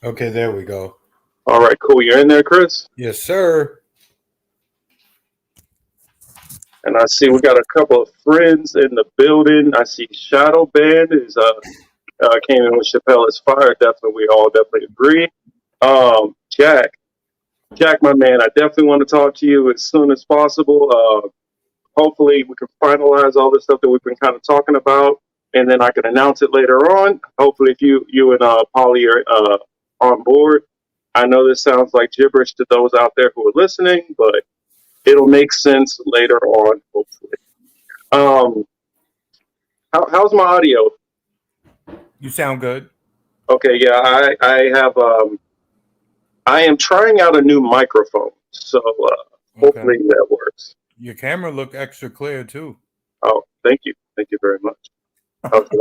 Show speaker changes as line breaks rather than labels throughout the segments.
Okay, there we go.
All right, cool. You're in there, Chris?
Yes, sir.
And I see we got a couple of friends in the building. I see Shadow Band is came in with Chappelle is fired. Definitely, we all definitely agree. Jack, Jack, my man, I definitely want to talk to you as soon as possible. Hopefully, we can finalize all the stuff that we've been kind of talking about, and then I can announce it later on. Hopefully, if you and Polly are on board. I know this sounds like gibberish to those out there who are listening, but it'll make sense later on, hopefully. Um, how's my audio?
You sound good.
Okay, yeah, I have I am trying out a new microphone, so
Okay.
hopefully that works.
Your camera look extra clear too.
Oh, thank you very much. Okay,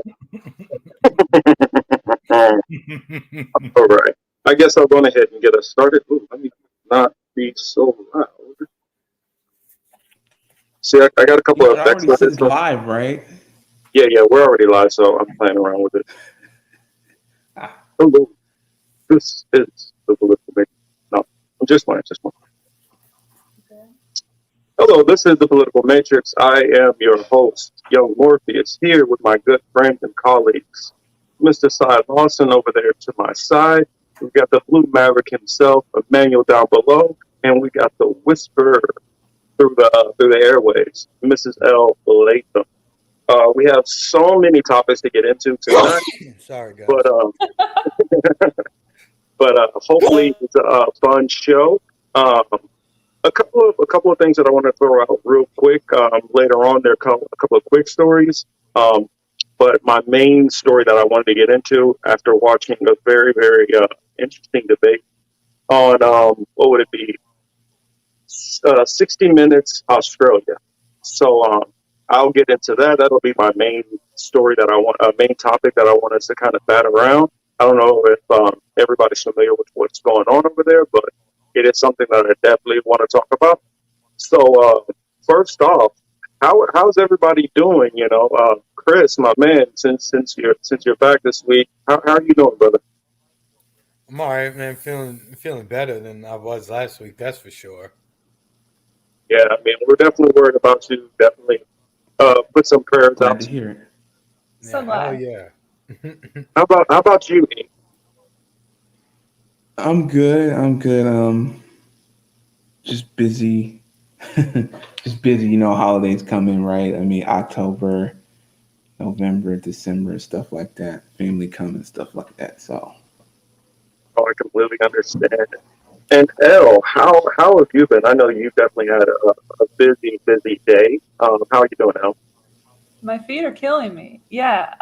all right. I guess I'll go ahead and get us started. Ooh, let me not be so loud. See, I got a couple
You
of
had
effects
already
with
said
this
it's
one.
live, right?
Yeah, we're already live, so I'm playing around with it.
Ah,
Hello, this is the political mix. No, I'm just playing, just playing. Hello, this is the Political Matrix. I am your host, Young Morpheus, here with my good friends and colleagues. Mr. Cy Lawson over there to my side. We've got the Blue Maverick himself, Emmanuel down below, and we got the Whisperer through the airways, Mrs. Elle Latham. We have so many topics to get into tonight,
Sorry, guys.
but hopefully it's a fun show. Um, a couple of things that I want to throw out real quick. Later on, there are a couple of quick stories. Um, but my main story that I wanted to get into after watching a very very interesting debate on what would it be 60 Minutes Australia. So I'll get into that. That'll be my main story that I want, main topic that I want us to kind of bat around. I don't know if everybody's familiar with what's going on over there, but it is something that I definitely want to talk about. So first off, how's everybody doing? Chris, my man, since you're back this week, how are you doing, brother?
I'm all right, man. Feeling better than I was last week. That's for sure.
Yeah, I mean, we're definitely worried about you. Definitely put some prayers
glad
out
to
to you.
hear it.
Yeah,
So
hell
glad.
yeah.
How about you? E?
I'm good. I'm good. Just busy. Just busy. You know, holidays coming, right? I mean, October, November, December, stuff like that. Family coming, stuff like that. So
Oh, I completely understand. And Elle, how have you been? I know you definitely had a busy day. How are you doing, Elle?
My feet are killing me. Yeah.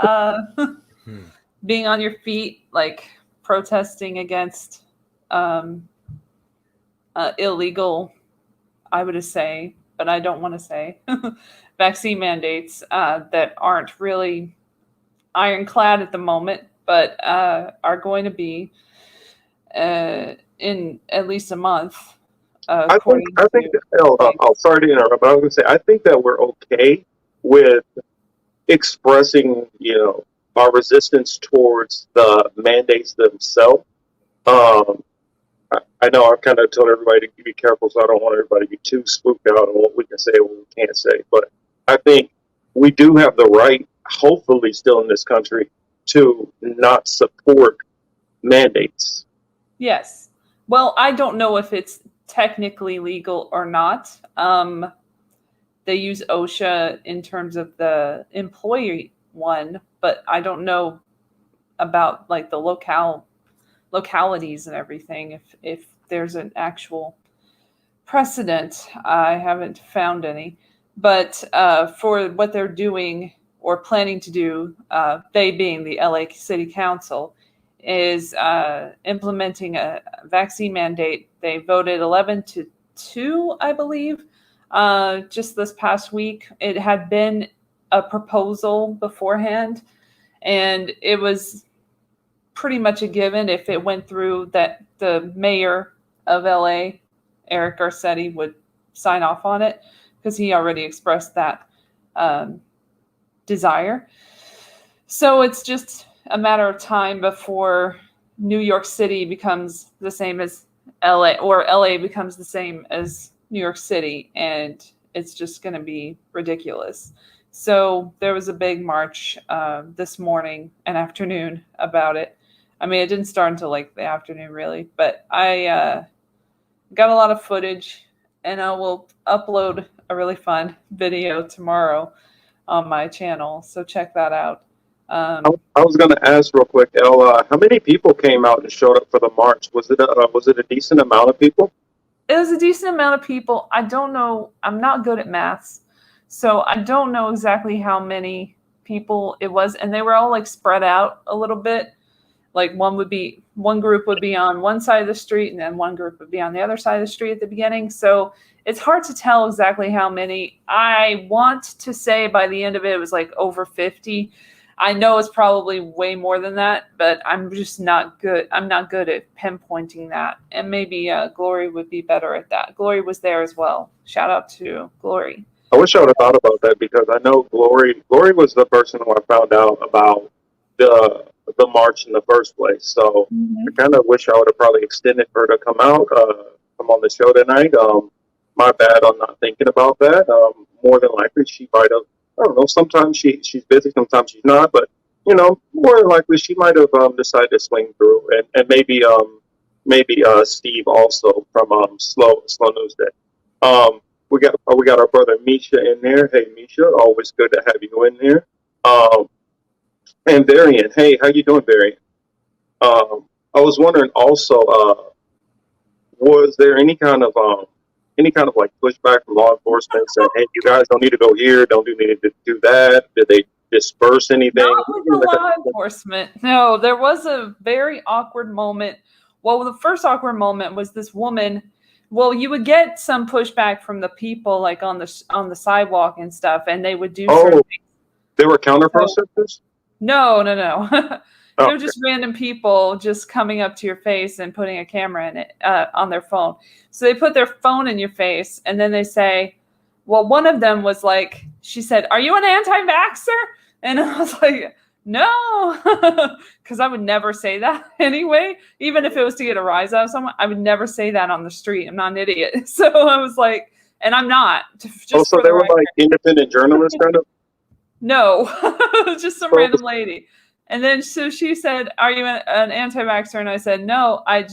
Hmm.
Being on your feet, like protesting against um, illegal, I would say, but I don't want to say, vaccine mandates that aren't really ironclad at the moment, but are going to be in at least a month,
I think
according
I think
to
that Elle.
things.
Sorry to interrupt, but I was going to say I think that we're okay with expressing, our resistance towards the mandates themselves. Um, I know I've kind of told everybody to be careful, so I don't want everybody to be too spooked out on what we can say and what we can't say. But I think we do have the right, hopefully, still in this country, to not support mandates.
Yes. Well, I don't know if it's technically legal or not. They use OSHA in terms of the employee one, but I don't know about like the localities and everything. If there's an actual precedent, I haven't found any. But for what they're doing or planning to do, they being the LA City Council, is implementing a vaccine mandate. They voted 11-2, I believe, just this past week. It had been a proposal beforehand, and it was pretty much a given if it went through that the mayor of LA, Eric Garcetti, would sign off on it because he already expressed that um, desire. So it's just a matter of time before New York City becomes the same as LA, or LA becomes the same as New York City, and it's just going to be ridiculous. So there was a big march this morning and afternoon about it. I mean, it didn't start until like the afternoon, really, but I got a lot of footage, and I will upload a really fun video tomorrow on my channel. So check that out.
I was going to ask real quick, Elle, how many people came out and showed up for the march? Was it a decent amount of people?
It was a decent amount of people. I don't know. I'm not good at maths, so I don't know exactly how many people it was. And they were all like spread out a little bit. Like one group would be on one side of the street, and then one group would be on the other side of the street at the beginning. So it's hard to tell exactly how many. I want to say by the end of it was like over 50. I know it's probably way more than that, but I'm just not good. I'm not good at pinpointing that. And maybe Glory would be better at that. Glory was there as well. Shout out to Glory.
I wish I would have thought about that, because I know Glory was the person who I found out about the march in the first place. So I kind of wish I would have probably extended for her to come out, come on the show tonight. My bad on not thinking about that. More than likely she might have. I don't know. Sometimes she's busy, sometimes she's not. But more than likely she might have decided to swing through, and maybe Steve also from Slow News Day. We got our brother Misha in there. Hey Misha, always good to have you in there. And Varian, hey, how you doing, Varian? I was wondering also, was there any kind of like pushback from law enforcement saying, hey, you guys don't need to go here, don't need to do that? Did they disperse anything?
Not with the law enforcement. No, there was a very awkward moment. Well, the first awkward moment was this woman. Well, you would get some pushback from the people, like on the sidewalk and stuff, and they would do certain things.
They were counter protesters?
No. They're just random people just coming up to your face and putting a camera in it on their phone. So they put their phone in your face, and then they say, well, one of them was like, she said, "Are you an anti-vaxxer?" And I was like, no, because I would never say that anyway. Even if it was to get a rise out of someone, I would never say that on the street. I'm not an idiot. So I was like, and I'm not. Just
so they were like independent journalists kind of?
No, just some random lady. And then so she said, "Are you an anti-vaxxer?" And I said, "No, I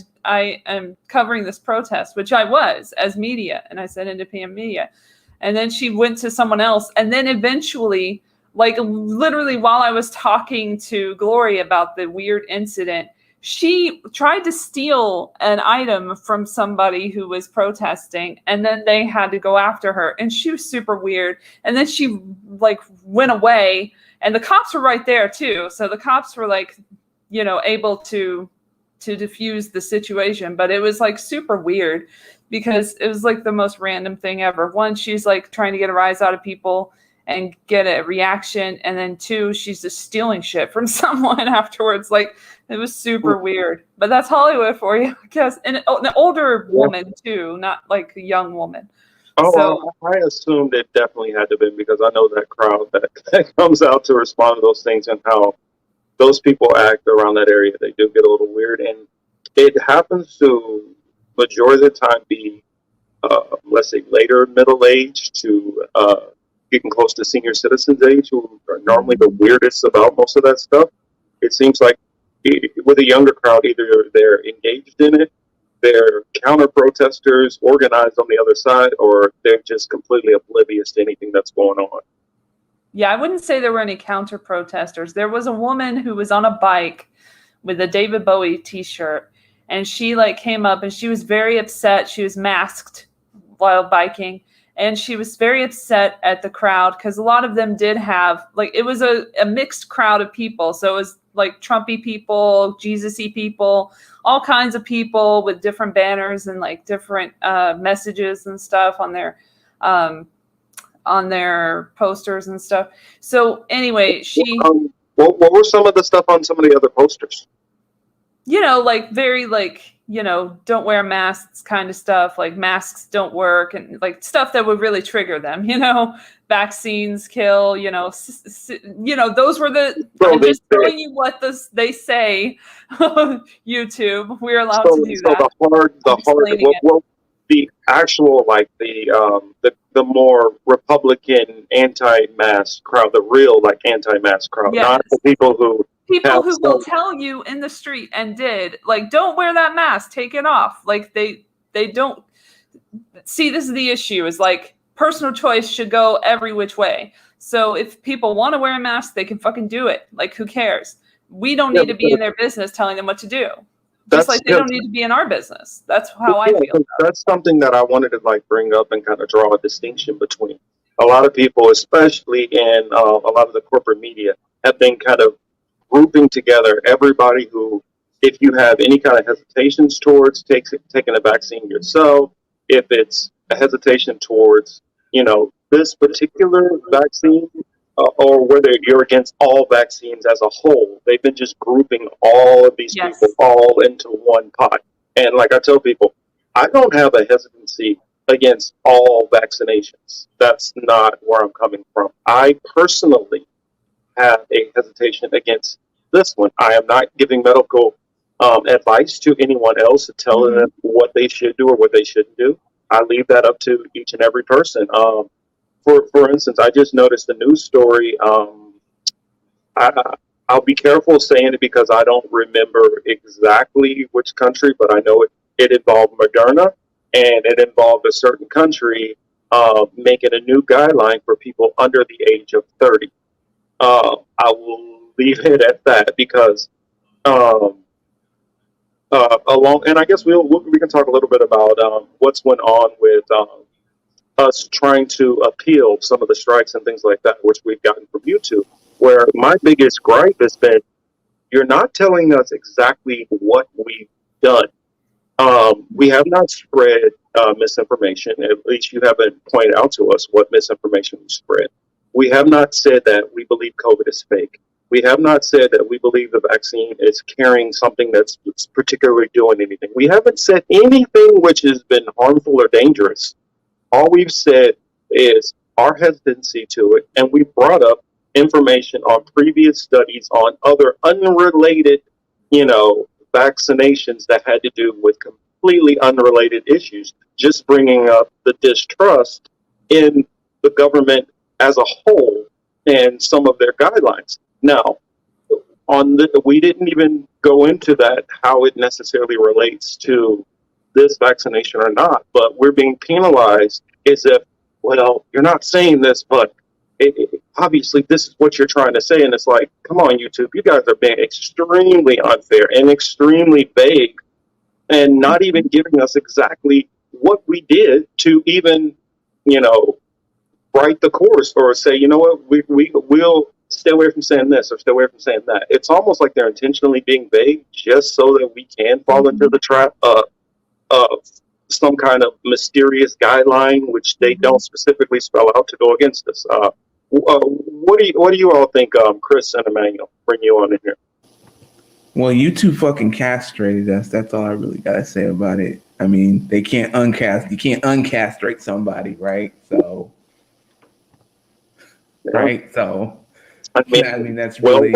am covering this protest," which I was as media. And I said, independent media. And then she went to someone else. And then eventually, like literally while I was talking to Glory about the weird incident, she tried to steal an item from somebody who was protesting, and then they had to go after her, and she was super weird. And then she like went away, and the cops were right there too. So the cops were like, able to diffuse the situation, but it was like super weird because it was like the most random thing ever. One, she's like trying to get a rise out of people and get a reaction, and then two, she's just stealing shit from someone afterwards. Like, it was super weird. But that's Hollywood for you, I guess. And an older woman too, not like a young woman.
Oh, so, I assumed it definitely had to be, because I know that crowd that comes out to respond to those things, and how those people act around that area. They do get a little weird, and it happens to majority of the time be, let's say, later middle age to getting close to senior citizens age, who are normally the weirdest about most of that stuff. It seems like with a younger crowd, either they're engaged in it, they're counter protesters organized on the other side, or they're just completely oblivious to anything that's going on.
Yeah, I wouldn't say there were any counter protesters. There was a woman who was on a bike with a David Bowie t-shirt, and she like came up and she was very upset. She was masked while biking. And she was very upset at the crowd because a lot of them did have, like, it was a mixed crowd of people. So it was like Trumpy people, Jesus-y people, all kinds of people with different banners and like different messages and stuff on their posters and stuff. So anyway,
what were some of the stuff on some of the other posters?
Like very like don't wear masks kind of stuff, like masks don't work and like stuff that would really trigger them, vaccines kill, those were
So
I'm
they
just
say,
telling you what they say. YouTube, we're allowed to do
so
that.
the
I'm explaining it.
what the actual, like the more Republican anti-mask crowd, the real like anti-mask crowd,
Yes.
not the people who
People
have
who will tell you in the street and did, like, don't wear that mask, take it off. Like they don't see, this is the issue, is like personal choice should go every which way. So if people want to wear a mask, they can fucking do it. Like, who cares? We don't need to be in their business telling them what to do. Just like they don't need to be in our business. That's how I feel.
That's something that I wanted to like bring up and kind of draw a distinction between. A lot of people, especially in a lot of the corporate media, have been kind of grouping together everybody who, if you have any kind of hesitations towards taking a vaccine yourself, if it's a hesitation towards, this particular vaccine, or whether you're against all vaccines as a whole, they've been just grouping all of these people all into one pot. And like I tell people, I don't have a hesitancy against all vaccinations. That's not where I'm coming from. I personally have a hesitation against this one. I am not giving medical advice to anyone else to tell them what they should do or what they shouldn't do. I leave that up to each and every person. For instance, I just noticed a news story. I'll be careful saying it because I don't remember exactly which country, but I know it involved Moderna, and it involved a certain country making a new guideline for people under the age of 30. I will leave it at that because and I guess we can talk a little bit about what's went on with us trying to appeal some of the strikes and things like that, which we've gotten from YouTube. Where my biggest gripe has been, you're not telling us exactly what we've done. We have not spread misinformation. At least you haven't pointed out to us what misinformation we spread. We have not said that we believe COVID is fake. We have not said that we believe the vaccine is carrying something that's particularly doing anything. We haven't said anything which has been harmful or dangerous. All we've said is our hesitancy to it, and we brought up information on previous studies on other unrelated, vaccinations that had to do with completely unrelated issues, just bringing up the distrust in the government as a whole and some of their guidelines. Now, we didn't even go into that, how it necessarily relates to this vaccination or not, but we're being penalized as if, well, you're not saying this, but obviously this is what you're trying to say. And it's like, come on, YouTube, you guys are being extremely unfair and extremely vague and not even giving us exactly what we did to even, write the course or say, you know what, we'll stay away from saying this or stay away from saying that. It's almost like they're intentionally being vague just so that we can fall into the trap of some kind of mysterious guideline, which they don't specifically spell out to go against us. What do you all think, Chris and Emmanuel? Bring you on in here.
Well, YouTube fucking castrated us. That's all I really gotta say about it. I mean, you can't uncastrate somebody, right? So, right? So, I mean that's really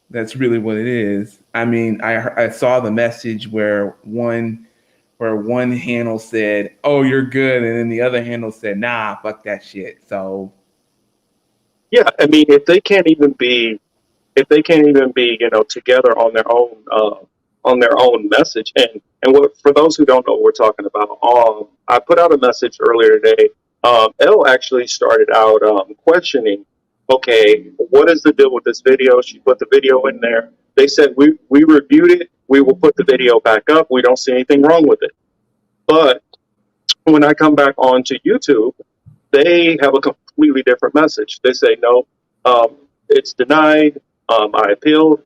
that's really what it is. I mean, I saw the message where one handle said, "Oh, you're good," and then the other handle said, "Nah, fuck that shit." So,
yeah, I mean, if they can't even be, together on their own message, and what, for those who don't know what we're talking about, I put out a message earlier today. Elle actually started out questioning, okay, what is the deal with this video? She put the video in there. They said we reviewed it. We will put the video back up. We don't see anything wrong with it. But when I come back onto YouTube, they have a completely different message. They say, no, it's denied. I appealed.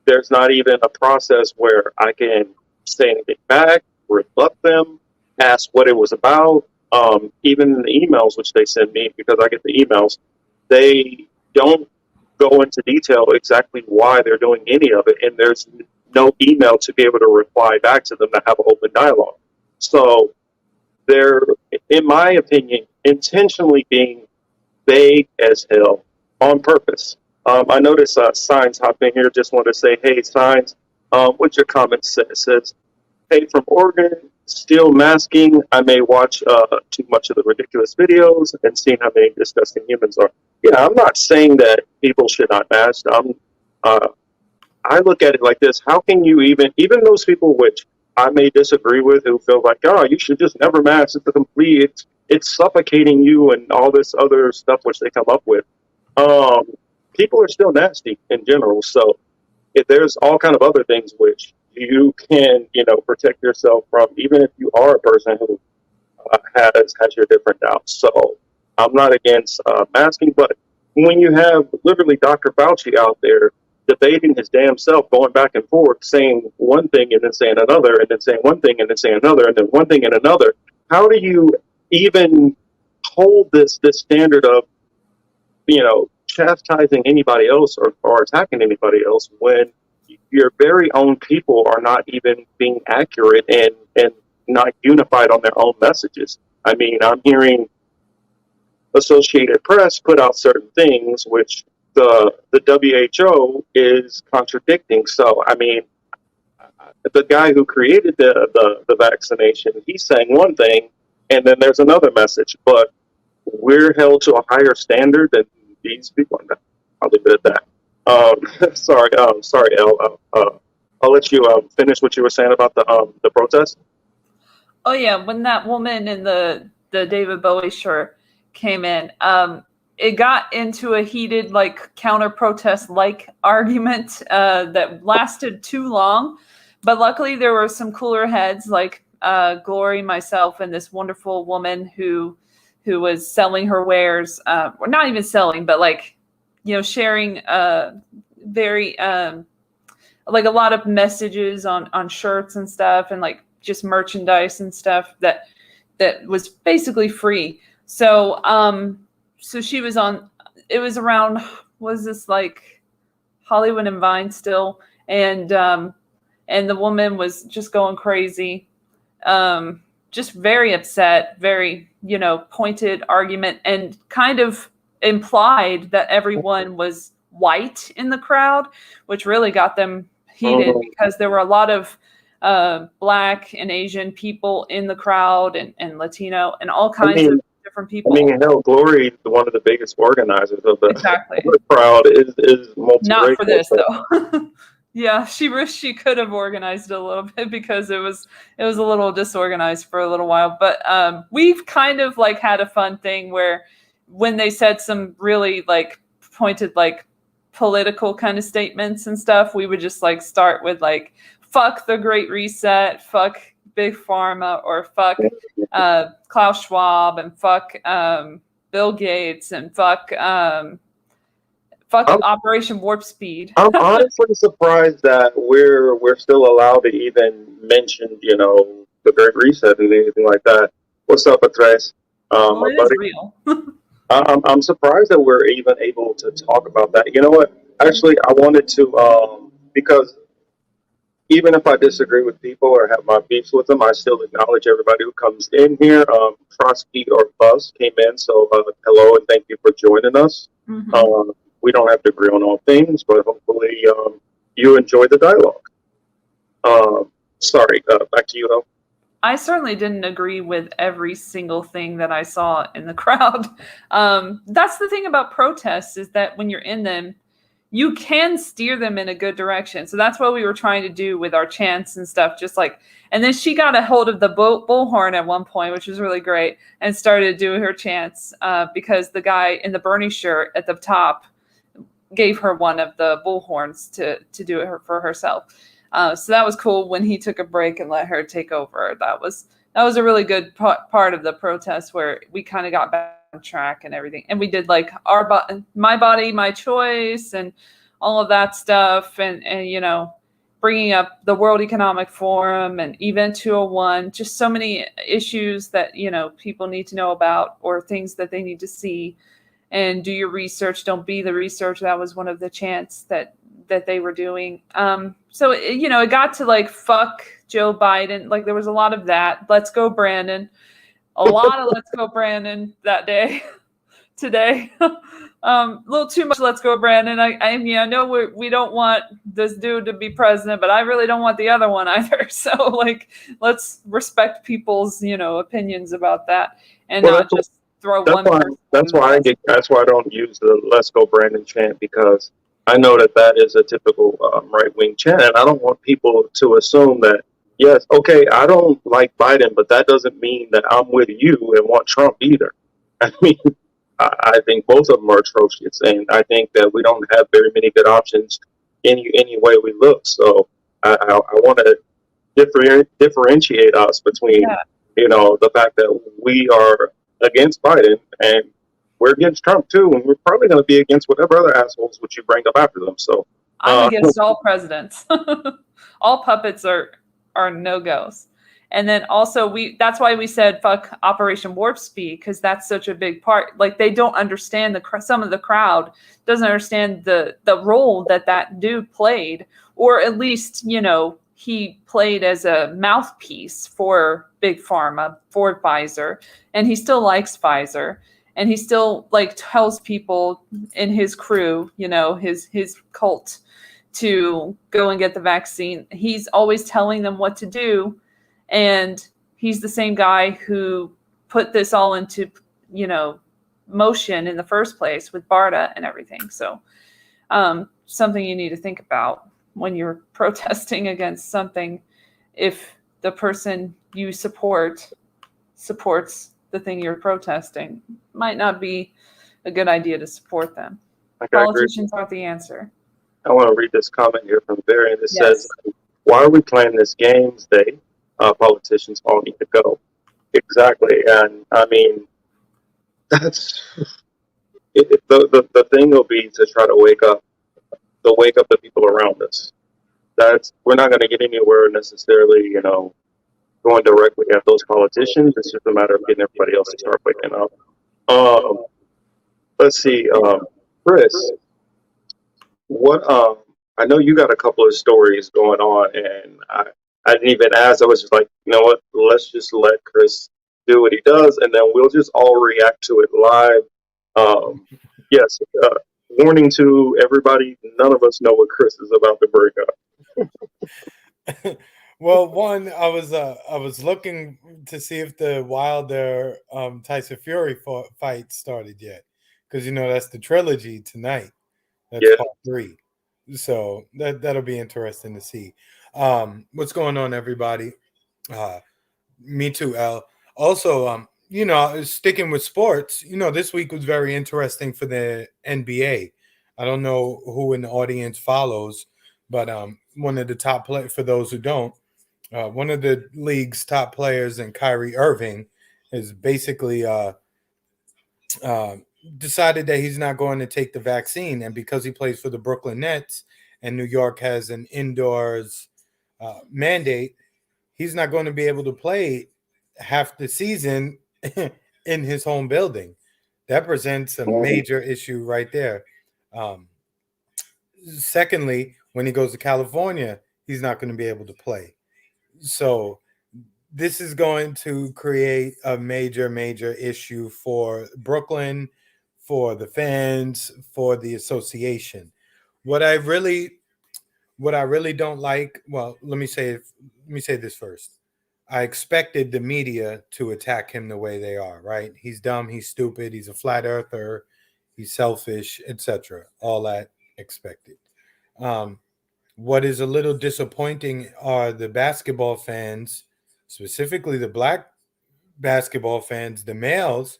There's not even a process where I can say anything back, rebut them, ask what it was about. Even in the emails which they send me, because I get the emails, they don't go into detail exactly why they're doing any of it. And there's no email to be able to reply back to them to have an open dialogue. So they're, in my opinion, intentionally being vague as hell on purpose. I noticed Signs hop in here. Just want to say, hey, Signs, what's your comment say? It says, hey, from Oregon, still masking. I may watch too much of the ridiculous videos and seeing how many disgusting humans are. Yeah, I'm not saying that people should not mask. I look at it like this. How can you even those people which I may disagree with who feel like, oh, you should just never mask. It's a complete, it's suffocating you and all this other stuff which they come up with. People are still nasty in general. So if there's all kind of other things which you can, protect yourself from, even if you are a person who has your different doubts. So I'm not against masking, but when you have literally Dr. Fauci out there debating his damn self, going back and forth, saying one thing and then saying another, and then saying one thing and then saying another, and then one thing and another, how do you even hold this standard of, chastising anybody else or attacking anybody else when your very own people are not even being accurate and not unified on their own messages? I mean, I'm hearing Associated Press put out certain things which the WHO is contradicting. So, I mean, the guy who created the vaccination, he's saying one thing, and then there's another message. But we're held to a higher standard than these people. I'll leave it at that. Sorry, Elle. I'll let you finish what you were saying about the protest.
Oh yeah, when that woman in the David Bowie shirt came in, it got into a heated counter protest argument that lasted too long, but luckily there were some cooler heads like Glory, myself, and this wonderful woman who was selling her wares, or not even selling, but sharing very a lot of messages on shirts and stuff, and just merchandise and stuff that was basically free. So so she was on, it was around, was this Hollywood and Vine still, and the woman was just going crazy, just very upset, very pointed argument, and kind of implied that everyone was white in the crowd, which really got them heated because there were a lot of Black and Asian people in the crowd, and Latino, and all kinds of different people.
I mean, hell, Glory, one of the biggest organizers of the crowd, is multiracial.
Not for this though. Yeah, she wished she could have organized it a little bit because it was a little disorganized for a little while. But we've kind of had a fun thing where when they said some really pointed political kind of statements and stuff, we would just start with fuck the Great Reset, fuck Big Pharma, or fuck Klaus Schwab, and fuck Bill Gates, and fuck Operation Warp Speed.
I'm honestly surprised that we're still allowed to even mention, the Great Reset and anything like that. What's up, Patrice?
Well, it is real.
I'm surprised that we're even able to talk about that. You know what? Actually, I wanted to, because even if I disagree with people or have my beefs with them, I still acknowledge everybody who comes in here. Trotsky or Buzz came in, so hello and thank you for joining us. Mm-hmm. We don't have to agree on all things, but hopefully you enjoy the dialogue. Sorry, back to you, Elle.
I certainly didn't agree with every single thing that I saw in the crowd. That's the thing about protests, is that when you're in them, you can steer them in a good direction. So that's what we were trying to do with our chants and stuff. And then she got a hold of the bullhorn at one point, which was really great, and started doing her chants because the guy in the Bernie shirt at the top gave her one of the bullhorns to do it for herself. So that was cool when he took a break and let her take over. That was a really good part of the protest where we kind of got back on track and everything. And we did my body, my choice, and all of that stuff. And bringing up the World Economic Forum and Event 201, just so many issues that, people need to know about, or things that they need to see. And do your research. Don't be the research. That was one of the chants that that they were doing. So it got to like fuck Joe Biden. Like there was a lot of that. Let's go, Brandon. A lot of let's go, Brandon that day. Today. A little too much let's go, Brandon. I mean, I know we don't want this dude to be president, but I really don't want the other one either. So like, let's respect people's, opinions about that and not just throw one person.
That's why I don't use the "Let's Go Brandon" chant, because I know that is a typical right wing chant, and I don't want people to assume that yes, okay, I don't like Biden, but that doesn't mean that I'm with you and want Trump either. I mean, I think both of them are atrocious, and I think that we don't have very many good options any way we look. So I want to differentiate us between the fact that we are against Biden and we're against Trump too, and we're probably going to be against whatever other assholes which you bring up after them. So
I'm against all presidents. All puppets are no-goes. And then also that's why we said fuck Operation Warp Speed, because that's such a big part. Like they don't understand some of the crowd doesn't understand the role that dude played, or at least, he played as a mouthpiece for Big Pharma, for Pfizer, and he still likes Pfizer. And he still like tells people in his crew, his cult, to go and get the vaccine. He's always telling them what to do. And he's the same guy who put this all into, motion in the first place with BARDA and everything. So something you need to think about when you're protesting against something, if the person you supports the thing you're protesting, might not be a good idea to support them. Politicians aren't the answer.
I want to read this comment here from Barry, and it says, "Why are we playing this games day? Politicians all need to go." Exactly, and I mean, that's the thing will be to try to wake up the people around us. We're not going to get anywhere necessarily, going directly at those politicians. It's just a matter of getting everybody else to start waking up. Let's see, Chris, what I know you got a couple of stories going on, and I didn't even ask. I was just like, you know what? Let's just let Chris do what he does, and then we'll just all react to it live. Yes, warning to everybody: none of us know what Chris is about to bring
up. Well, one, I was looking to see if the Wilder Tyson Fury fight started yet, because that's the trilogy tonight. That's part 3. So that'll be interesting to see. What's going on, everybody? Me too, Elle. Also, sticking with sports, this week was very interesting for the NBA. I don't know who in the audience follows, but one of the top players, for those who don't, one of the league's top players, and Kyrie Irving, is basically decided that he's not going to take the vaccine. And because he plays for the Brooklyn Nets and New York has an indoors mandate, he's not going to be able to play half the season in his home building. That presents a major issue right there. Secondly, when he goes to California, he's not going to be able to play. So this is going to create a major, major issue for Brooklyn, for the fans, for the association. What I really don't like, well, let me say this first. I expected the media to attack him the way they are, right? He's dumb, he's stupid, he's a flat earther, he's selfish, etc. All that expected. What is a little disappointing are the basketball fans, specifically the black basketball fans, the males,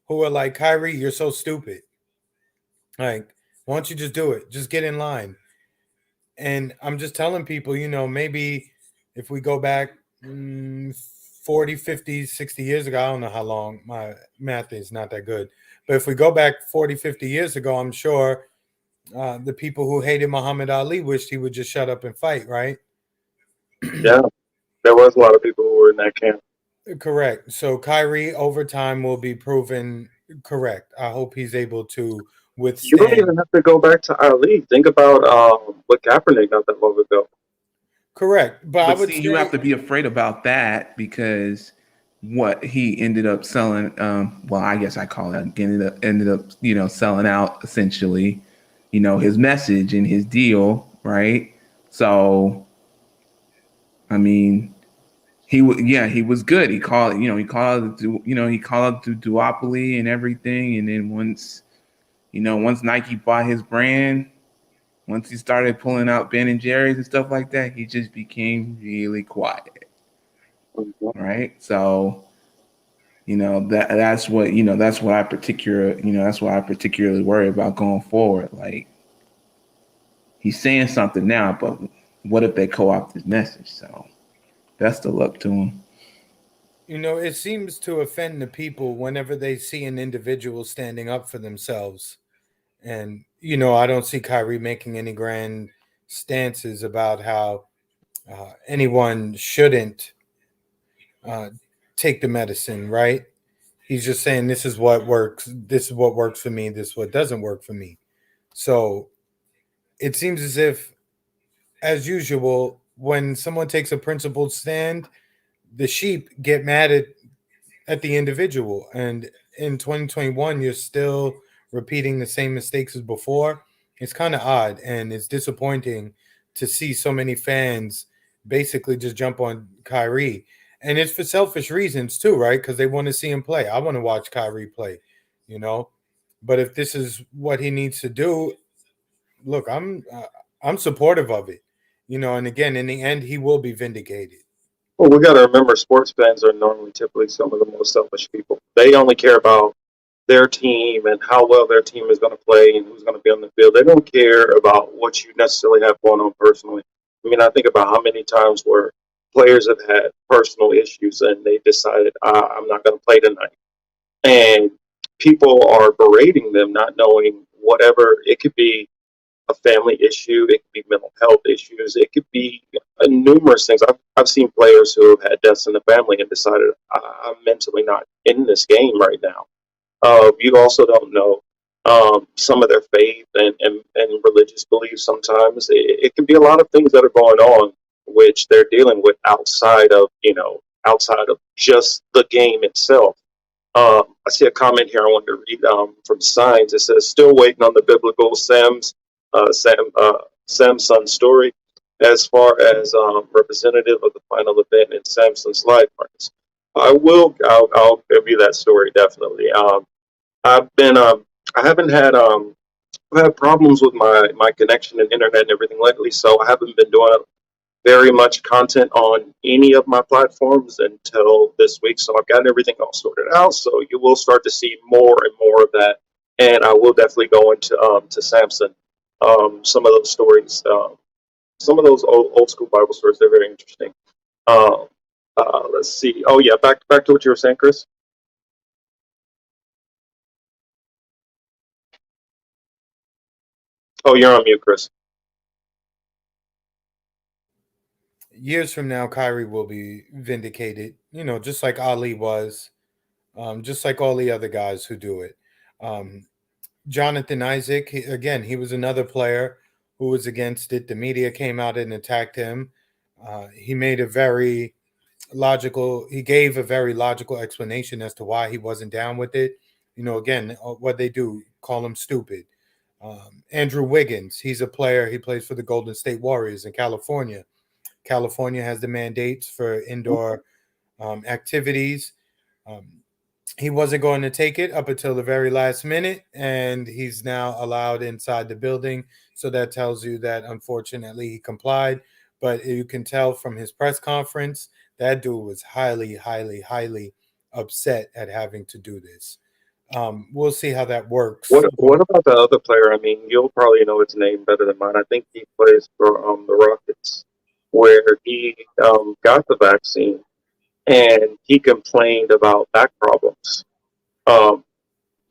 who are like, Kyrie, you're so stupid. Like, why don't you just do it? Just get in line. And I'm just telling people, maybe if we go back 40, 50, 60 years ago, I don't know how long, my math is not that good, but if we go back 40, 50 years ago, I'm sure the people who hated Muhammad Ali wished he would just shut up and fight, right?
Yeah, there was a lot of people who were in that camp.
Correct. So Kyrie over time will be proven correct. I hope he's able to
You don't even
withstand.
have to go back to Ali. Think about what Kaepernick not that long ago.
Correct, but I
But
would
see, you have
say
to be afraid about that because what he ended up selling, well, I guess I call it ended up, selling out essentially, his message and his deal, right? So, I mean, he was good. He called it the duopoly and everything. And then once Nike bought his brand, once he started pulling out Ben and Jerry's and stuff like that, he just became really quiet,
Mhm.
right? So, that's what I particularly worry about going forward. Like, he's saying something now, but what if they co-opt his message? So best of luck to him.
it seems to offend the people whenever they see an individual standing up for themselves. And I don't see Kyrie making any grand stances about how anyone shouldn't uh, take the medicine, right? He's just saying this is what works. This is what works for me. This is what doesn't work for me. So it seems as if, as usual, when someone takes a principled stand, the sheep get mad at the individual. And in 2021, you're still repeating the same mistakes as before. It's kind of odd, and it's disappointing to see so many fans basically just jump on Kyrie. And it's for selfish reasons too, right? Because they want to see him play. I want to watch Kyrie play, you know. But if this is what he needs to do, look, I'm supportive of it, And again, in the end, he will be vindicated.
Well, we got to remember, sports fans are normally typically some of the most selfish people. They only care about their team and how well their team is going to play and who's going to be on the field. They don't care about what you necessarily have going on personally. I mean, I think about how many times where players have had personal issues and they decided, I'm not going to play tonight. And people are berating them, not knowing whatever it could be a family issue, it could be mental health issues, it could be numerous things. I've seen players who have had deaths in the family and decided, I'm mentally not in this game right now. You also don't know some of their faith and religious beliefs sometimes. It can be a lot of things that are going on which they're dealing with outside of just the game itself. I see a comment here I wanted to read from Signs. It says, "Still waiting on the biblical Samson story as far as representative of the final event in Samson's life." Marcus. I'll give you that story definitely. I've been I haven't had I've had problems with my connection and internet and everything lately, so I haven't been doing very much content on any of my platforms until this week. So I've got everything all sorted out. So you will start to see more and more of that, and I will definitely go into to Samson. Some of those stories, some of those old school Bible stories, they're very interesting. Um, let's see. Oh yeah, back to what you were saying, Chris. Oh, you're on mute, Chris.
Years from now, Kyrie will be vindicated, just like Ali was, just like all the other guys who do it. Um, Jonathan Isaac, again, he was another player who was against it. The media came out and attacked him. He made he gave a very logical explanation as to why he wasn't down with it. Again, what they do, call him stupid. Andrew Wiggins, he's a player. He plays for the Golden State Warriors in California. California has the mandates for indoor activities. Um, he wasn't going to take it up until the very last minute, and he's now allowed inside the building. So that tells you that unfortunately he complied. But you can tell from his press conference that dude was highly, highly, highly upset at having to do this. We'll see how that works.
What about the other player? I mean, you'll probably know his name better than mine. I think he plays for the Rockets, where he got the vaccine and he complained about back problems. Um,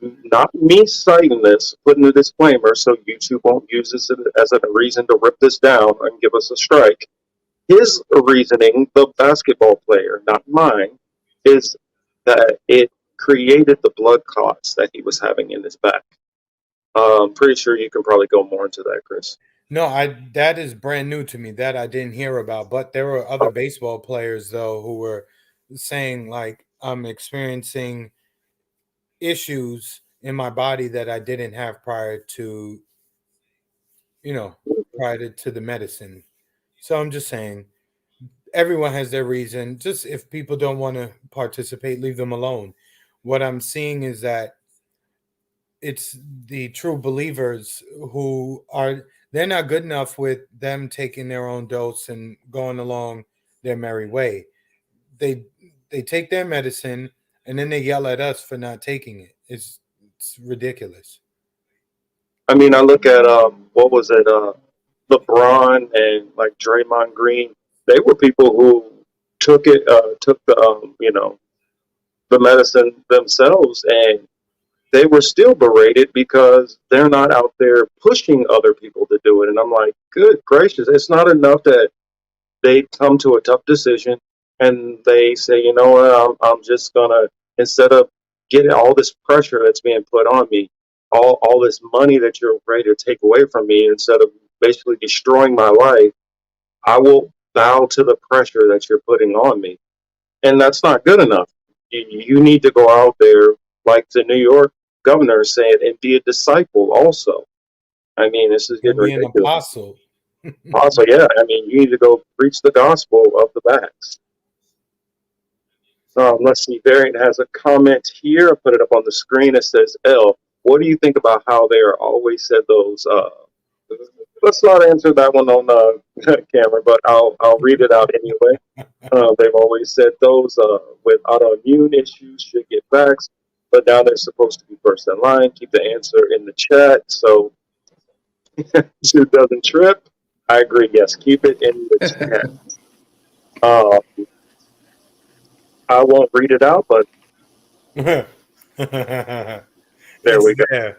Not me citing this, putting a disclaimer so YouTube won't use this as a reason to rip this down and give us a strike. His reasoning, the basketball player, not mine, is that it created the blood clots that he was having in his back. Pretty sure you can probably go more into that, Chris.
No, that is brand new to me. That I didn't hear about. But there were other baseball players though who were saying like I'm experiencing issues in my body that I didn't have prior to, prior to the medicine. So I'm just saying everyone has their reason. Just if people don't want to participate, leave them alone. What I'm seeing is that it's the true believers who are they're not good enough with them taking their own dose and going along their merry way. They they take their medicine and then they yell at us for not taking it. It's ridiculous.
I mean, I look at what was it, LeBron and like Draymond Green. They were people who took the the medicine themselves, and they were still berated because they're not out there pushing other people to do it. And I'm like, good gracious, it's not enough that they come to a tough decision and they say, you know what, I'm just gonna, instead of getting all this pressure that's being put on me, all this money that you're ready to take away from me, instead of basically destroying my life, I will bow to the pressure that you're putting on me. And that's not good enough. You need to go out there, like the New York governor said, and be a disciple also. I mean, this is
You'll
getting
be an
ridiculous.
apostle.
Also, yeah, I mean, you need to go preach the gospel of the vax. Let's see, Variant has a comment here. I put it up on the screen. It says, Elle, what do you think about how they are always said those? Let's not answer that one on camera, but I'll read it out anyway. They've always said those with autoimmune issues should get vaxxed, but now they're supposed to be first in line. Keep the answer in the chat so it doesn't trip. I agree. Yes, keep it in the chat. I won't read it out, but there we go.
Yeah.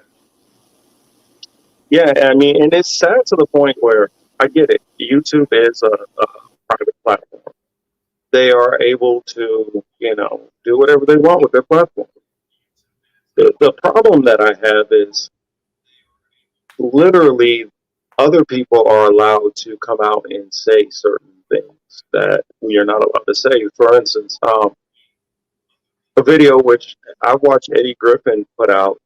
Yeah, I mean, and it's sad to the point where I get it. YouTube is a private platform. They are able to, do whatever they want with their platform. The problem that I have is literally other people are allowed to come out and say certain things that we are not allowed to say. For instance, a video which I watched Eddie Griffin put out,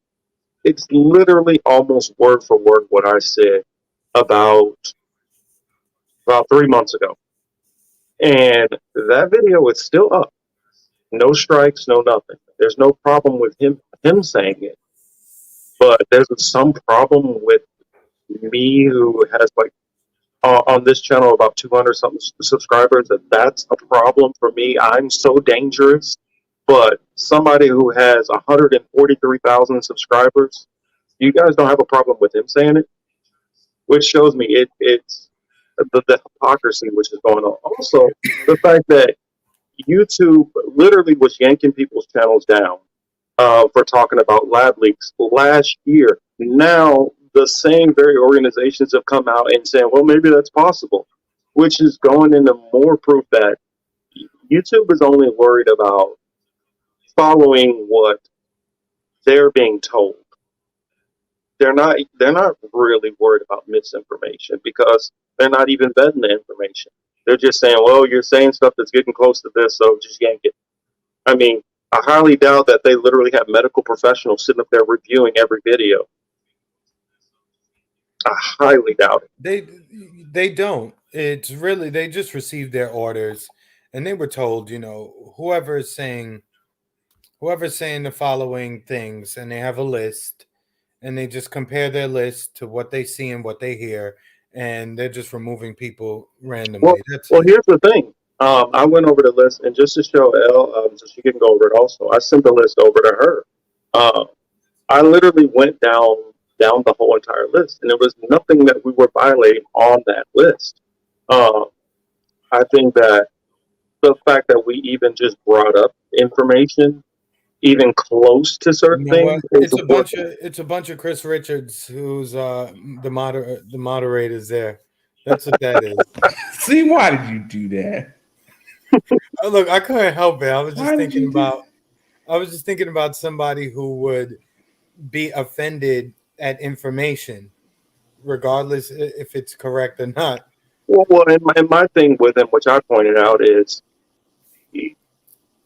it's literally almost word for word what I said about 3 months ago. And that video is still up. No strikes, no nothing. There's no problem with him saying it. But there's some problem with me who has like on this channel about 200 something subscribers, that's a problem for me. I'm so dangerous. But somebody who has 143,000 subscribers, you guys don't have a problem with him saying it, which shows me it's the hypocrisy which is going on. Also, the fact that YouTube literally was yanking people's channels down for talking about lab leaks last year. Now, the same very organizations have come out and saying, well, maybe that's possible, which is going into more proof that YouTube is only worried about following what they're being told. They're not really worried about misinformation because they're not even vetting the information. They're just saying, well, you're saying stuff that's getting close to this, so just yank it. I mean, I highly doubt that they literally have medical professionals sitting up there reviewing every video. I highly doubt it.
They don't. It's really they just received their orders and they were told, whoever's saying the following things, and they have a list and they just compare their list to what they see and what they hear, and they're just removing people randomly.
Well, here's the thing. I went over the list, and just to show Elle, so she can go over it also, I sent the list over to her. I literally went down the whole entire list, and there was nothing that we were violating on that list. I think that the fact that we even just brought up information even close to certain things.
It's a bunch of Chris Richards who's the moderators there. That's what that is.
See, why did you do that?
Look, I couldn't help it. I was just thinking about somebody who would be offended at information, regardless if it's correct or not.
Well, and my thing with him, which I pointed out, is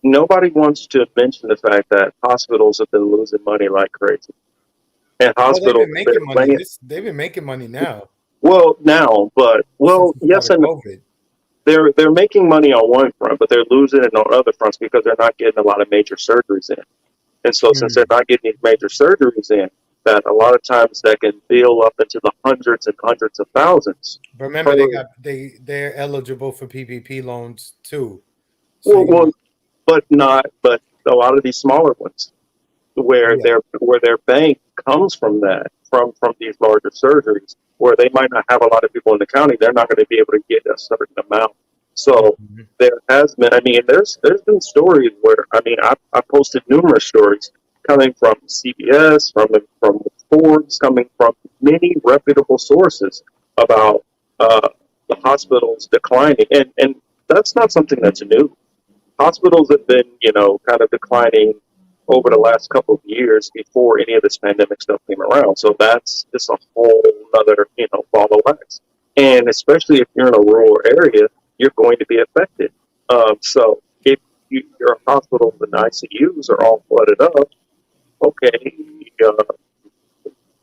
nobody wants to mention the fact that hospitals have been losing money like crazy, and
Well, they've
hospitals
been
have been
making money.
laying.
They've been making money now
Well, now, but
since
well,
the start
yes
of
and
COVID.
they're making money on one front, but they're losing it on other fronts because they're not getting a lot of major surgeries in. And so, since they're
Mm.
not getting these major surgeries in, that a lot of times that can bill up into the hundreds and hundreds of thousands.
But remember,
Per,
they're eligible for PPP loans too. So
well, but not, but a lot of these smaller ones, where
yeah.
their bank comes from that, from these larger surgeries, where they might not have a lot of people in the county, they're not going to be able to get a certain amount. So
Mhm.
there has been, I mean, there's been stories where, I mean, I posted numerous stories coming from CBS, from Forbes, coming from many reputable sources about the hospitals declining, and that's not something that's new. Hospitals have been, kind of declining over the last couple of years before any of this pandemic stuff came around. So that's just a whole other, ball of wax. And especially if you're in a rural area, you're going to be affected. So if your hospitals and ICUs are all flooded up, okay, uh,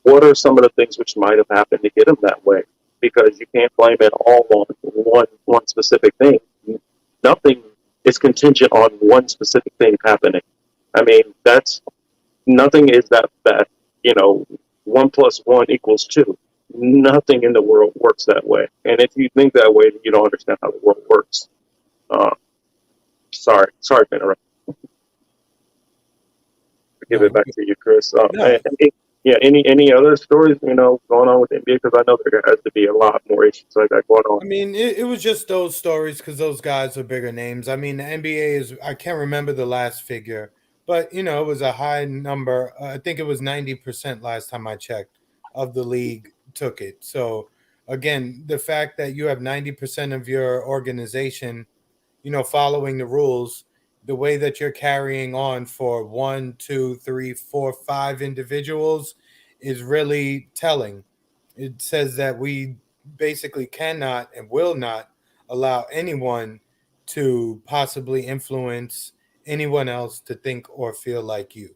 what are some of the things which might have happened to get them that way? Because you can't blame it all on one specific thing. Nothing is contingent on one specific thing happening. I mean, that's nothing is that you know 1 + 1 = 2. Nothing in the world works that way. And if you think that way, then you don't understand how the world works. Uh, sorry to interrupt. Give
No,
it back to you, Chris.
no.
Yeah, any other stories going on with NBA? Because I know there has to be a lot more issues like that going on.
I mean, it was just those stories because those guys are bigger names. I mean, the NBA is, I can't remember the last figure, but, it was a high number. I think it was 90% last time I checked of the league took it. So, again, the fact that you have 90% of your organization, following the rules, the way that you're carrying on for 1, 2, 3, 4, 5 individuals is really telling. It says that we basically cannot and will not allow anyone to possibly influence anyone else to think or feel like you.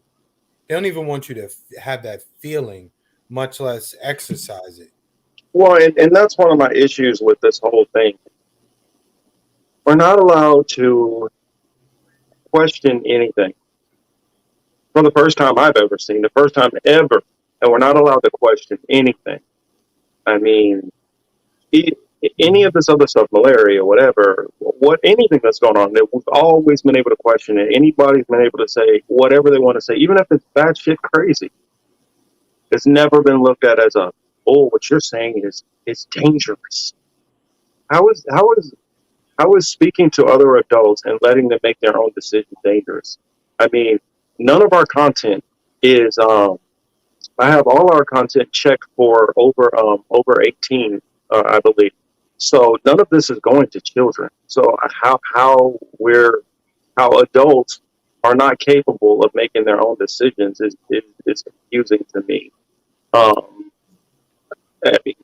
They don't even want you to have that feeling, much less exercise it.
Well, and that's one of my issues with this whole thing. We're not allowed to question anything for the first time I've ever seen, the first time ever, and we're not allowed to question anything. I mean, e- any of this other stuff, malaria, whatever, anything that's going on, that we've always been able to question it. Anybody's been able to say whatever they want to say, even if it's bad shit crazy. It's never been looked at as what you're saying is dangerous. How is speaking to other adults and letting them make their own decisions dangerous? I mean, none of our content is. I have all our content checked for over 18, I believe. So none of this is going to children. So how adults are not capable of making their own decisions is confusing to me. Um, I mean,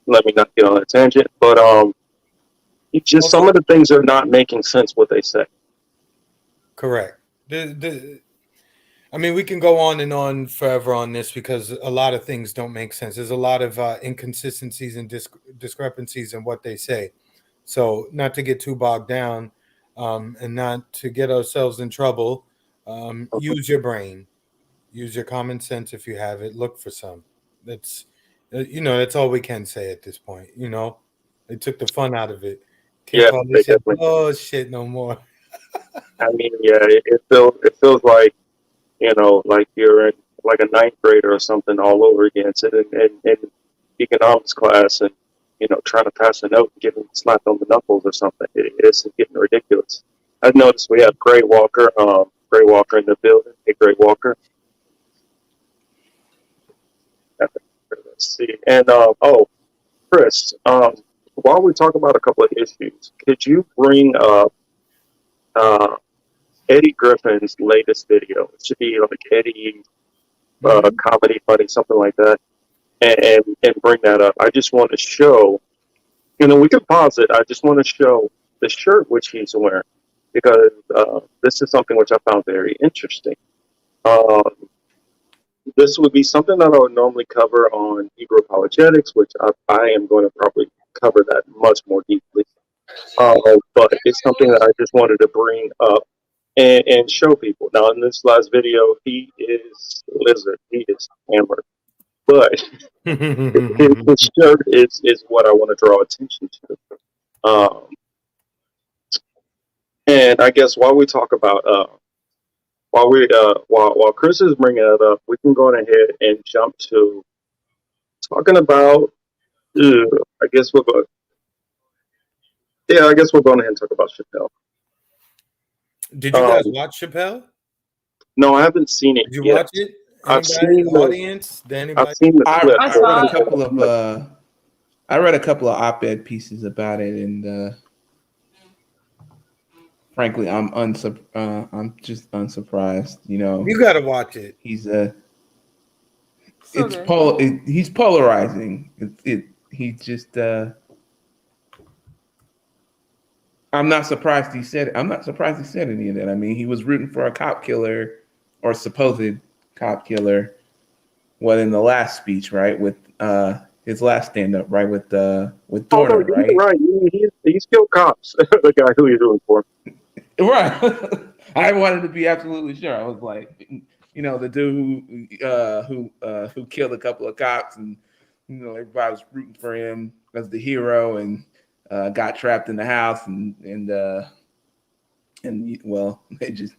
let me not get on a tangent, but it's just some
Also,
of the things are not making sense what they say.
correct. I mean, we can go on and on forever on this because a lot of things don't make sense. There's a lot of inconsistencies and discrepancies in what they say. So, not to get too bogged down and not to get ourselves in trouble, use your brain, use your common sense if you have it. Look for some. That's that's all we can say at this point. They took the fun out of it. Can't
Yeah,
call
they
this shit
definitely.
oh shit no more.
I mean, yeah, it feels like like you're in like a ninth grader or something all over again, sitting in economics class and trying to pass a note and getting slapped on the knuckles or something. It's getting ridiculous. I've noticed we have Gray Walker in the building. Hey, Gray Walker. Let's see. And Chris, while we talk about a couple of issues, could you bring up uh, Eddie Griffin's latest video? It should be like Eddie
Mhm.
comedy, funny, something like that. and bring that up. I just want to show, and then we can pause it. I just want to show the shirt which he's wearing, because this is something which I found very interesting. This would be something that I would normally cover on Hebrew apologetics, which I am going to probably cover that much more deeply. But it's something that I just wanted to bring up and show people. Now, in this last video, he is lizard. He is hammered. But his shirt is what I want to draw attention to. And I guess while we talk about while Chris is bringing it up, we can go ahead and jump to talking about. I guess we'll go. Yeah, I guess we'll go ahead and talk about Chappelle.
Did you guys watch Chappelle?
No, I haven't seen it.
Did you watch it?
I've seen the
audience.
I've seen the clip.
I read a couple of op-ed pieces about it, and frankly, I'm just unsurprised. You know,
you got to watch it.
He's he's polarizing. He's just. I'm not surprised he said it. I'm not surprised he said any of that. I mean, he was rooting for a cop killer or supposed cop killer. Well, in the last speech, right, with his last stand-up, right, with Dorner, right?
Right, he's killed cops. The guy who he's rooting for.
Right. I wanted to be absolutely sure. I was like, you know, the dude who killed a couple of cops, and you know, everybody was rooting for him as the hero, and got trapped in the house, and well, they just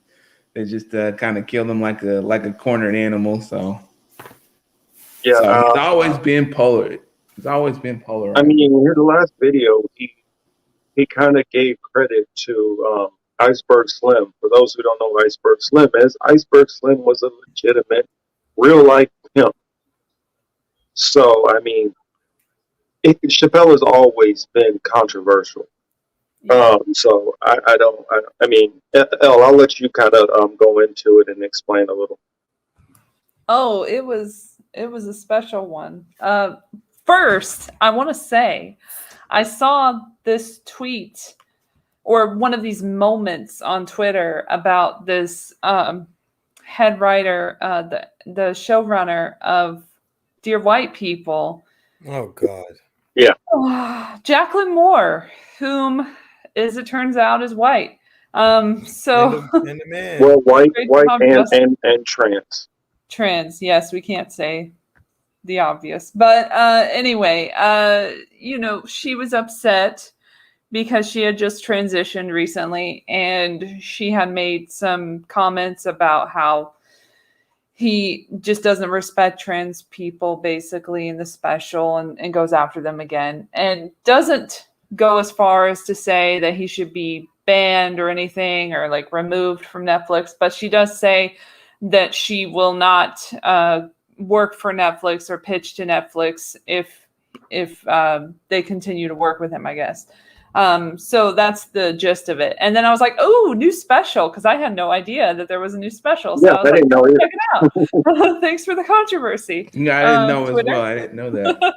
kind of killed him like a cornered animal. So
yeah,
so he's always been polar. He's always been polar.
I mean, in the last video, he kind of gave credit to Iceberg Slim. For those who don't know who Iceberg Slim is, Iceberg Slim was a legitimate, real life pimp. So I mean, Chappelle has always been controversial. So I mean, Elle, I'll let you kind of go into it and explain a little.
Oh, it was a special one. First, I want to say, I saw this tweet or one of these moments on Twitter about this head writer, the showrunner of Dear White People.
Oh God.
Yeah. Jacqueline Moore, whom, as it turns out, is white. So
and the man.
Well, white and trans.
Trans, yes, we can't say the obvious. But anyway, you know, she was upset because she had just transitioned recently, and she had made some comments about how he just doesn't respect trans people basically in the special, and goes after them again, and doesn't go as far as to say that he should be banned or anything, or like removed from Netflix. But she does say that she will not work for Netflix or pitch to Netflix if they continue to work with him, I guess. So that's the gist of it. And then I was like, oh, new special, because I had no idea that there was a new special. So
yeah,
I was
didn't know
check it out. Thanks for the controversy.
Yeah, I didn't know Twitter. As well. I didn't know that.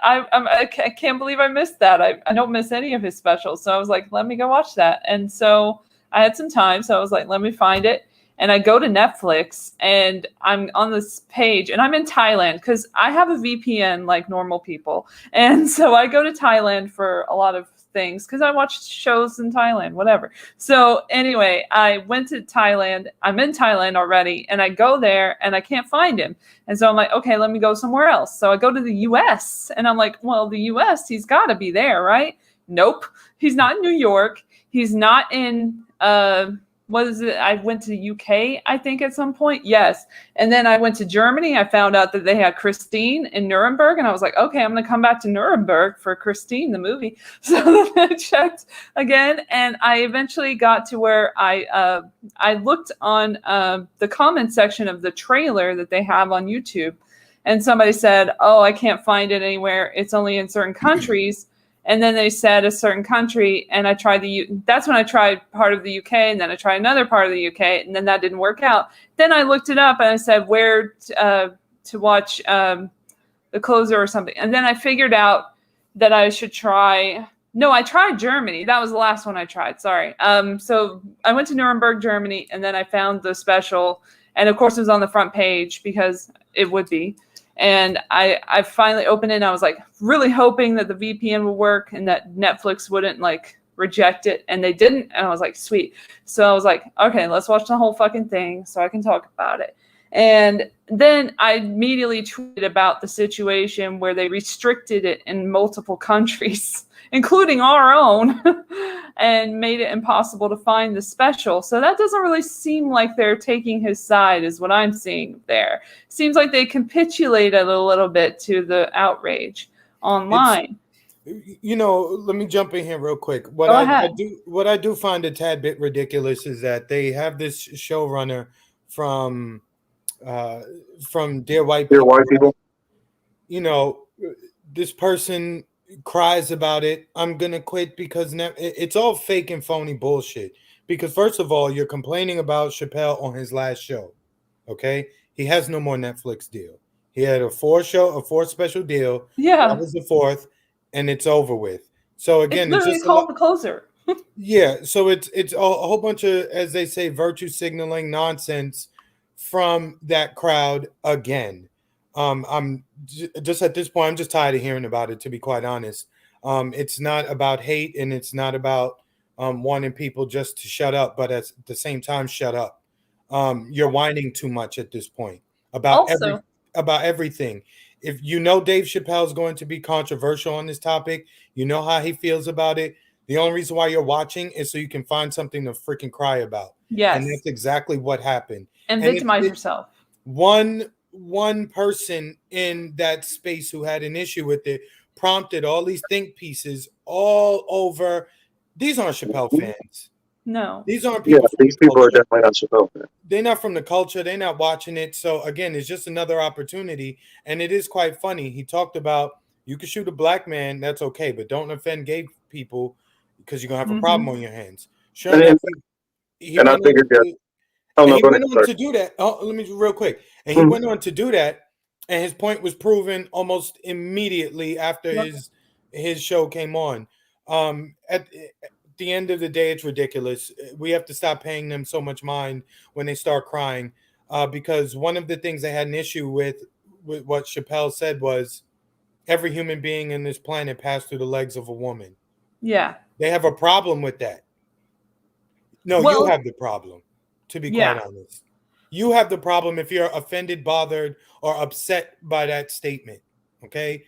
I can't believe I missed that. I don't miss any of his specials. So I was like, let me go watch that. And so I had some time. So I was like, let me find it. And I go to Netflix, and I'm on this page, and I'm in Thailand because I have a VPN like normal people. And so I go to Thailand for a lot of things because I watch shows in Thailand, whatever. So anyway, I went to Thailand. I'm in Thailand already, and I go there, and I can't find him. And so I'm like, okay, let me go somewhere else. So I go to the US, and I'm like, well, the US, he's got to be there, right? Nope. He's not in New York. He's not in what is it? I went to the UK, I think, at some point. Yes. And then I went to Germany. I found out that they had Christine in Nuremberg. And I was like, okay, I'm going to come back to Nuremberg for Christine, the movie. So then I checked again. And I eventually got to where I looked on the comment section of the trailer that they have on YouTube. And somebody said, oh, I can't find it anywhere. It's only in certain countries. And then they said a certain country, and I tried that's when I tried part of the UK, and then I tried another part of the UK, and then that didn't work out. Then I looked it up, and I said where to watch the closer or something. And then I figured out that I should try. No, I tried Germany. That was the last one I tried. Sorry. So I went to Nuremberg, Germany, and then I found the special. And of course, it was on the front page because it would be. And I finally opened it, and I was like really hoping that the VPN would work and that Netflix wouldn't like reject it. And they didn't. And I was like, sweet. So I was like, okay, let's watch the whole fucking thing so I can talk about it. And then I immediately tweeted about the situation where they restricted it in multiple countries, including our own, and made it impossible to find the special. So that doesn't really seem like they're taking his side, is what I'm seeing there. Seems like they capitulated a little bit to the outrage online.
Let me jump in here real quick. What I do find a tad bit ridiculous is that they have this showrunner from Dear White People. This person cries about it. I'm gonna quit because it's all fake and phony bullshit. Because first of all, you're complaining about Chappelle on his last show. Okay, he has no more Netflix deal. He had a four special deal.
Yeah,
that was the fourth, and it's over with. So again,
it's just called the closer.
Yeah, so it's a whole bunch of, as they say, virtue signaling nonsense from that crowd again. I'm just at this point, I'm just tired of hearing about it, to be quite honest. It's not about hate, and it's not about wanting people just to shut up, but at the same time, shut up. You're whining too much at this point about everything. If Dave Chappelle is going to be controversial on this topic, you know how he feels about it. The only reason why you're watching is so you can find something to freaking cry about.
Yes.
And that's exactly what happened.
And victimize yourself.
One person in that space who had an issue with it prompted all these think pieces all over. These aren't Chappelle fans.
No.
These aren't people.
Yeah, these people are definitely not Chappelle fans.
They're not from the culture. They're not watching it. So again, it's just another opportunity. And it is quite funny. He talked about, you can shoot a black man, that's okay, but don't offend gay people because you're going to have a problem on your hands. Sure enough, he went on to do that. Oh, let me real quick. And he went on to do that, and his point was proven almost immediately after his show came on. At the end of the day, it's ridiculous. We have to stop paying them so much mind when they start crying, because one of the things they had an issue with what Chappelle said was every human being in this planet passed through the legs of a woman.
Yeah.
They have a problem with that. No, you have the problem, to be quite honest. You have the problem if you're offended, bothered, or upset by that statement. Okay?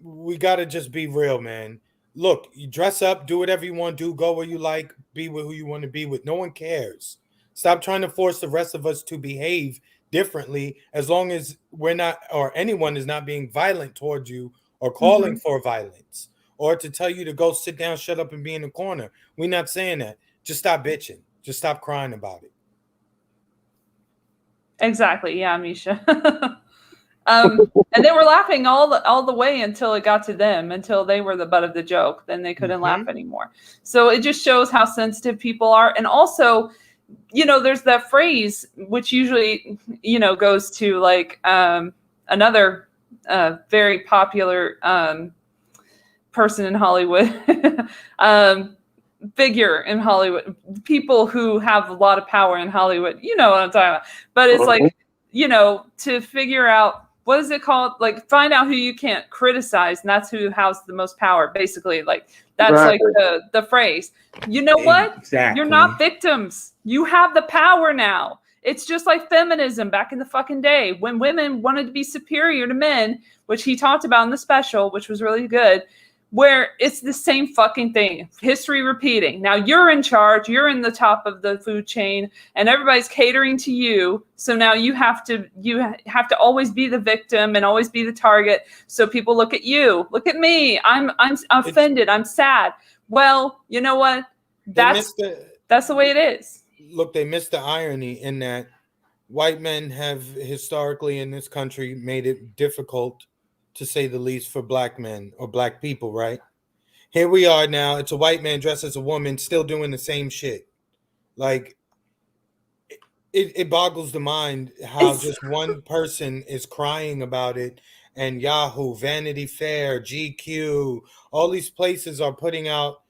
We got to just be real, man. Look, you dress up, do whatever you want to do, go where you like, be with who you want to be with. No one cares. Stop trying to force the rest of us to behave differently, as long as we're not, or anyone is not being violent towards you or calling for violence or to tell you to go sit down, shut up, and be in the corner. We're not saying that. Just stop bitching. Just stop crying about it.
Exactly. Yeah, Misha. And they were laughing all the way until it got to them, until they were the butt of the joke. Then they couldn't laugh anymore. So it just shows how sensitive people are. And also, there's that phrase, which usually, goes to like another very popular person in Hollywood, figure in Hollywood, people who have a lot of power in Hollywood. You know what I'm talking about. But it's like, to figure out, what is it called? Like, find out who you can't criticize, and that's who has the most power, basically. Like, that's like the phrase. You know what?
Exactly.
You're not victims. You have the power now. It's just like feminism back in the fucking day when women wanted to be superior to men, which he talked about in the special, which was really good, where it's the same fucking thing. History repeating. Now you're in charge. You're in the top of the food chain, and everybody's catering to you. So now you have to always be the victim and always be the target. So people look at you. Look at me. I'm offended. I'm sad. Well, you know what? That's the way it is.
Look, they missed the irony in that white men have historically in this country made it difficult, to say the least, for black men or black people, right? Here we are now. It's a white man dressed as a woman still doing the same shit. Like, it boggles the mind how just one person is crying about it and Yahoo, Vanity Fair, GQ, all these places are putting out,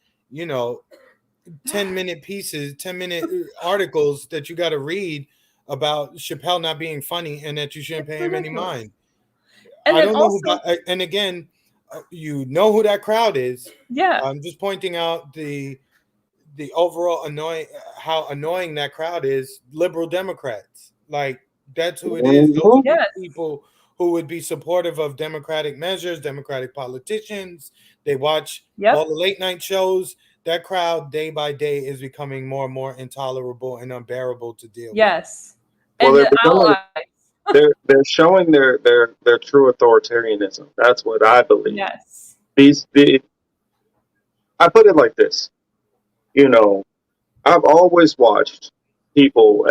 10-minute pieces, 10-minute articles that you got to read about Chappelle not being funny and that you shouldn't pay him any mind.
And
I
then
don't know
also,
and again, you know who that crowd is.
yeah,
I'm just pointing out the overall how annoying that crowd is. Liberal Democrats, like that's who it is. Those are
yes,
people who would be supportive of democratic measures, democratic politicians. They watch all
yep,
the late night shows. That crowd, day by day, is becoming more and more intolerable and unbearable to deal with.
yes,
Well,
and
they're
the
becoming,
allies.
they're showing their true authoritarianism. That's what I believe.
Yes.
I put it like this. I've always watched people,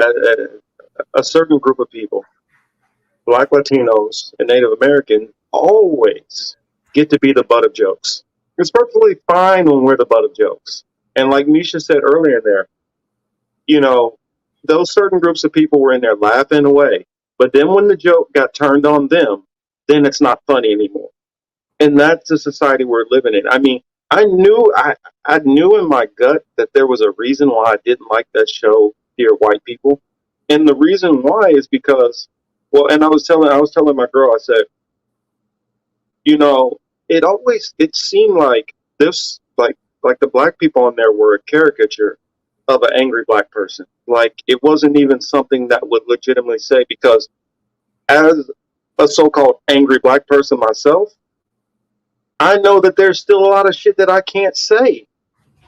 a certain group of people, Black Latinos and Native American, always get to be the butt of jokes. It's perfectly fine when we're the butt of jokes. And like Misha said earlier there, those certain groups of people were in there laughing away. But then when the joke got turned on them, then it's not funny anymore. And that's the society we're living in. I mean, I knew in my gut that there was a reason why I didn't like that show, Dear White People. And the reason why is because, well, and I was telling my girl, I said, it seemed like this, like the black people on there were a caricature of an angry black person. Like it wasn't even something that would legitimately say, because as a so-called angry black person myself, I know that there's still a lot of shit that I can't say.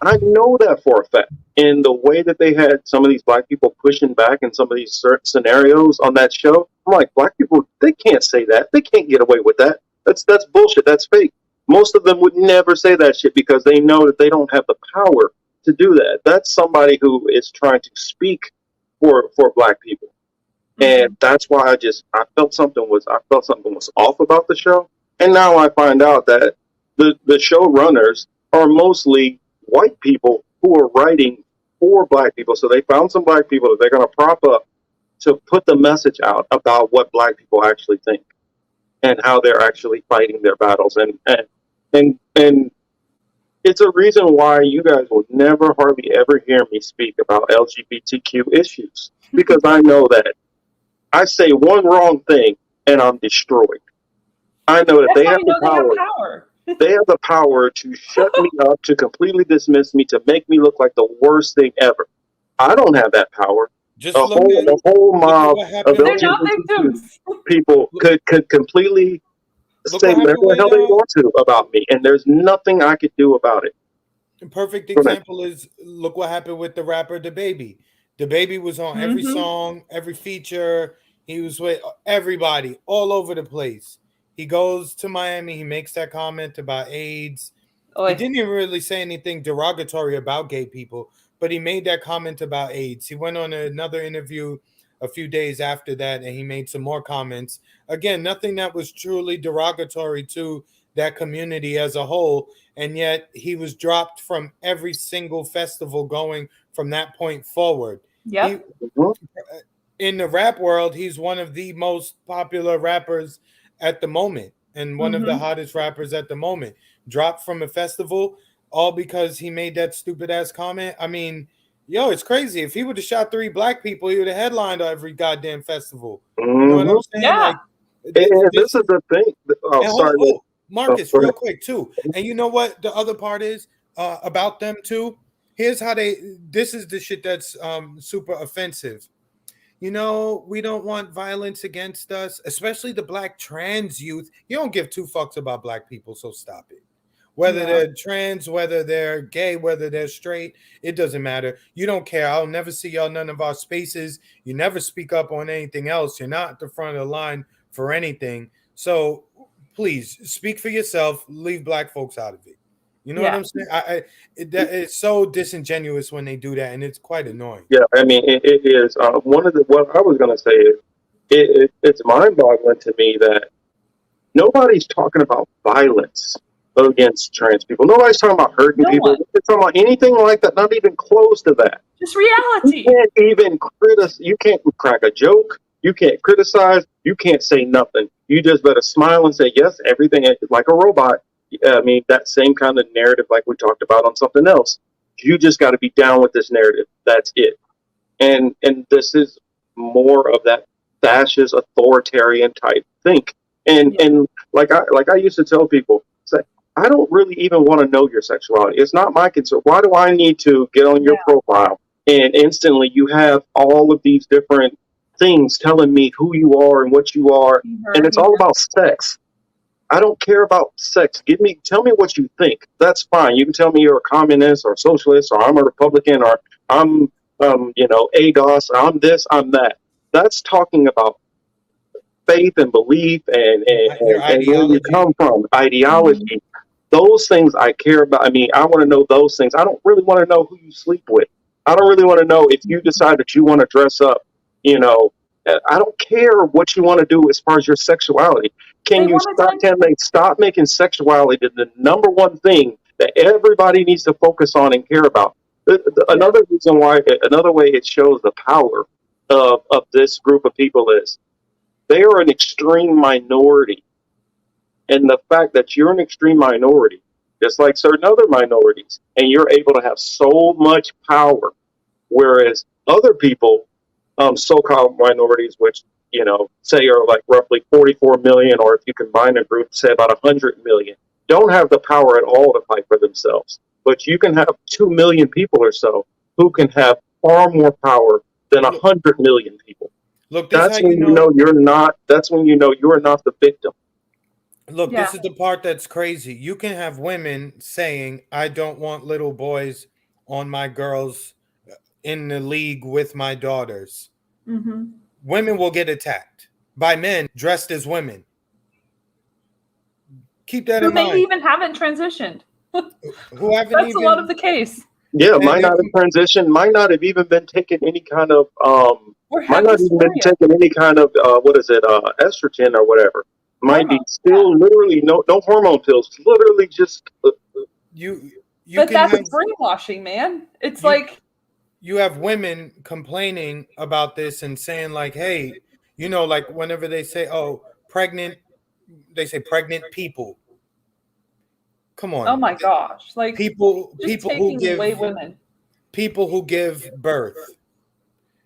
I know that for a fact. And the way that they had some of these black people pushing back in some of these certain scenarios on that show, I'm like, black people, they can't say that. They can't get away with that. That's bullshit. That's fake. Most of them would never say that shit because they know that they don't have the power to do that. That's somebody who is trying to speak for black people. Mm-hmm. And that's why I felt something was off about the show. And now I find out that the showrunners are mostly white people who are writing for black people. So they found some black people that they're going to prop up to put the message out about what black people actually think and how they're actually fighting their battles. And it's a reason why you guys will never hardly ever hear me speak about LGBTQ issues, because I know that I say one wrong thing and I'm destroyed. I know that they have the power. They have the power to shut me up, to completely dismiss me, to make me look like the worst thing ever. I don't have that power.
Just
a whole mob of
LGBT
people could completely say whatever the hell they want to about me, and there's nothing I could do about it.
A perfect example is, look what happened with the rapper DaBaby. DaBaby was on every song, every feature. He was with everybody all over the place. He goes to Miami. He makes that comment about AIDS. He didn't even really say anything derogatory about gay people, but he made that comment about AIDS. He went on another interview a few days after that, and he made some more comments. Again, nothing that was truly derogatory to that community as a whole, and yet he was dropped from every single festival going from that point forward.
Yep.
In the rap world, he's one of the most popular rappers at the moment and one of the hottest rappers at the moment. Dropped from a festival all because he made that stupid ass comment. I mean, it's crazy. If he would have shot 3 black people, he would have headlined every goddamn festival. You know what I'm saying?
Yeah.
Like, this is the thing.
Marcus, real quick too. And you know what the other part is about them too? Here's how this is the shit that's super offensive. We don't want violence against us, especially the black trans youth. You don't give 2 fucks about black people, so stop it. Whether they're trans, whether they're gay, whether they're straight, it doesn't matter. You don't care. I'll never see y'all none of our spaces. You never speak up on anything else. You're not at the front of the line for anything. So please speak for yourself. Leave black folks out of it. You know what I'm saying? It's so disingenuous when they do that, and it's quite annoying.
Yeah, I mean, it is. What I was going to say is, it's mind-boggling to me that nobody's talking about violence against trans people. Nobody's talking about hurting people. Nobody's talking about anything like that. Not even close to that.
Just reality.
You can't even you can't crack a joke. You can't criticize. You can't say nothing. You just better smile and say, yes, everything is like a robot. I mean, that same kind of narrative like we talked about on something else. You just got to be down with this narrative. That's it. And this is more of that fascist authoritarian type think. And like I used to tell people, say, I don't really even want to know your sexuality. It's not my concern. Why do I need to get on your profile and instantly you have all of these different things telling me who you are and what you are, and it's all about sex. I don't care about sex. Tell me what you think. That's fine. You can tell me you're a communist or socialist, or I'm a Republican, or I'm, ADOS, or I'm this, I'm that. That's talking about faith and belief and where you come from, ideology. Those things I care about. I mean, I want to know those things. I don't really want to know who you sleep with. I don't really want to know if you decide that you want to dress up. I don't care what you want to do as far as your sexuality. Can they stop making sexuality the number one thing that everybody needs to focus on and care about? Another way it shows the power of this group of people is they are an extreme minority. And the fact that you're an extreme minority, just like certain other minorities, and you're able to have so much power, whereas other people, so-called minorities, which, say are like roughly 44 million, or if you combine a group, say about 100 million, don't have the power at all to fight for themselves. But you can have 2 million people or so who can have far more power than 100 million people.
Look,
that's when you're not the victim.
Look, this is the part that's crazy. You can have women saying, I don't want little boys on my girls in the league with my daughters.
Mm-hmm.
Women will get attacked by men dressed as women. Keep that in mind.
Who maybe even haven't transitioned.
That's
a lot of the case.
Yeah, might not have transitioned, might not have even been taking any kind of estrogen or whatever. Might be still literally no hormone pills, literally just
but that's brainwashing, man. It's like
you have women complaining about this and saying like, hey, like whenever they say, oh, pregnant, they say pregnant people. Come on.
Oh my gosh. Like
people who give
away women.
People who give birth.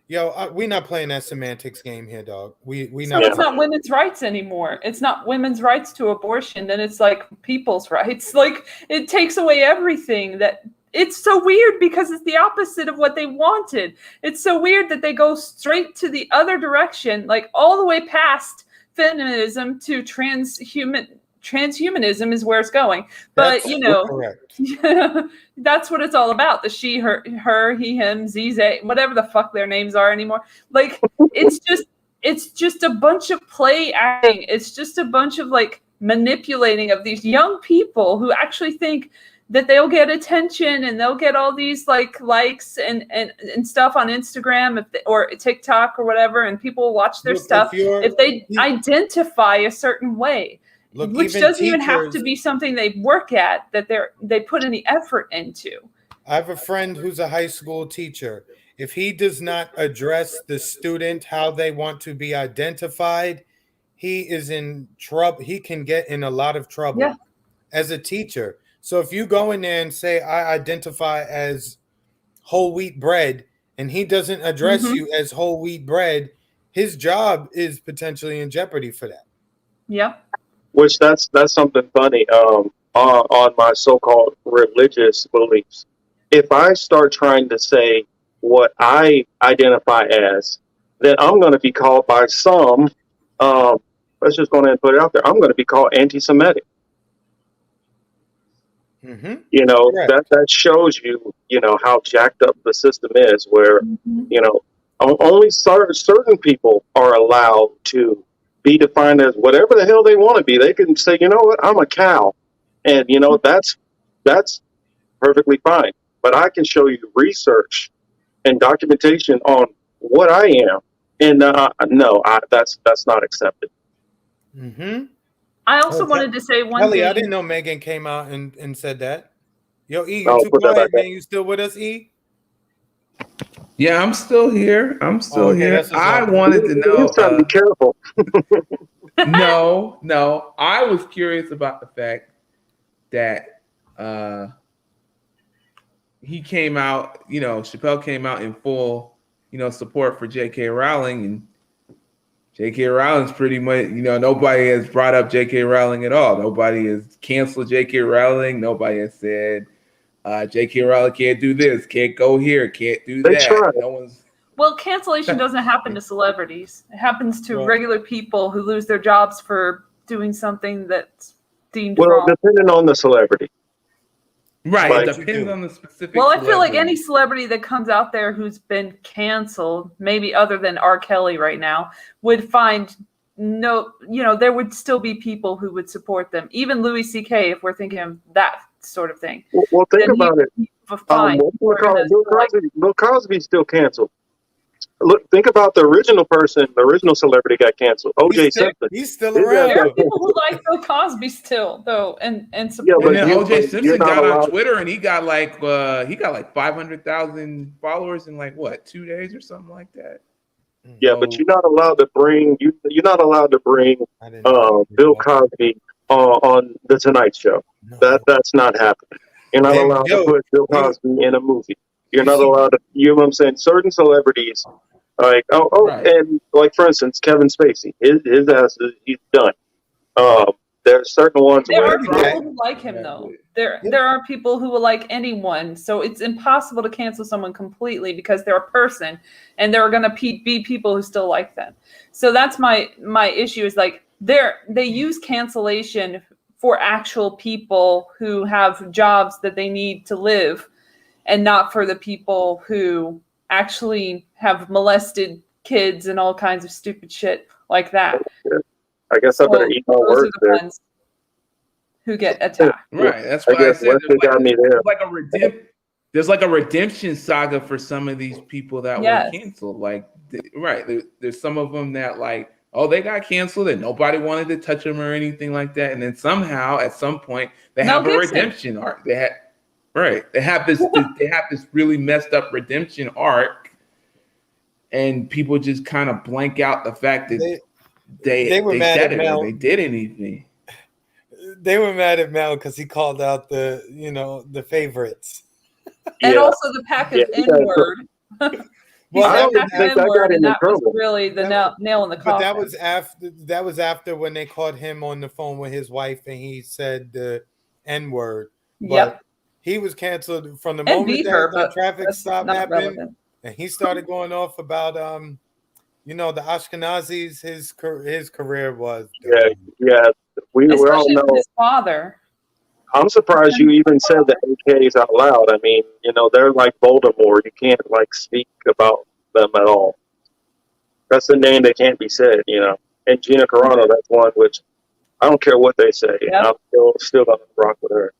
Yo, we're not playing that semantics game here, dog. It's
not women's rights anymore. It's not women's rights to abortion. Then it's like people's rights. Like it takes away everything that. It's so weird because it's the opposite of what they wanted. It's so weird that they go straight to the other direction, like all the way past feminism to transhumanism is where it's going. But
correct.
That's what it's all about. The she, her, he, him, they, whatever the fuck their names are anymore. Like it's just a bunch of play acting. It's just a bunch of like manipulating of these young people who actually think that they'll get attention and they'll get all these likes and stuff on Instagram or TikTok or whatever, and people will watch their stuff if they identify a certain way. Which doesn't even have to be something they work at, that they put any effort into.
I have a friend who's a high school teacher. If he does not address the student how they want to be identified, he is in trouble. He can get in a lot of trouble as a teacher. So if you go in there and say, I identify as whole wheat bread, and he doesn't address you as whole wheat bread, his job is potentially in jeopardy for that.
Yeah.
Which that's something funny on my so-called religious beliefs. If I start trying to say what I identify as, then I'm going to be called by some, let's just go ahead and put it out there, I'm going to be called anti-Semitic.
Mm-hmm.
That shows you, how jacked up the system is, where, only certain people are allowed to be defined as whatever the hell they want to be. They can say, you know what, I'm a cow. And, that's perfectly fine. But I can show you research and documentation on what I am. And that's not accepted.
Mm-hmm.
I also wanted to say one
Kelly,
thing.
I didn't know Megan came out and said that. Yo, E, you too quiet, man. You still with us, E?
Yeah, I'm still here.
Okay, that's what's
I
up.
wanted to know.
He's trying to be careful.
No. I was curious about the fact that he came out, Chappelle came out in full, support for J.K. Rowling, and J.K. Rowling's pretty much, nobody has brought up J.K. Rowling at all. Nobody has canceled J.K. Rowling. Nobody has said J.K. Rowling can't do this, can't go here, can't do
They
that.
try.
No one's.
Well, cancellation doesn't happen to celebrities. It happens to
Well-
regular people who lose their jobs for doing something that's deemed
Well,
wrong.
depending on the celebrity.
Right,
Like-
it depends on the specific.
Well, I feel like
celebrity.
any celebrity that comes out there who's been canceled, maybe other than R. Kelly right now, would find there would still be people who would support them. Even Louis C.K., if we're thinking of that sort of thing.
Well, think
Then
about it.
Fine.
Bill Cosby's still canceled. Look, think about the original person, the original celebrity got canceled. O.J. Simpson.
He's still
He's
around.
There are
though.
people who like Bill Cosby still, though, and support
Yeah,
And
but
then
you-
O.J.
you're
Simpson
not
got on
allowed-
Twitter and he got like 500,000 followers in like what 2 days or something like that.
Yeah, but you're not allowed to bring you're not allowed to bring
I didn't know.
Bill Cosby on the Tonight Show.
No.
That's not happening. You're not
Hey,
allowed
yo,
to put Bill
you-
Cosby in a movie. You're
you
not
see-
allowed to. You know what I'm saying? Certain celebrities, like
Right.
and like for instance, Kevin Spacey, his ass he's done. There's certain ones
There
where
are people who like him, though. There are people who will like anyone. So it's impossible to cancel someone completely because they're a person, and there are going to be people who still like them. So that's my issue. Is like they use cancellation for actual people who have jobs that they need to live, and not for the people who actually have molested kids and all kinds of stupid shit like that.
I guess I better eat my
Those are
words
the
there.
ones who get attacked.
Right, that's
I
why I
guess
said
Wesley got me there.
there's like a redemption saga for some of these people that
Yes.
were canceled. Like, there's some of them that like, oh, they got canceled and nobody wanted to touch them or anything like that, and then somehow at some point they
Mel
have a
Gibson.
redemption arc. They have this really messed up redemption arc, and people just kind of blank out the fact that they
were mad
said
at
it or
Mel.
they did anything.
They were mad at Mel because he called out the favorites.
And
Yeah.
also the pack of
Yeah,
N-word.
Well,
I
that
don't
was
think I got him in
that was
trouble.
really the nail in the coffin.
But that was after when they caught him on the phone with his wife and he said the N-word. But
Yep.
he was canceled from the
And
moment
beat
that
her,
the
but
traffic
that's
stop
not
happened,
relevant.
and he started going off about the Ashkenazis. His career was
Yeah. We all
Especially
know.
with his father.
I'm surprised you even said the AKs out loud. I mean, they're like Voldemort. You can't like speak about them at all. That's the name that can't be said, And Gina Carano, that's one which I don't care what they say.
Yep.
I'm still gonna rock with her.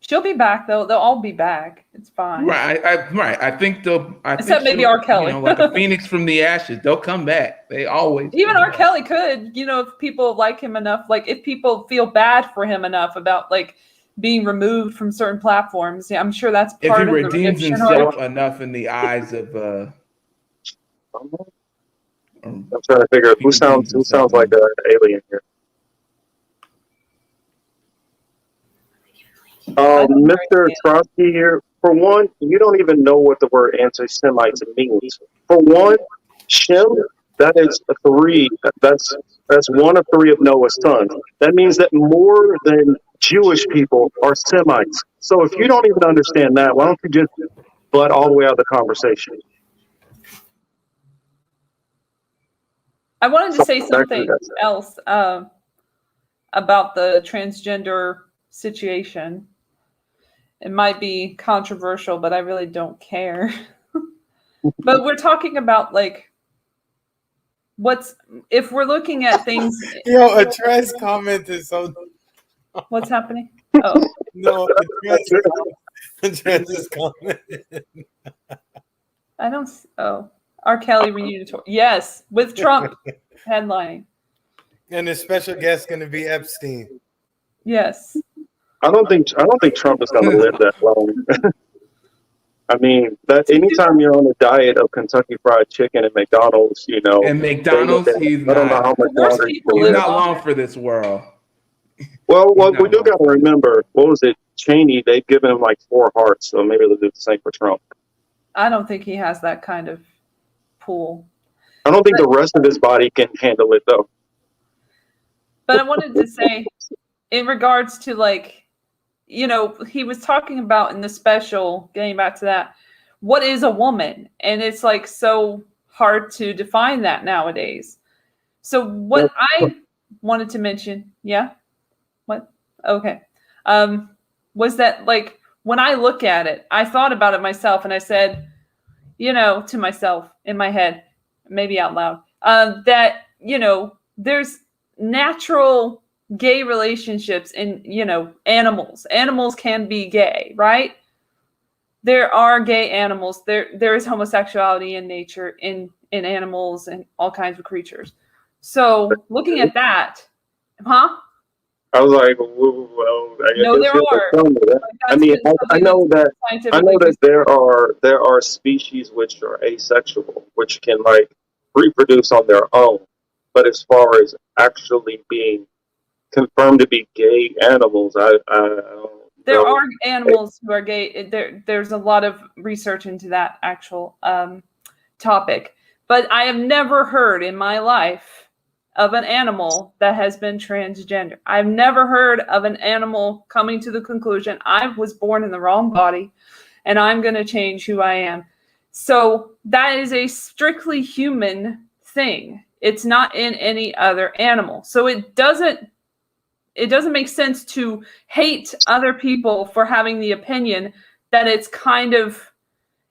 She'll be back though. They'll all be back. It's fine.
Right, I think they'll.
Except maybe
she'll,
R. Kelly.
like a phoenix from the ashes, they'll come back. They always.
Even
come
R.
back.
Kelly could, if people like him enough, like if people feel bad for him enough about like being removed from certain platforms. Yeah, I'm sure that's
If
part
he
of the
redeems
redemption
himself
arc.
enough in the eyes of.
I'm trying to figure out who sounds like an alien here. Mr. Trotsky here. For one, you don't even know what the word anti-Semite means. For one, Shem, that is a three. That's one of three of Noah's sons. That means that more than Jewish people are Semites. So if you don't even understand that, why don't you just butt all the way out of the conversation?
I wanted to say something else about the transgender situation. It might be controversial, but I really don't care. But we're talking about like if we're looking at things.
a Trez comment is so.
What's happening? Oh
No, a Trez's comment.
I don't. Oh, R. Kelly reunion tour. Yes, with Trump headlining.
And the special guest going to be Epstein.
Yes.
I don't think Trump is going to live that long. I mean, that anytime you're on a diet of Kentucky Fried Chicken and McDonald's, you know,
And McDonald's, he's
I don't know how much
Worst
longer you
people
can
he's
live.
not long for this world.
Well,
He's
what we
not
do
long
got to
for this.
remember, what was it? Cheney, they've given him like 4 hearts, so maybe they'll do the same for Trump.
I don't think he has that kind of pool.
I don't think the rest of his body can handle it, though.
But I wanted to say, in regards to like, you know, he was talking about in the special, getting back to that, what is a woman? And it's like so hard to define that nowadays. So what I wanted to mention, yeah, what? Okay, was that like when I look at it, I thought about it myself, and I said, you know, to myself in my head, maybe out loud, that you know, there's natural gay relationships in, you know, animals. Animals can be gay, right? There are gay animals. There is homosexuality in nature, in animals and all kinds of creatures. So looking at that, huh?
I was like, well,
No, there are.
I mean, I know that there are species which are asexual, which can like reproduce on their own. But as far as actually being confirmed to be gay animals, I don't
There
know.
are animals who are gay. There's a lot of research into that actual topic. But I have never heard in my life of an animal that has been transgender. I've never heard of an animal coming to the conclusion, I was born in the wrong body and I'm going to change who I am. So that is a strictly human thing. It's not in any other animal. So it doesn't make sense to hate other people for having the opinion that it's kind of,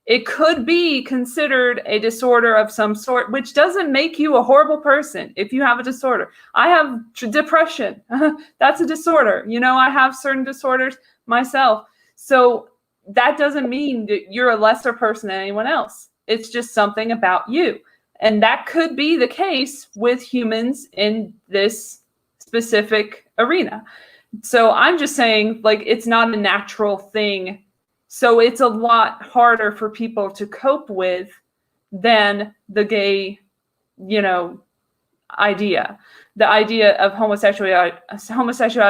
it could be considered a disorder of some sort, which doesn't make you a horrible person if you have a disorder. I have depression. That's a disorder. You know, I have certain disorders myself. So that doesn't mean that you're a lesser person than anyone else. It's just something about you. And that could be the case with humans in this specific arena. So I'm just saying, like, it's not a natural thing. So it's a lot harder for people to cope with than the gay, you know, idea. The idea of homosexuality,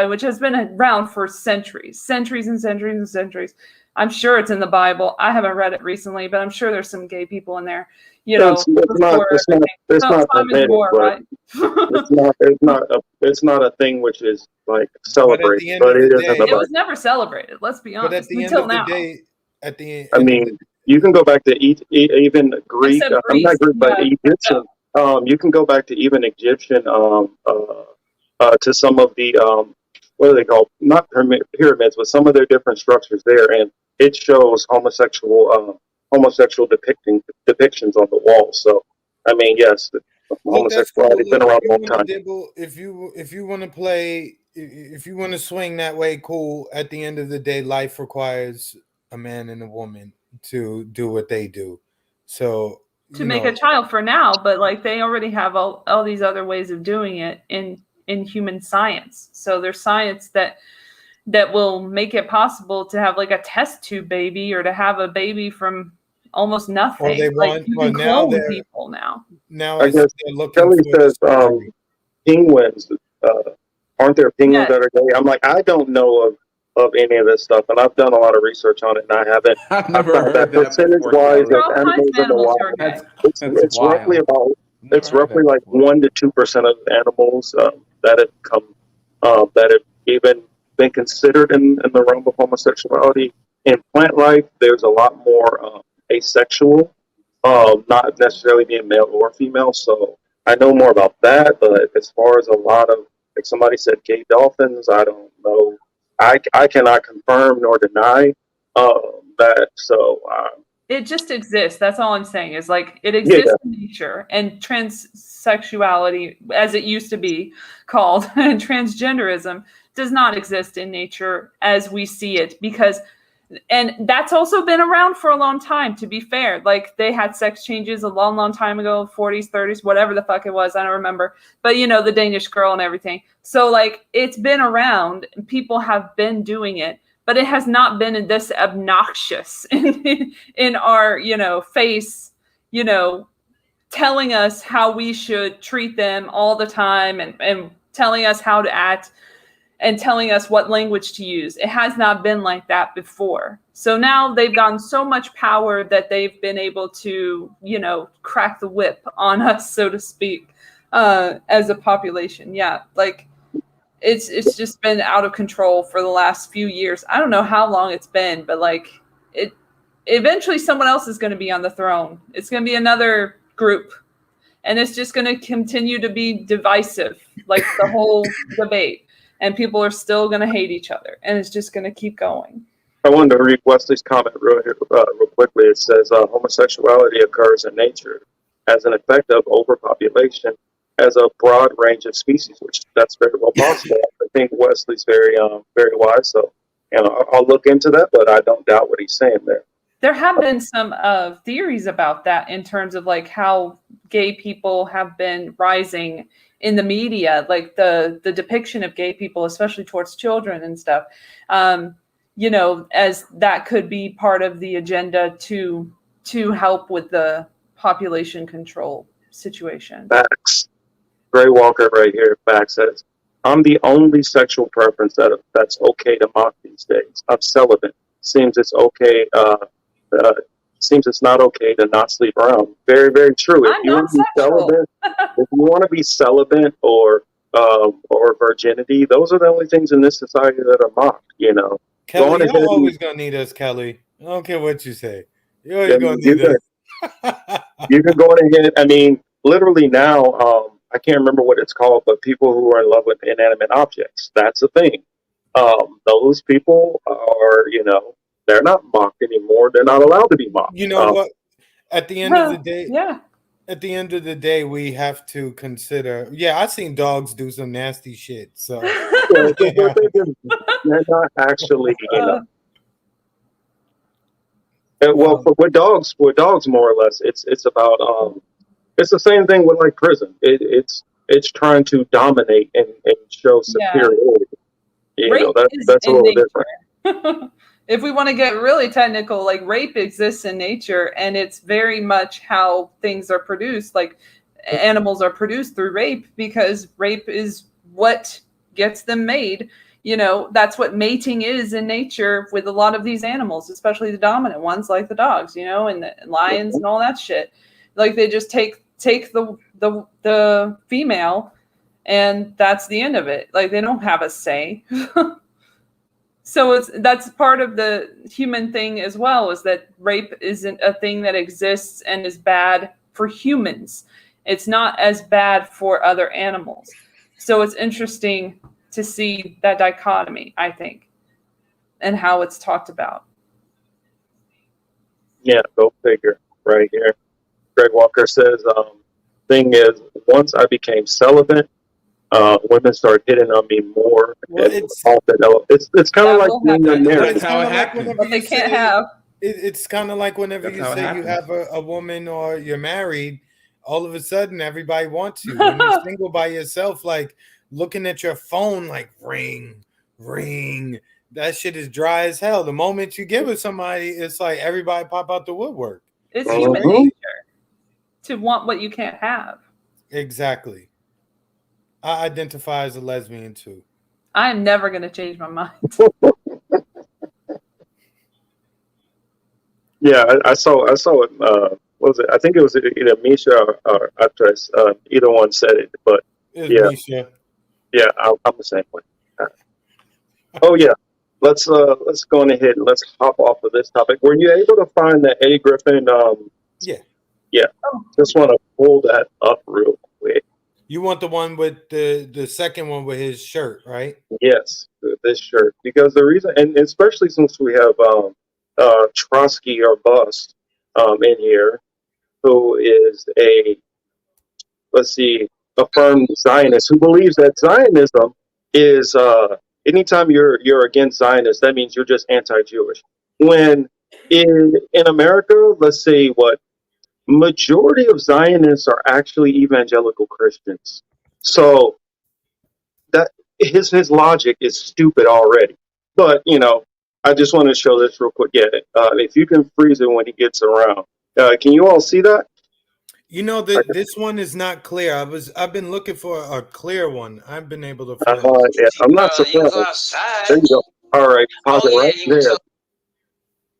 which has been around for centuries and centuries and centuries. I'm sure it's in the Bible. I haven't read it recently, but I'm sure there's some gay people in there. You know,
It's not permitted,
right?
it's not a thing which is like
But at
celebrated,
the end
but
of
it
the
is in the
day,
It was
Bible.
never celebrated. Let's be
but at
honest.
the end
Until
of the
now.
day, at the
I
end of
mean, you can go back to even Greek.
Except
I'm not Greek, but
yeah.
Egyptian. You can go back to even Egyptian. To some of the what are they called? Not pyramids, but some of their different structures there, and it shows homosexual depictions on the walls. So, I mean, yes,
Well, that's
homosexuality
cool.
has been
Look,
around
if
a
you
long
want to
time.
dibble, if you want to play, if you want to swing that way, cool. At the end of the day, life requires a man and a woman to do what they do. So
to make a child for now, but like they already have all these other ways of doing it in human science. So there's science that will make it possible to have like a test tube baby or to have a baby from almost nothing.
or they
like
want,
you
or
can
now
clone people now.
I guess
they're looking
Kelly
for
says
discovery.
penguins. Aren't there penguins that are gay? I'm like, I don't know of any of this stuff, and I've done a lot of research on it, and I haven't.
I've never
found
heard that
percentage
before,
wise
Kelly.
of animals in the wild.
Are gay.
It's roughly
wild.
about
Never
it's
heard
roughly
that
like
before.
1 to 2% of animals that have come that have even been considered in the realm of homosexuality. In plant life, there's a lot more asexual, not necessarily being male or female. So I know more about that, but as far as a lot of, like somebody said, gay dolphins, I don't know. I cannot confirm nor deny that. So
It just exists. That's all I'm saying is like it
yeah,
exists in nature, and transsexuality, as it used to be called, and transgenderism does not exist in nature as we see it, because and that's also been around for a long time, to be fair. Like they had sex changes a long time ago, 40s, 30s, whatever the fuck it was, I don't remember. But you know, the Danish girl and everything. So like it's been around and people have been doing it, but it has not been this obnoxious in our, face, telling us how we should treat them all the time, and telling us how to act and telling us what language to use. It has not been like that before. So now they've gotten so much power that they've been able to, crack the whip on us, so to speak, as a population. Yeah, like it's just been out of control for the last few years. I don't know how long it's been, but like eventually someone else is going to be on the throne. It's going to be another group, and it's just going to continue to be divisive, like the whole debate. And people are still going to hate each other, and it's just going to keep going.
I wanted to read Wesley's comment real quickly. It says, homosexuality occurs in nature as an effect of overpopulation as a broad range of species, which that's very well possible. I think Wesley's very wise. So, I'll look into that, but I don't doubt what he's saying there.
There have been some theories about that in terms of like how gay people have been rising in the media, like the depiction of gay people, especially towards children and stuff, as that could be part of the agenda to help with the population control situation.
Facts. Gray Walker right here, facts says, I'm the only sexual preference that's okay to mock these days. I'm celibate. Seems it's okay. Seems it's not okay to not sleep around. Very, very true. If you want to be celibate or virginity, those are the only things in this society that are mocked.
Kelly, you're always gonna need us, Kelly. I don't care what you say. You're always gonna need us.
You can go ahead. I mean, literally now, I can't remember what it's called, but people who are in love with inanimate objects, that's a thing. Those people are, they're not mocked anymore. They're not allowed to be mocked.
You know what? At the end of the day,
yeah.
At the end of the day, we have to consider. Yeah, I've seen dogs do some nasty shit. So
they're not actually, Well, with dogs, more or less, it's about it's the same thing with like prison. It's trying to dominate and show superiority. That's a little different.
If we want to get really technical, like rape exists in nature, and it's very much how things are produced. Like animals are produced through rape because rape is what gets them made. That's what mating is in nature with a lot of these animals, especially the dominant ones like the dogs, and the lions and all that shit. Like they just take the female, and that's the end of it. Like they don't have a say. So that's part of the human thing as well, is that rape isn't a thing that exists and is bad for humans. It's not as bad for other animals. So it's interesting to see that dichotomy, I think, and how it's talked about.
Yeah, go figure right here. Greg Walker says, thing is, once I became celibate, women start hitting on me more.
Well,
it's kind of like being a married.
That's how it happens.
But they can't have.
It's kind of like whenever you say you have a woman or you're married, all of a sudden everybody wants you. When you're single by yourself, like looking at your phone, like ring, ring. That shit is dry as hell. The moment you give it somebody, it's like everybody pop out the woodwork.
It's human nature to want what you can't have.
Exactly. I identify as a lesbian too.
I am never going to change my mind.
Yeah, I saw it. What was it? I think it was either Misha or actress. Either one said it, but
Misha.
Yeah, I'm the same way. Oh yeah, let's go on ahead and let's hop off of this topic. Were you able to find that Eddie Griffin? Yeah. Just want to pull that up real quick.
You want the one with the second one with his shirt, right?
Yes, this shirt, because the reason, and especially since we have Trotsky or Bust in here, who is affirmed Zionist, who believes that Zionism is anytime you're against Zionists, that means you're just anti-Jewish. When in America, let's say what majority of Zionists are actually evangelical Christians. So that his logic is stupid already. But I just want to show this real quick. Yeah, if you can freeze it when he gets around. Can you all see that?
You know that this one is not clear. I've been looking for a clear one. I've been able to find it.
Yeah, I'm not surprised. There you go. All right, pause it right there.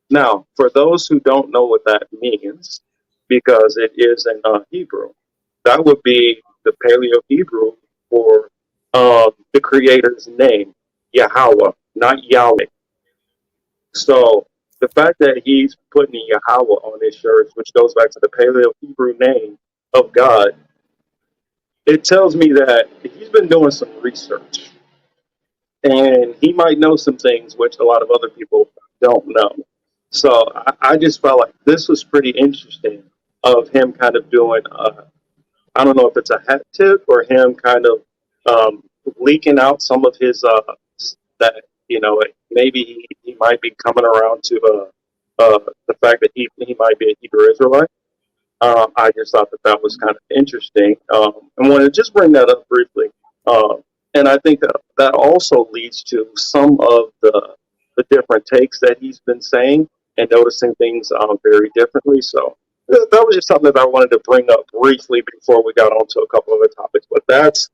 Now, for those who don't know what that means, because it is in Hebrew, that would be the Paleo Hebrew for the Creator's name, Yahweh, not Yahweh. So the fact that he's putting Yahweh on his shirts, which goes back to the Paleo Hebrew name of God, it tells me that he's been doing some research and he might know some things which a lot of other people don't know. So I just felt like this was pretty interesting of him kind of doing, I don't know if it's a hat tip or him kind of leaking out some of his, that, maybe he might be coming around to the fact that he might be a Hebrew Israelite. I just thought that was kind of interesting, and wanted to just bring that up briefly. And I think that also leads to some of the different takes that he's been saying and noticing things very differently. So that was just something that I wanted to bring up briefly before we got onto a couple of the topics. But that's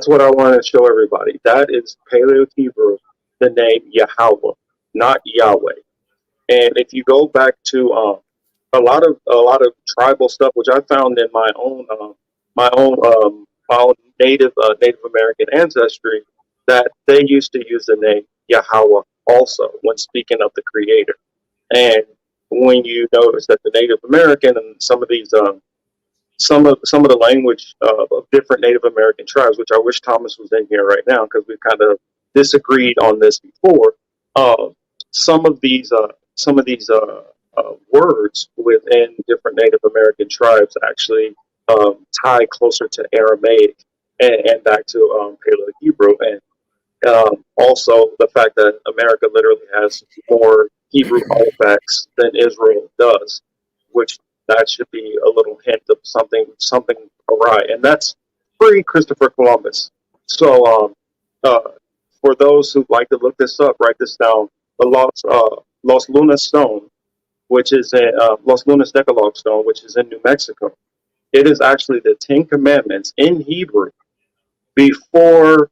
what I wanted to show everybody. That is Paleo Hebrew, the name Yahweh, not Yahweh. And if you go back to a lot of tribal stuff, which I found in my own Native American ancestry, that they used to use the name Yahweh also when speaking of the Creator. And when you notice that the Native American and some of these some of the language of different Native American tribes, which I wish Thomas was in here right now because we've kind of disagreed on this before. Some of these words within different Native American tribes actually tie closer to Aramaic and back to Paleo Hebrew, and also the fact that America literally has more Hebrew artifacts than Israel does, which that should be a little hint of something awry, and that's pre Christopher Columbus. So for those who like to look this up, write this down: the Los Lunas Stone, which is in Los Lunas Decalogue Stone, which is in New Mexico. It is actually the Ten Commandments in Hebrew before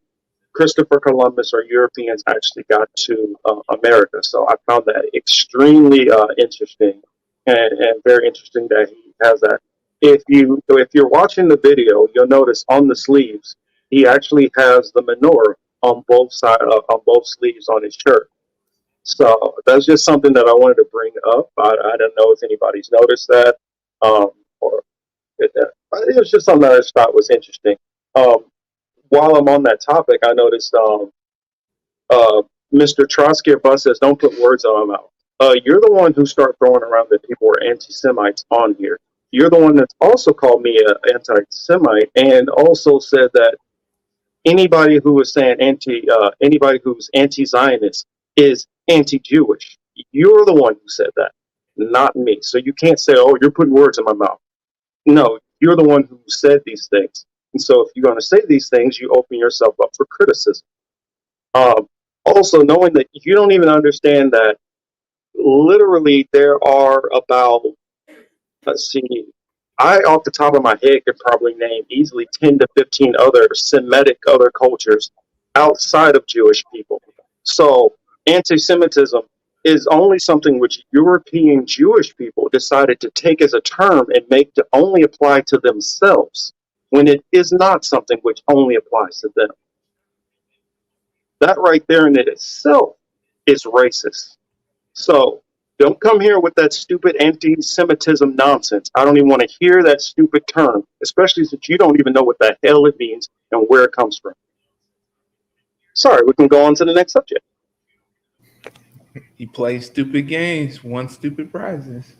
Christopher Columbus or Europeans actually got to America. So I found that extremely interesting and very interesting that he has that. If you're watching the video, you'll notice on the sleeves he actually has the menorah on both sleeves on his shirt. So that's just something that I wanted to bring up. I don't know if anybody's noticed that, or it was just something that I just thought was interesting. While I'm on that topic, I noticed Mr. Trotsky of Bus says, "Don't put words on my mouth." You're the one who started throwing around that people were anti-Semites on here. You're the one that's also called me an anti-Semite and also said that anybody who is saying anybody who's anti-Zionist is anti-Jewish. You're the one who said that, not me. So you can't say, "Oh, you're putting words in my mouth." No, you're the one who said these things. And so if you're going to say these things, you open yourself up for criticism. Also, knowing that you don't even understand that literally there are about, let's see, I off the top of my head could probably name easily 10 to 15 other Semitic other cultures outside of Jewish people. So anti-Semitism is only something which European Jewish people decided to take as a term and make to only apply to themselves, when it is not something which only applies to them. That right there in it itself is racist. So don't come here with that stupid anti-Semitism nonsense. I don't even want to hear that stupid term, especially since you don't even know what the hell it means and where it comes from. Sorry, we can go on to the next subject.
He plays stupid games, won stupid prizes.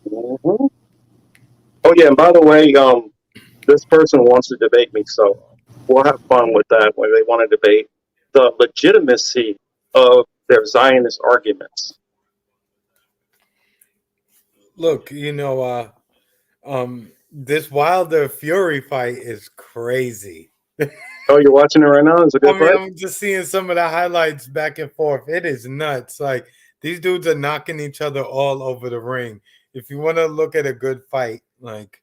Mm-hmm. Oh yeah, and by the way, this person wants to debate me, so we'll have fun with that when they want to debate the legitimacy of their Zionist arguments.
Look, this Wilder Fury fight is crazy.
Oh, you're watching it right now? Is it good fight?
I'm just seeing some of the highlights back and forth. It is nuts. Like These dudes are knocking each other all over the ring. If you want to look at a good fight, like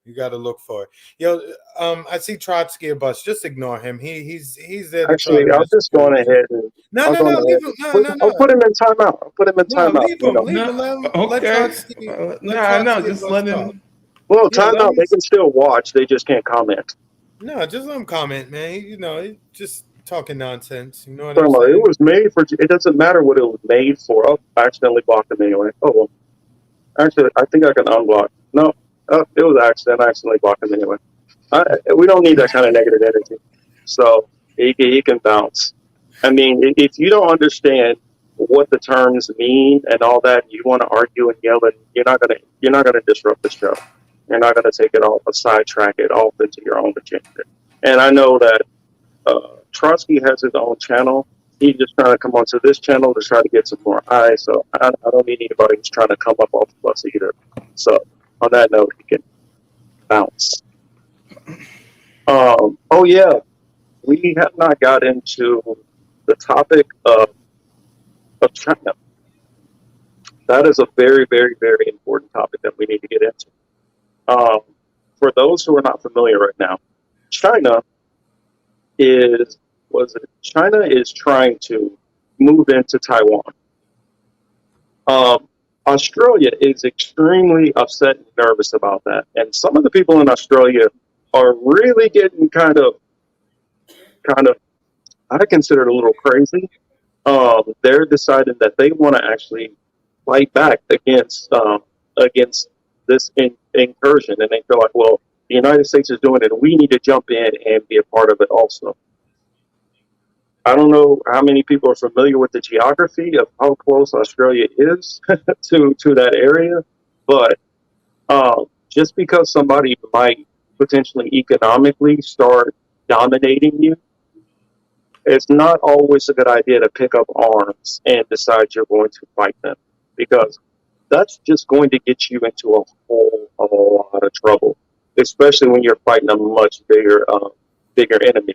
you got to look for it. Yo, I see Trotsky a bus. Just ignore him. He's there to try
Actually,
to
I'll
mess with
just go on
you.
ahead and
No,
I'll
no,
go on
no,
ahead.
leave him. No, no,
I'll
no,
put him in timeout. I'll put him in
no,
timeout.
leave
You
him.
know.
Leave him. Let Trotsky. Let Trotsky a
just
bus
let
talk.
him.
Well,
Yeah, let
timeout.
him.
They can still watch. They just can't comment.
No, just let him comment, man. He just talking nonsense. You know what I'm
Talking about it
saying?
was made for. It doesn't matter what it was made for. Oh, I accidentally blocked him anyway. Oh well. Actually, I think I can unblock. No, it was an accident. I accidentally blocked him anyway. We don't need that kind of negative energy. So he can bounce. I mean, if you don't understand what the terms mean and all that, you want to argue and yell, and you're not gonna disrupt the show. You're not gonna take it off, sidetrack it off into your own agenda. And I know that Trotsky has his own channel. He's just trying to come onto this channel to try to get some more eyes. So I don't need anybody who's trying to come up off of us either. So on that note, he can bounce. Oh yeah, we have not got into the topic of China. That is a very, very, very important topic that we need to get into. Um, for those who are not familiar right now, China China is trying to move into Taiwan. Um, Australia is extremely upset and nervous about that, and some of the people in Australia are really getting kind of, I consider it a little crazy. They're deciding that they want to actually fight back against this incursion, and they feel like, well, the United States is doing it, and we need to jump in and be a part of it also. I don't know how many people are familiar with the geography of how close Australia is to that area, but just because somebody might potentially economically start dominating you, it's not always a good idea to pick up arms and decide you're going to fight them, because that's just going to get you into a whole lot of trouble, especially when you're fighting a much bigger enemy.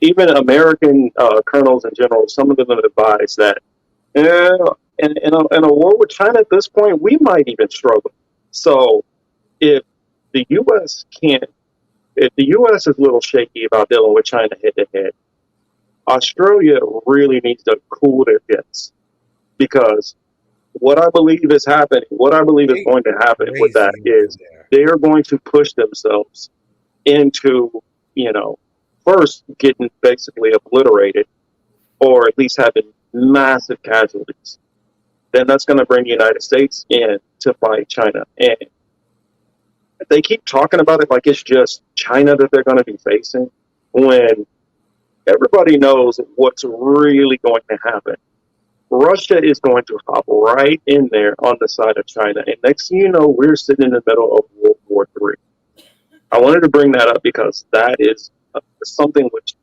Even American colonels and generals, some of them have advised that in a war with China at this point, we might even struggle. So if the U.S. can't, if the U.S. is a little shaky about dealing with China head to head, Australia really needs to cool their jets, because what I believe is happening, what I believe is going to happen with that
Crazy over
is
there.
they are going to push themselves into, you know, first getting basically obliterated, or at least having massive casualties. Then that's going to bring the United States in to fight China. And they keep talking about it like it's just China that they're going to be facing, when everybody knows what's really going to happen. Russia is going to hop right in there on the side of China. And next thing you know, we're sitting in the middle of World War III. I wanted to bring that up because that is something which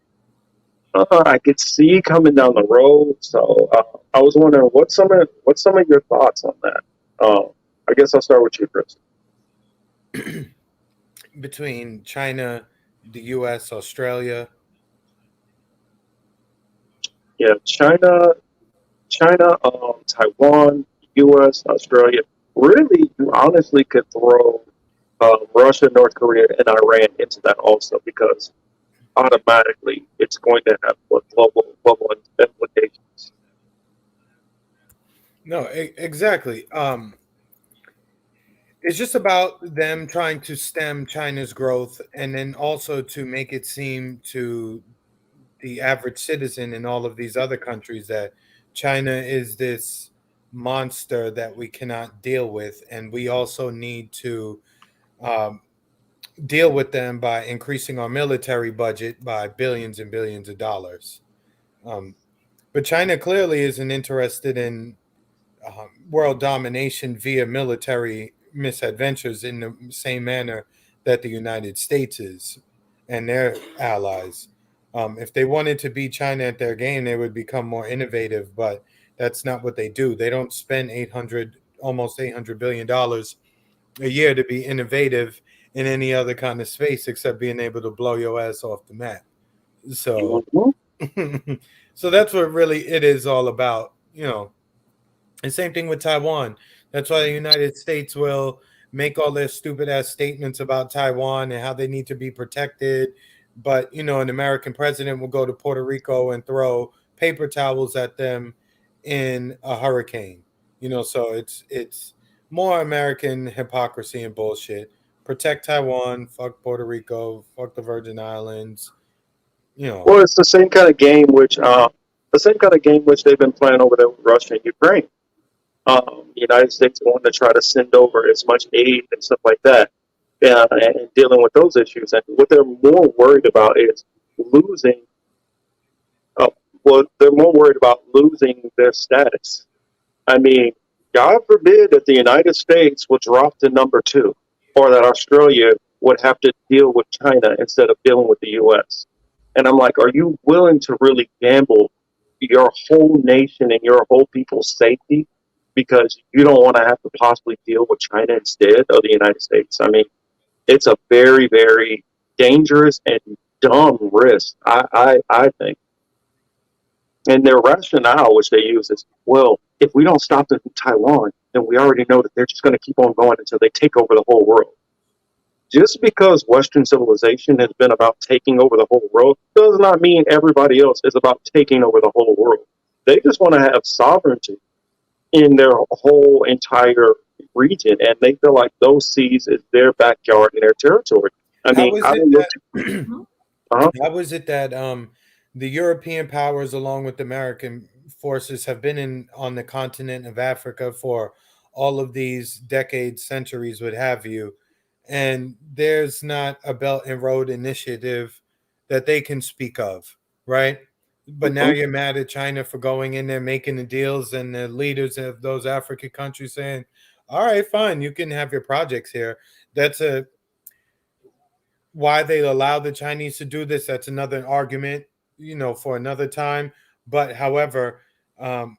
I could see coming down the road. So I was wondering, what's some of your thoughts on that? I guess I'll start with you, Chris.
Between China, the U.S., Australia.
Yeah, China, Taiwan, U.S., Australia. Really, you honestly could throw Russia, North Korea, and Iran into that also, because automatically it's going to have global implications.
No, exactly. It's just about them trying to stem China's growth, and then also to make it seem to the average citizen in all of these other countries that China is this monster that we cannot deal with, and we also need to um, deal with them by increasing our military budget by billions and billions of dollars. Um, but China clearly isn't interested in world domination via military misadventures in the same manner that the United States is and their allies. If they wanted to beat China at their game, they would become more innovative, but that's not what they do. They don't spend almost $800 billion a year to be innovative in any other kind of space except being able to blow your ass off the map. So,
Mhm.
so that's what really it is all about. And same thing with Taiwan. That's why the United States will make all their stupid ass statements about Taiwan and how they need to be protected. But, an American president will go to Puerto Rico and throw paper towels at them in a hurricane. So it's more American hypocrisy and bullshit. Protect Taiwan, fuck Puerto Rico, fuck the Virgin Islands.
Well, it's the same kind of game which they've been playing over there with Russia and Ukraine. The United States wanting to try to send over as much aid and stuff like that, and dealing with those issues. And what they're more worried about is losing. Uh, well, they're more worried about losing their status. I mean, God forbid that the United States would drop to number two, or that Australia would have to deal with China instead of dealing with the U.S. And I'm like, are you willing to really gamble your whole nation and your whole people's safety because you don't want to have to possibly deal with China instead of the United States? I mean, it's a very, very dangerous and dumb risk, I think. And their rationale, which they use, is, well, if we don't stop them in Taiwan, then we already know that they're just going to keep on going until they take over the whole world. Just because Western civilization has been about taking over the whole world does not mean everybody else is about taking over the whole world. They just want to have sovereignty in their whole entire region, and they feel like those seas is their backyard and their territory. I mean,
how is it that the European powers, along with the American forces, have been on the continent of Africa for all of these decades, centuries, what have you, and there's not a Belt and Road Initiative that they can speak of, right? But now you're mad at China for going in there, making the deals, and the leaders of those African countries saying, all right, fine, you can have your projects here. That's why they allow the Chinese to do this. That's another argument, for another time. But however, the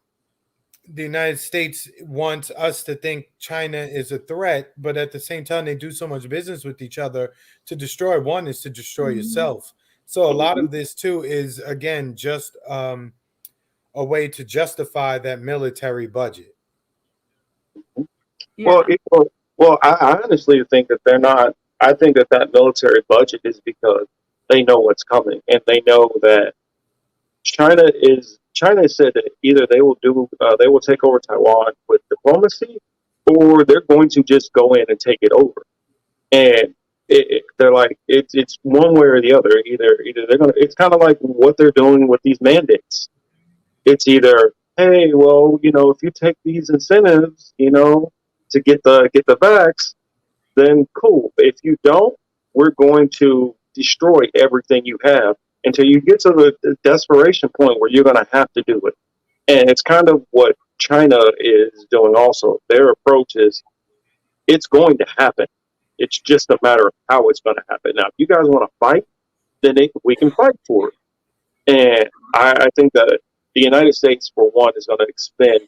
United States wants us to think China is a threat, but at the same time, they do so much business with each other. To destroy one is to destroy yourself. So a lot of this too is, again, just a way to justify that military budget.
Yeah.
Well, I honestly think that they're not. I think that military budget is because they know what's coming, and they know that China said that either they will take over Taiwan with diplomacy, or they're going to just go in and take it over. And they're like, it's one way or the other. Either they're gonna. It's kind of like what they're doing with these mandates. It's either, hey, well, if you take these incentives, to get the vax, then cool. If you don't, we're going to destroy everything you have until you get to the desperation point where you're going to have to do it. And it's kind of what China is doing also. Their approach is, it's going to happen. It's just a matter of how it's going to happen. Now, if you guys want to fight, then we can fight for it. And I think that the United States, for one, is going to expend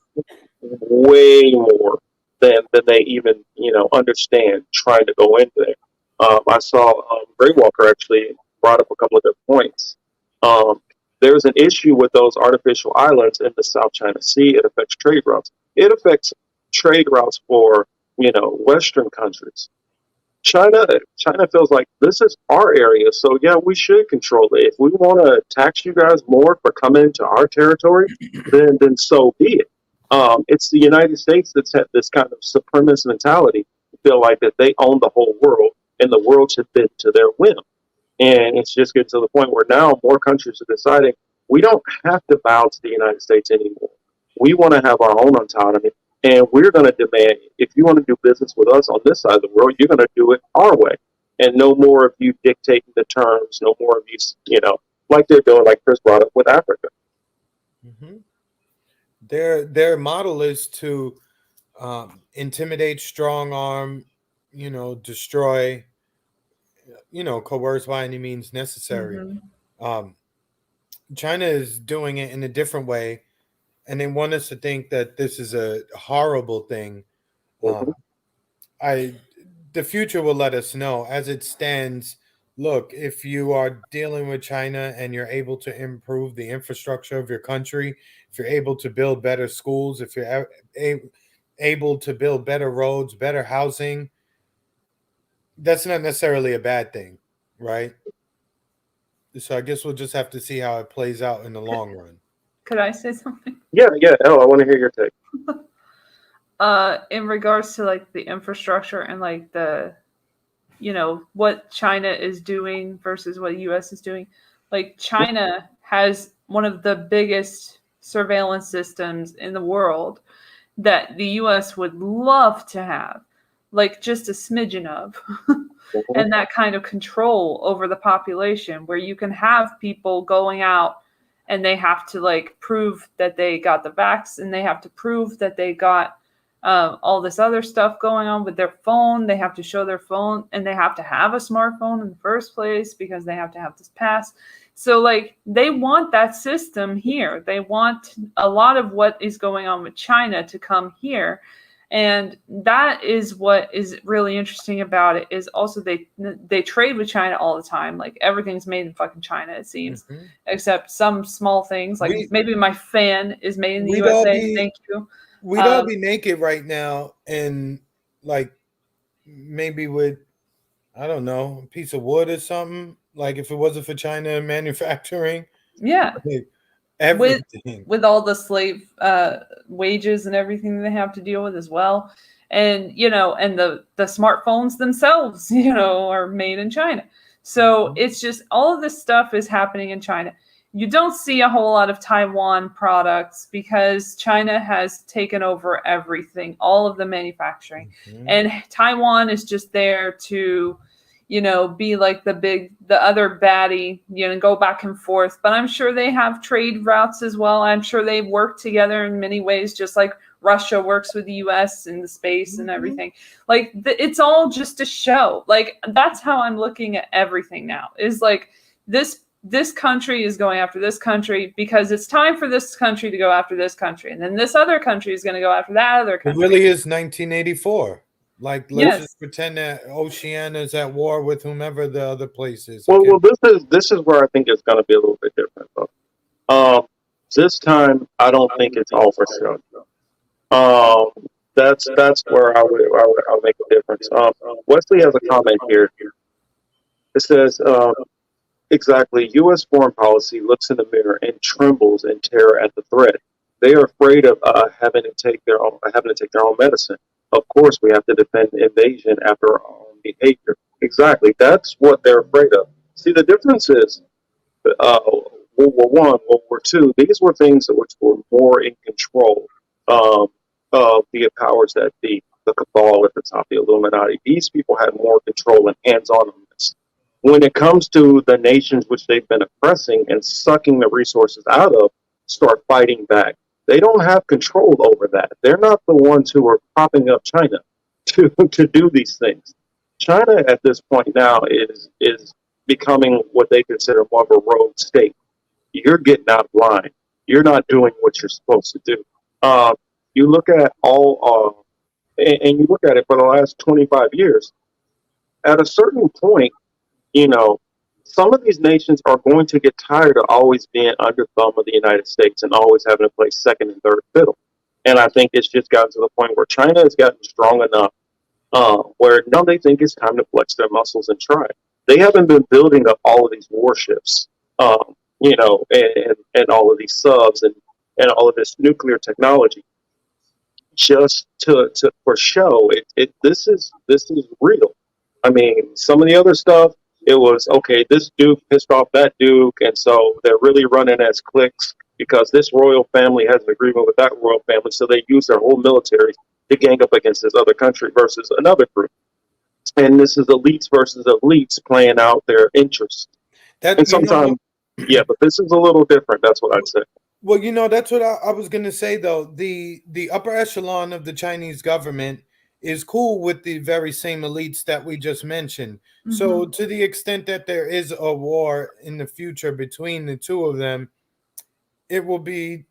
way more than they even understand trying to go in there. I saw Grey Walker actually brought up a couple of good points. There's an issue with those artificial islands in the South China Sea. It affects trade routes. It affects trade routes for Western countries. China feels like this is our area, so yeah, we should control it. If we want to tax you guys more for coming into our territory, then so be it. It's the United States that's had this kind of supremacist mentality, feel like that they own the whole world and the world should bend to their whim. And it's just getting to the point where now more countries are deciding we don't have to bow to the United States anymore. We want to have our own autonomy. And we're going to demand, if you want to do business with us on this side of the world, you're going to do it our way. And no more of you dictating the terms, no more of you, like they're doing, like Chris brought up with Africa.
Mm-hmm. Their model is to intimidate, strong arm, destroy, coerce by any means necessary. Mm-hmm. China is doing it in a different way, and they want us to think that this is a horrible thing.
Mm-hmm.
The future will let us know. As it stands, look, if you are dealing with China and you're able to improve the infrastructure of your country, if if you're able to build better schools, if you're able to build better roads, better housing, that's not necessarily a bad thing, right? So I guess we'll just have to see how it plays out in the long run.
Could I say something?
Yeah, Elle, I want to hear your take.
In regards to like the infrastructure and like the, what China is doing versus what US is doing. Like China has one of the biggest surveillance systems in the world that the US would love to have, like just a smidgen of. And that kind of control over the population where you can have people going out and they have to like prove that they got the vax, and they have to prove that they got all this other stuff going on with their phone. They have to show their phone, and they have to have a smartphone in the first place because they have to have this pass. So like they want that system here. They want a lot of what is going on with China to come here. And that is what is really interesting about it, is also they trade with China all the time. Like everything's made in fucking China, it seems, except some small things. Like maybe my fan is made in the USA. Thank you.
We'd all be naked right now, and like maybe with, I don't know, a piece of wood or something. Like if it wasn't for China manufacturing,
yeah,
like, everything
with all the slave wages and everything they have to deal with as well, and and the smartphones themselves, are made in China. So it's just all of this stuff is happening in China. You don't see a whole lot of Taiwan products because China has taken over everything, all of the manufacturing. And Taiwan is just there to, be like the other baddie, go back and forth. But I'm sure they have trade routes as well. I'm sure they work together in many ways, just like Russia works with the US in the space and everything. Like it's all just a show. Like that's how I'm looking at everything now, is like this country is going after this country because it's time for this country to go after this country. And then this other country is going to go after that other country.
It really is 1984. Like, let's just pretend that Oceania is at war with whomever the other place is.
Well, this is where I think it's going to be a little bit different, though. This time, I don't think it's all for show. That's where I'll make a difference. Wesley has a comment here. It says, exactly, U.S. foreign policy looks in the mirror and trembles in terror at the threat. They are afraid of having to take their own medicine. Of course, we have to defend invasion after our own behavior. Exactly, that's what they're afraid of. See, the difference is, World War I, World War II. These were things which were more in control of the powers that be, the cabal at the top, the Illuminati. These people had more control and hands-on on this. When it comes to the nations which they've been oppressing and sucking the resources out of, start fighting back. They don't have control over that. They're not the ones who are propping up China to do these things. China at this point now is becoming what they consider more of a rogue state. You're getting out of line. You're not doing what you're supposed to do. You look at and you look at it for the last 25 years. At a certain point, some of these nations are going to get tired of always being under thumb of the United States and always having to play second and third fiddle. And I think it's just gotten to the point where China has gotten strong enough where now they think it's time to flex their muscles and try. They haven't been building up all of these warships, and all of these subs and all of this nuclear technology just for show. This is real. I mean, some of the other stuff, it was, okay, this duke pissed off that duke, and so they're really running as cliques because this royal family has an agreement with that royal family, so they use their whole military to gang up against this other country versus another group. And this is elites versus elites playing out their interests. And sometimes, but this is a little different. That's what I'd say.
Well, that's what I was going to say, though. The upper echelon of the Chinese government is cool with the very same elites that we just mentioned. So to the extent that there is a war in the future between the two of them, it will be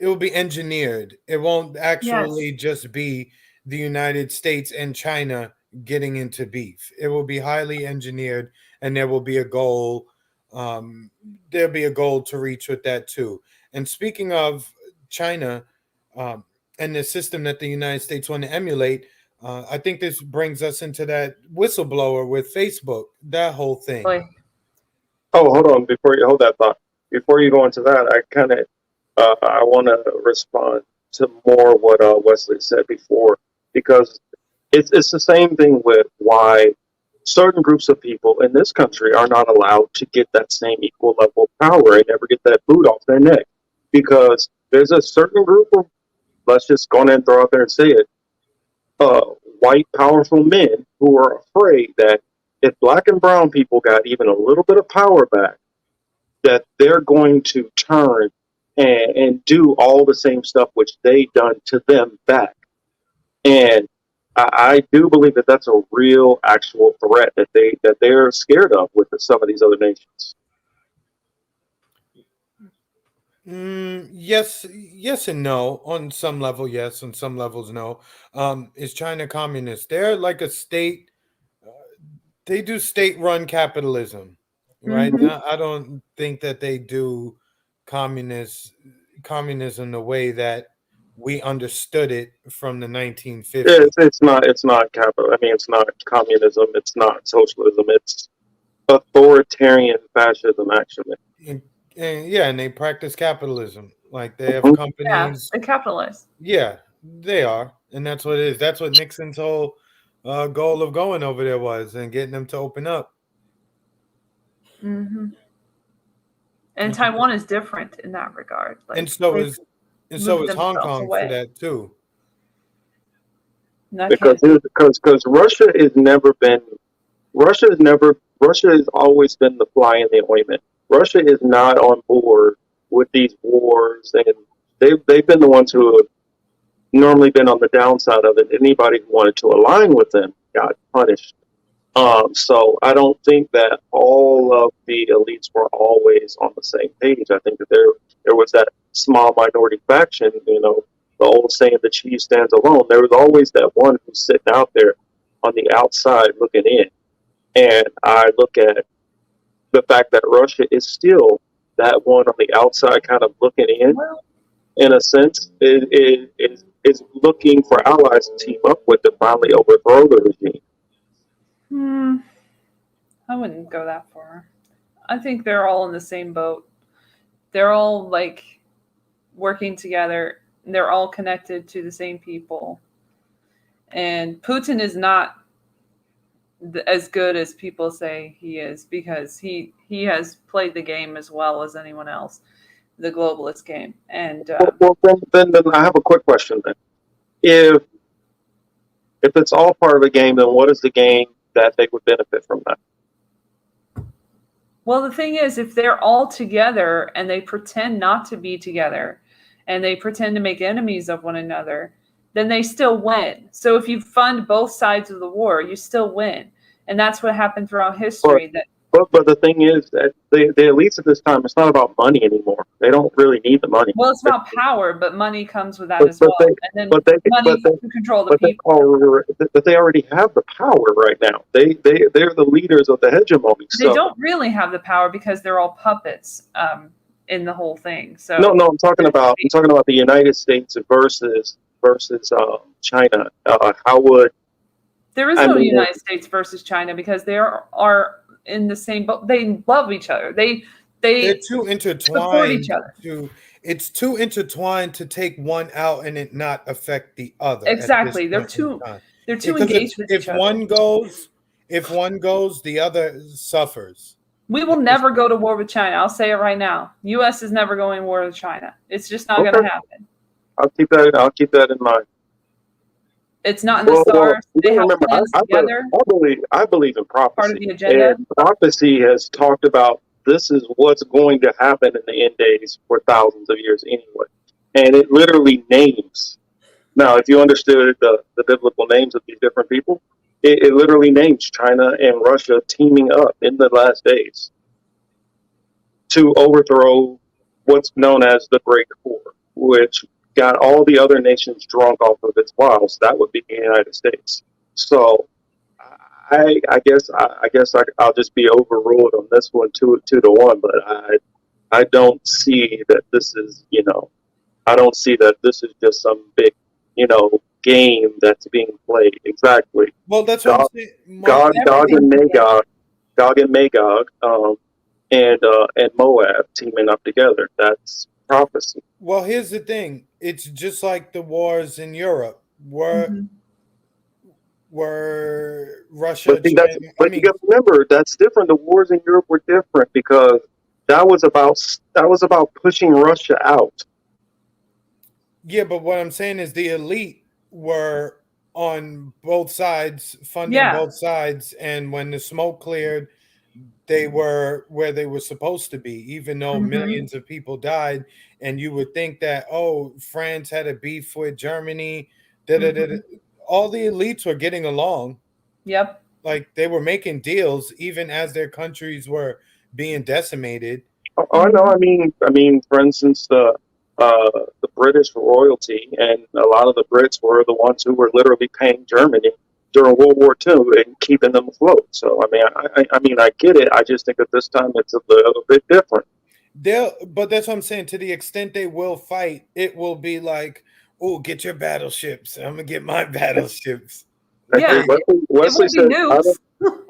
engineered. It won't actually just be the United States and China getting into beef. It will be highly engineered, and there will be a goal. There'll be a goal to reach with that too. And speaking of China and the system that the United States want to emulate, I think this brings us into that whistleblower with Facebook, that whole thing.
Boy.
Oh, hold on. Before you hold that thought, before you go into that, I want to respond to more what Wesley said before, because it's the same thing with why certain groups of people in this country are not allowed to get that same equal level of power and never get that boot off their neck, because there's a certain group of, let's just go ahead and throw out there and say it, white powerful men who are afraid that if black and brown people got even a little bit of power back, that they're going to turn and do all the same stuff which they done to them back. And I do believe that that's a real, actual threat that they're scared of with some of these other nations.
Yes and no. On some level, yes. On some levels, no. Is China communist? They're like a state. They do state-run capitalism, right? I don't think that they do communism the way that we understood it from the 1950s.
It's not capital. I mean, it's not communism. It's not socialism. It's authoritarian fascism, actually.
And they practice capitalism. Like they have companies.
Yeah, they capitalize.
Yeah, they are, and that's what it is. That's what Nixon's whole goal of going over there was, and getting them to open up.
And Taiwan is different in that regard.
Like, and so is Hong Kong for that too.
Because Russia has always been the fly in the ointment. Russia is not on board with these wars, and they've been the ones who have normally been on the downside of it. Anybody who wanted to align with them got punished. So I don't think that all of the elites were always on the same page. I think that there was that small minority faction, the old saying, the cheese stands alone. There was always that one who's sitting out there on the outside looking in. And I look at the fact that Russia is still that one on the outside kind of looking in a sense, is looking for allies to team up with to finally overthrow the regime.
I wouldn't go that far. I think they're all in the same boat. They're all like working together. They're all connected to the same people. And Putin is not as good as people say he is, because he has played the game as well as anyone else, the globalist game. And
then I have a quick question then. If it's all part of the game, then what is the game that they would benefit from that?
Well, the thing is, if they're all together and they pretend not to be together and they pretend to make enemies of one another, then they still win. So if you fund both sides of the war, you still win. And that's what happened throughout history.
But the thing is that the elites at this time, it's not about money anymore. They don't really need the money.
Well, it's about power, but money comes with that as well. And then money to control the people.
But they already have the power right now. They're the leaders of the hegemony.
They don't really have the power because they're all puppets in the whole thing. So
no, I'm talking about the United States versus China. How would
there is no United States versus China, because they are in the same boat. They love each other. They're
too intertwined.
Support each other.
It's too intertwined to take one out and it not affect the other.
Exactly. They're too engaged with each other.
If one goes, the other suffers.
We will never go to war with China. I'll say it right now. U.S. is never going to war with China. It's just not going to happen.
I'll keep that in mind.
It's not in the stars. They have plans together.
I believe in prophecy.
Part of the agenda.
And prophecy has talked about this is what's going to happen in the end days for thousands of years anyway. And it literally names. Now, if you understood the biblical names of these different people, it literally names China and Russia teaming up in the last days to overthrow what's known as the Great Four, which got all the other nations drunk off of its wiles. That would be the United States. So I guess I'll just be overruled on this one 2-1. But I don't see that this is, I don't see that this is just some big, game that's being played. Exactly.
Well, that's what I'm
God,
saying.
God, Gog
Everything's
and
a game.
Magog, Gog and Magog, and Moab teaming up together. That's prophecy.
Well, here's the thing. It's just like the wars in Europe.
Hmm.
Were
But
Russia,
see, that's
China. I
but you
mean,
got to remember that's different. The wars in Europe were different because that was about pushing Russia out.
yeah, but what I'm saying is the elite were on both sides, funding
Yeah.
both sides, and when the smoke cleared, they were where they were supposed to be, even though
Hmm.
millions of people died. And you would think that, oh, France had a beef with Germany, da da da.
Hmm.
All the elites were getting along,
Yep.
like they were making deals, even as their countries were being decimated.
Oh, I know.
Hmm.
I mean, for instance, the British royalty and a lot of the Brits were the ones who were literally paying Germany during World War II and keeping them afloat. So I get it. I just think at this time it's a little bit different.
But that's what I'm saying. To the extent they will fight, it will be like, oh, get your battleships. I'm gonna get my battleships. Like
Actually,
Yeah.
they,
It
Wesley
won't be
said,
nukes.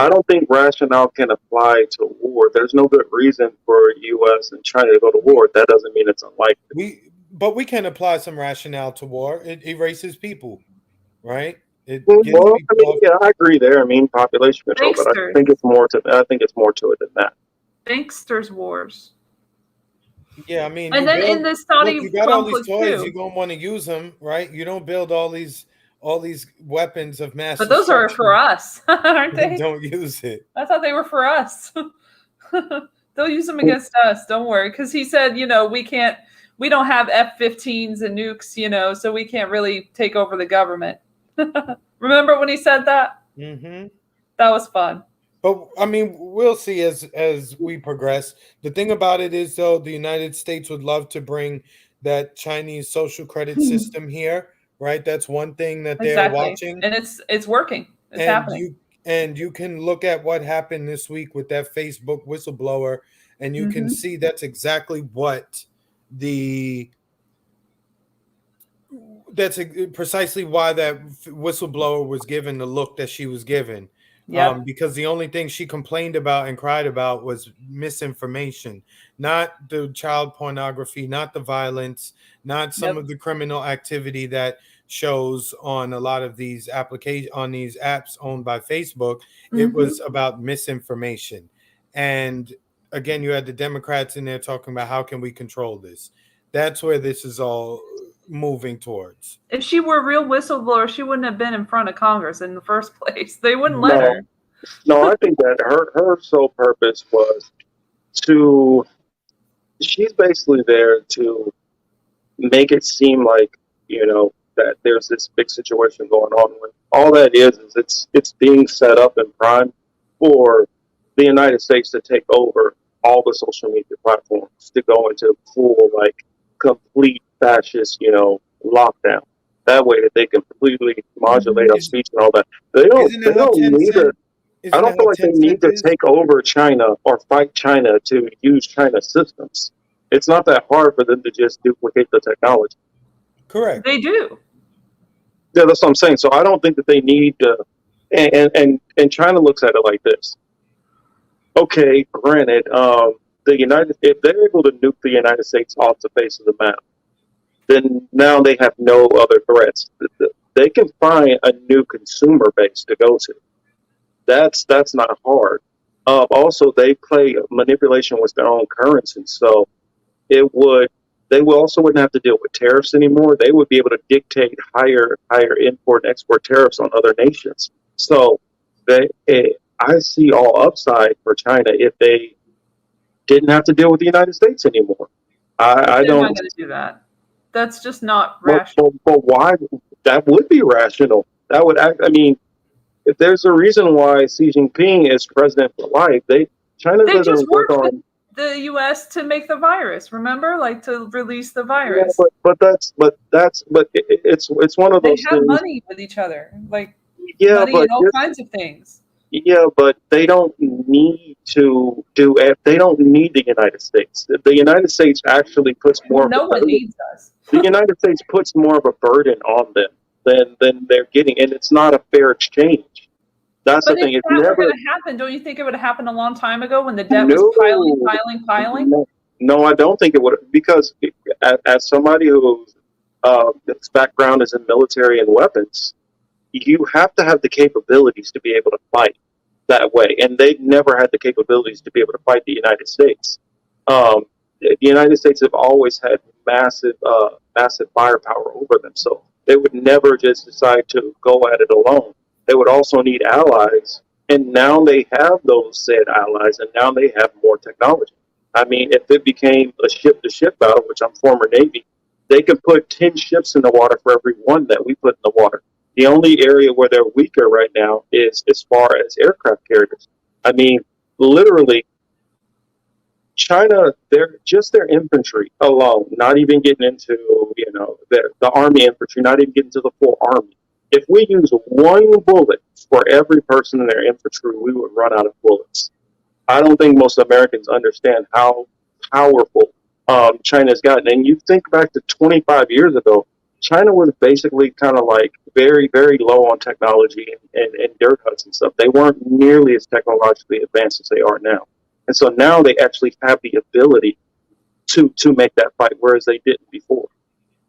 I don't think rationale can apply to war. There's no good reason for U.S. and China to go to
we
war. That doesn't mean it's unlikely.
but we can apply some rationale to war. It erases people, right? It gets
Well,
people off.
yeah, I agree there. I mean, population control, but I
Banksters.
think it's more to. I think it's more to it than that.
Banksters wars.
Yeah, I mean,
And
you
then in
build.
the
Look,
Saudi
you got all these
conflict
toys. You're
too.
gonna want to use them, right? You don't build all these weapons of mass
But those are for
destruction
us, aren't
and
they?
don't use it.
I thought they were for us. They'll use them against us. Don't worry, because he said, we don't have F-15s and nukes, so we can't really take over the government. Remember when he said that?
Hmm.
That was fun.
But I mean, we'll see as we progress. The thing about it is, though, the United States would love to bring that Chinese social credit system here, right? That's one thing that they're
Exactly,
watching,
and it's working. It's
and
happening.
you can look at what happened this week with that Facebook whistleblower, and you can
Hmm.
see that's exactly what the precisely why that whistleblower was given the look that she was given.
Yep.
Because the only thing she complained about and cried about was misinformation, not the child pornography, not the violence, not some
Yep.
of the criminal activity that shows on a lot of these on these apps owned by Facebook. It
Hmm.
was about misinformation. And again, you had the Democrats in there talking about how can we control this. That's where this is all moving towards.
If she were a real whistleblower, she wouldn't have been in front of Congress in the first place. They wouldn't let
No,
her.
no, I think that her sole purpose was to. She's basically there to make it seem like that there's this big situation going on. When all that is it's being set up and primed for the United States to take over all the social media platforms to go into full complete fascist lockdown. That way that they can completely modulate our
Is,
speech and all that. They don't
isn't
they
that how
don't need to. I
Isn't
don't
that
feel
how
like they need
10 cent
to
is?
take over China or fight China to use China's systems. It's not that hard for them to just duplicate the technology.
Correct.
They do.
Yeah, that's what I'm saying. So I don't think that they need to. And China looks at it like this. Okay, granted, the United if they're able to nuke the United States off the face of the map, then now they have no other threats. They can find a new consumer base to go to. That's not hard. Also, they play manipulation with their own currency, so it would they will also wouldn't have to deal with tariffs anymore. They would be able to dictate higher import and export tariffs on other nations. So I see all upside for China if they didn't have to deal with the United States anymore. I
They're not
don't.
going to do that. That's just not
But,
rational.
but, but why? That would be rational. That would act. I mean, if there's a reason why Xi Jinping is president for life, China
They just
doesn't work
worked with
on.
the U.S. to make the virus. Remember, like to release the
Yeah,
virus.
it's one of
They
those
have
things.
money with each other, like
Yeah,
money
but
and all kinds of things.
Yeah, but they don't need to do it. They don't need the United States. The United States actually puts more
Well,
of a
no one
burden.
needs us.
The United States puts more of a burden on them than they're getting, and it's not a fair exchange. That's the
But if
thing. It's
that were going
never.
to happen, don't you think it would have happened a long time ago when the debt was piling,
No,
piling, piling?
no, no, I don't think it would, because as somebody whose its background is in military and weapons, you have to have the capabilities to be able to fight that way, and they've never had the capabilities to be able to fight the United States. The United States have always had massive firepower over them, so they would never just decide to go at it alone. They would also need allies, and now they have those said allies, and now they have more technology. I mean, if it became a ship-to-ship battle, which I'm former Navy, they could put 10 ships in the water for every one that we put in the water. The only area where they're weaker right now is as far as aircraft carriers. I mean, literally, China, their infantry alone, not even getting into the army infantry, not even getting to the full army. If we use one bullet for every person in their infantry, we would run out of bullets. I don't think most Americans understand how powerful China's gotten. And you think back to 25 years ago, China was basically kind of like very, very low on technology and dirt huts and stuff. They weren't nearly as technologically advanced as they are now. And so now they actually have the ability to make that fight, whereas they didn't before.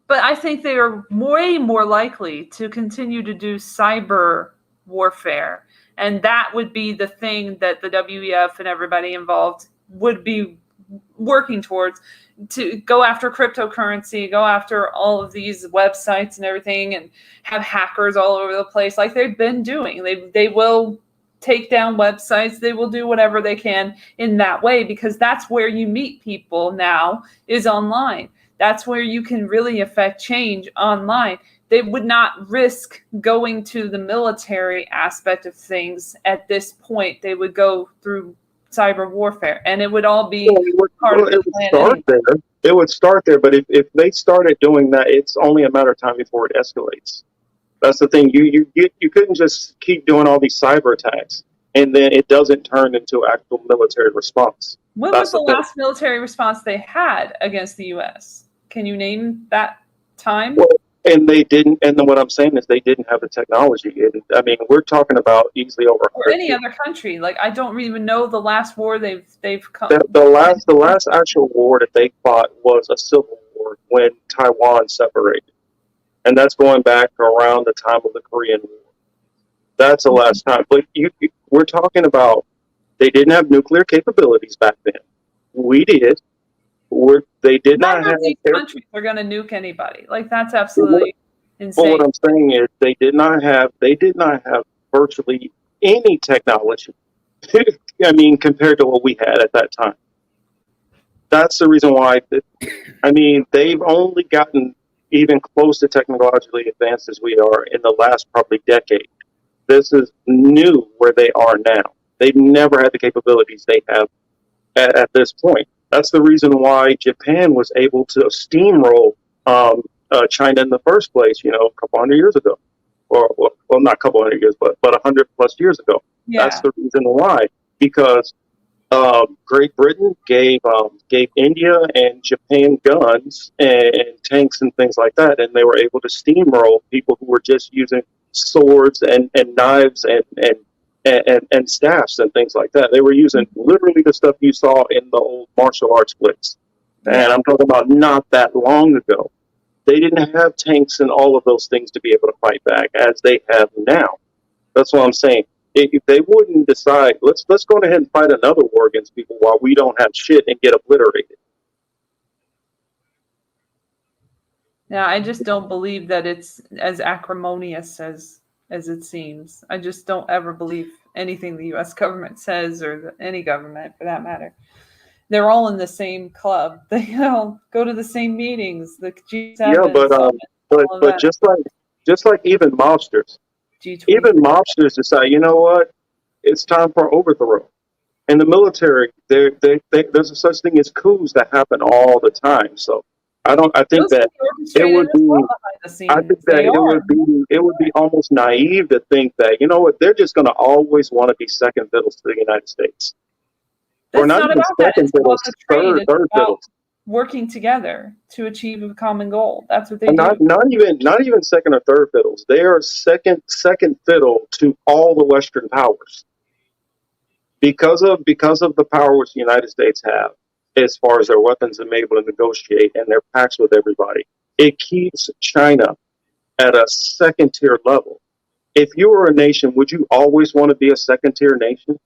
But I think they are way more likely to continue to do cyber warfare. And that would be the thing that the WEF and everybody involved would be working towards, to go after cryptocurrency, go after all of these websites and everything, and have hackers all over the place like they've been doing. They will take down websites. They will do whatever they can in that way, because that's where you meet people now, is online. That's where you can really affect change online. They would not risk going to the military aspect of things at this point. They would go through cyber warfare, and it would all be part of the plan.
It would start there, but if they started doing that, it's only a matter of time before it escalates. That's the thing. You couldn't just keep doing all these cyber attacks and then it doesn't turn into actual military response.
When was the last military response they had against the U.S.? Can you name that time?
Well, and they didn't. And then what I'm saying is they didn't have the technology. And I mean, we're talking about easily over.
Or any other country. Like, I don't even know the last war they've come.
The last actual war that they fought was a civil war when Taiwan separated, and that's going back around the time of the Korean War. That's the last time. But we're talking about, they didn't have nuclear capabilities back then. We did. They did not have.
These countries are going to nuke anybody. Like, that's absolutely insane.
Well, what I'm saying is they did not have virtually any technology. I mean, compared to what we had at that time. That's the reason why. They've only gotten even close to technologically advanced as we are in the last probably decade. This is new where they are now. They've never had the capabilities they have at this point. That's the reason why Japan was able to steamroll China in the first place, a couple hundred years ago. Well, not a couple hundred years, but 100+ years ago.
Yeah.
That's the reason why. Because Great Britain gave India and Japan guns and tanks and things like that, and they were able to steamroll people who were just using swords and knives and staffs and things like that. They were using literally the stuff you saw in the old martial arts flicks. And I'm talking about not that long ago. They didn't have tanks and all of those things to be able to fight back as they have now. That's what I'm saying. If they wouldn't decide, let's go ahead and fight another war against people while we don't have shit and get obliterated.
Yeah, I just don't believe that it's as acrimonious as it seems. I just don't ever believe anything the U.S. government says, or any government for that matter. They're all in the same club. They all go to the same meetings. The G7.
Yeah, but just like even mobsters,
G20.
even mobsters decide, you know what, it's time for overthrow. In the military, there's a such thing as coups that happen all the time. So I don't. I think
Those can
that
be
it
orchestrated
would
as well
be.
behind the
I think
scenes.
that
They are.
it would be almost naive to think that, you know what, they're just going to always want to be second fiddles to the United States, or
It's
not
not
even
about that.
second
It's about
fiddles,
the trade. It's
third
about
fiddles,
working together to achieve a common goal. That's what they
and
do.
not even second or third fiddles. They are second fiddle to all the Western powers because of the powers the United States have as far as their weapons and able to negotiate and their pacts with everybody. It keeps China at a second tier level. If you were a nation, would you always want to be a second tier nation?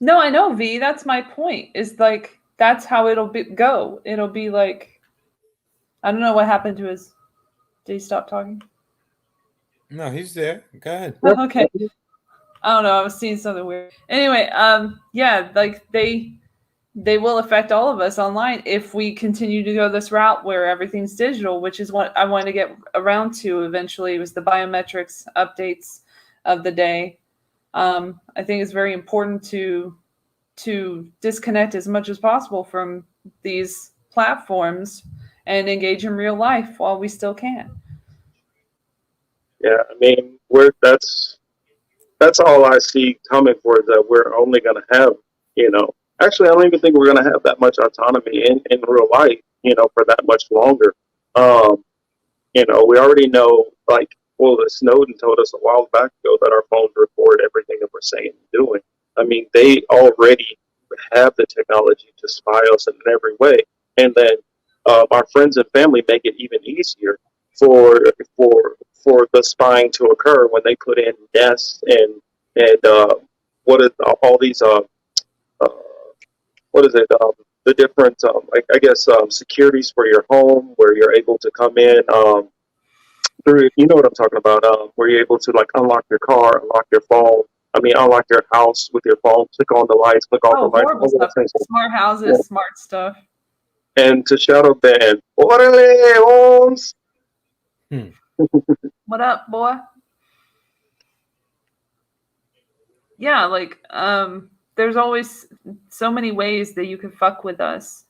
No, I know, V. That's my point. Is like that's how go. It'll be like I don't know what happened to his. Did he stop talking?
No, he's there. Go ahead.
Okay. I don't know. I was seeing something weird. Anyway, yeah, like they will affect all of us online if we continue to go this route where everything's digital, which is what I want to get around to eventually. It was the biometrics updates of the day. I think it's very important to disconnect as much as possible from these platforms and engage in real life while we still can.
Yeah, I mean, that's all I see coming for, is that we're only going to have, you know, actually, I don't even think we're going to have that much autonomy in real life, you know, for that much longer. Um, you know, we already know, like, well, Snowden told us a while back ago that our phones record everything that we're saying and doing. I mean, they already have the technology to spy us in every way. And then our friends and family make it even easier for for the spying to occur when they put in Nest and what is all these uh, what is it the different I guess securities for your home where you're able to come in through, you know what I'm talking about, where you're able to like unlock your car, unlock your phone. I mean, unlock your house with your phone. Click on the lights. Click off the
Oh,
lights.
horrible
All those
stuff.
things.
Smart
Yeah.
houses, smart stuff.
And to shadow ban, orale, Holmes.
What up, boy? Yeah, like there's always so many ways that you can fuck with us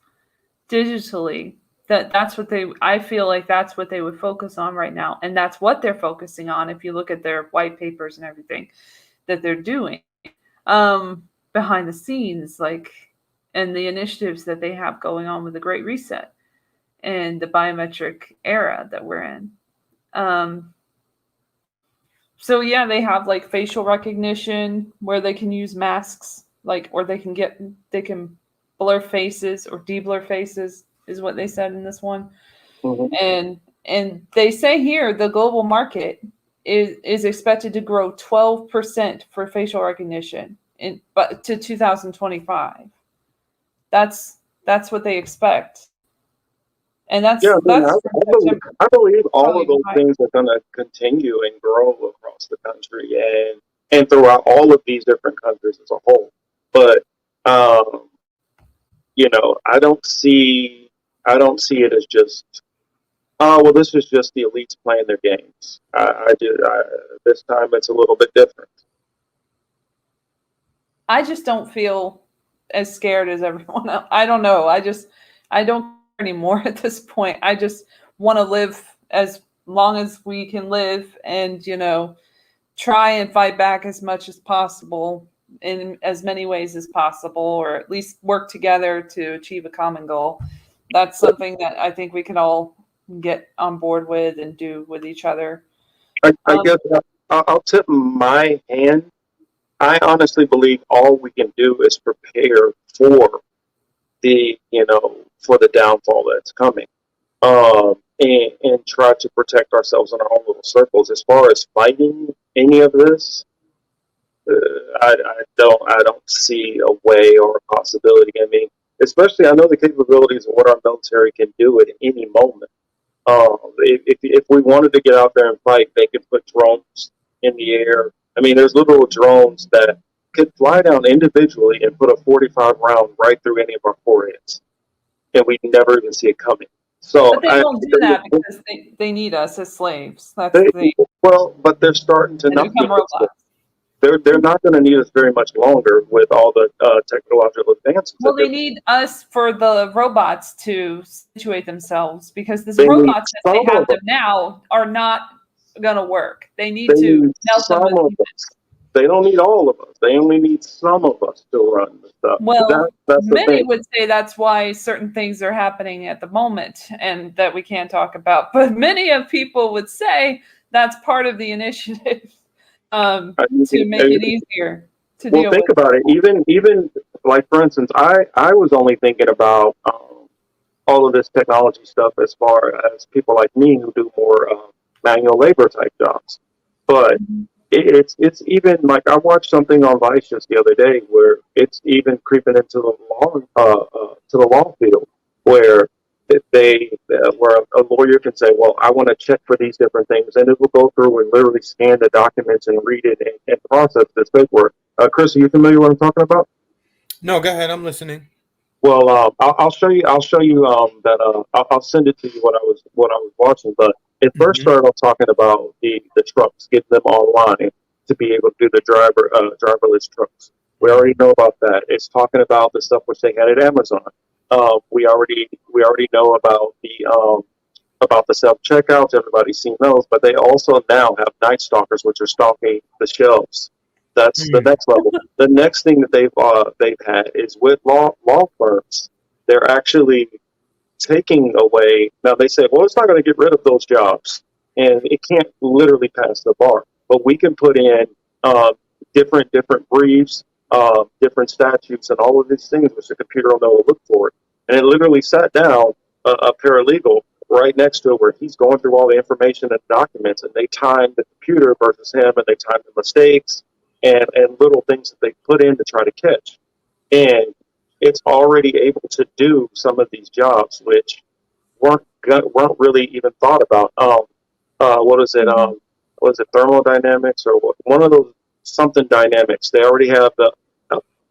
digitally. That's what I feel like that's what they would focus on right now, and that's what they're focusing on if you look at their white papers and everything that they're doing behind the scenes, like, and the initiatives that they have going on with the Great Reset and the biometric era that we're in. So yeah, they have like facial recognition where they can use masks, like, or they can blur faces or de-blur faces is what they said in this one.
Mm-hmm.
And they say here the global market is expected to grow 12% for facial recognition but to 2025. That's what they expect. And
Yeah, I mean,
that's from September.
I believe all of
Probably
those
higher.
things are going to continue and grow across the country and throughout all of these different countries as a whole. But you know, I don't see it as just, oh well, this is just the elites playing their games. This time it's a little bit different.
I just don't feel as scared as everyone else. I don't know. I don't care anymore at this point. I just want to live as long as we can live and, try and fight back as much as possible in as many ways as possible, or at least work together to achieve a common goal. That's something that I think we can all get on board with and do with each other.
I guess I'll tip my hand. I honestly believe all we can do is prepare for for the downfall that's coming, and try to protect ourselves in our own little circles. As far as fighting any of this, I don't see a way or a possibility. I mean, especially I know the capabilities of what our military can do at any moment. If we wanted to get out there and fight, they could put drones in the air. I mean, there's little drones that could fly down individually and put a 45 round right through any of our foreheads, and we'd never even see it coming. So,
But they won't do that because they need us as slaves. That's the thing.
well, but they're starting to
And
not
become
need us.
robots.
they're not going to need us very much longer with all the technological advances.
Well, they need us for the robots to situate themselves, because the
They need
robots as they
some
have
of
them
us.
now are not going to work. They need
They
to
need
melt them
some
with
of
humans.
us. They don't need all of us. They only need some of us to run the stuff.
Well,
That's the
many
thing.
would say that's why certain things are happening at the moment and that we can't talk about. But many of people would say that's part of the initiative
I mean,
to make it easier to
well,
deal
think
with.
about it. Even like for instance, I was only thinking about all of this technology stuff as far as people like me who do more manual labor type jobs. But it's even like I watched something on Vice just the other day where it's even creeping into the law to the law field where where a lawyer can say, well, I want to check for these different things, and it will go through and literally scan the documents and read it and process this paperwork. Chris, are you familiar with what I'm talking about?
No, go ahead. I'm listening.
Well, I'll show you. I'll show you that. I'll send it to you what I was watching. But it first
Mm-hmm.
started off talking about the trucks, getting them online to be able to do the driverless trucks. We already know about that. It's talking about the stuff which they had at Amazon. We already know about the self checkouts. Everybody's seen those, but they also now have night stalkers, which are stalking the shelves. That's the next level. The next thing that they've had is with law firms. They're actually taking away. Now they say, well, it's not going to get rid of those jobs, and it can't literally pass the bar. But we can put in uh, different briefs, different statutes, and all of these things, which the computer will know to look for. And it literally sat down a paralegal right next to it, where he's going through all the information and documents, and they timed the computer versus him, and they timed the mistakes and little things that they put in to try to catch. And it's already able to do some of these jobs which weren't really even thought about. What is it? Was it thermodynamics or one of those something dynamics? They already have the.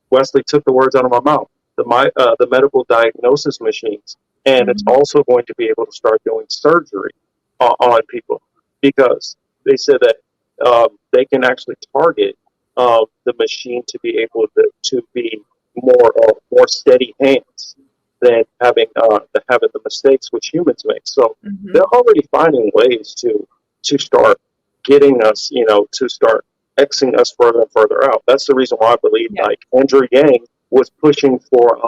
Wesley took the words out of my mouth. The medical diagnosis machines, and it's also going to be able to start doing surgery on people because they said that they can actually target the machine to be able to be more steady hands than having the mistakes which humans make. So they're already finding ways to start getting us, to start Xing us further and further out. That's the reason why I believe like Andrew Yang was pushing for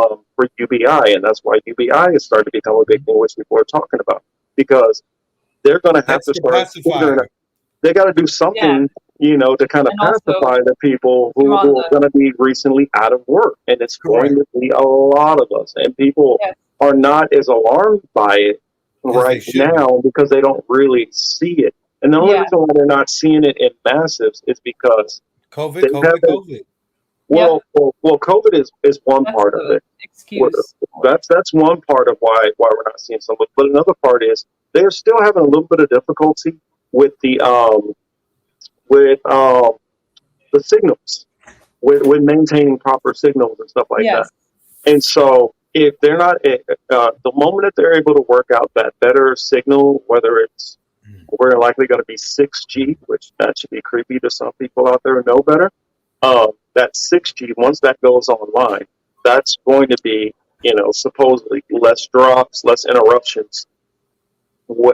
UBI, and that's why UBI is starting to become a big thing, which people are talking about, because they're going to have
That's
to
the
start figuring
pacifier.
out, they got to do something, to kind of
And also
pacify the people who
on
are going to be recently out of work, and it's going to be a lot of us, and people are not as alarmed by it right now because they don't really see it. And the only reason why they're not seeing it in massives is because
COVID.
Well, COVID is one part of it.
Excuse.
That's one part of why we're not seeing some. But another part is they're still having a little bit of difficulty with the signals, with maintaining proper signals and stuff like that. And so if they're not the moment that they're able to work out that better signal, whether it's we're likely going to be 6G, which that should be creepy to some people out there who know better. That 6G, once that goes online, that's going to be, supposedly less drops, less interruptions.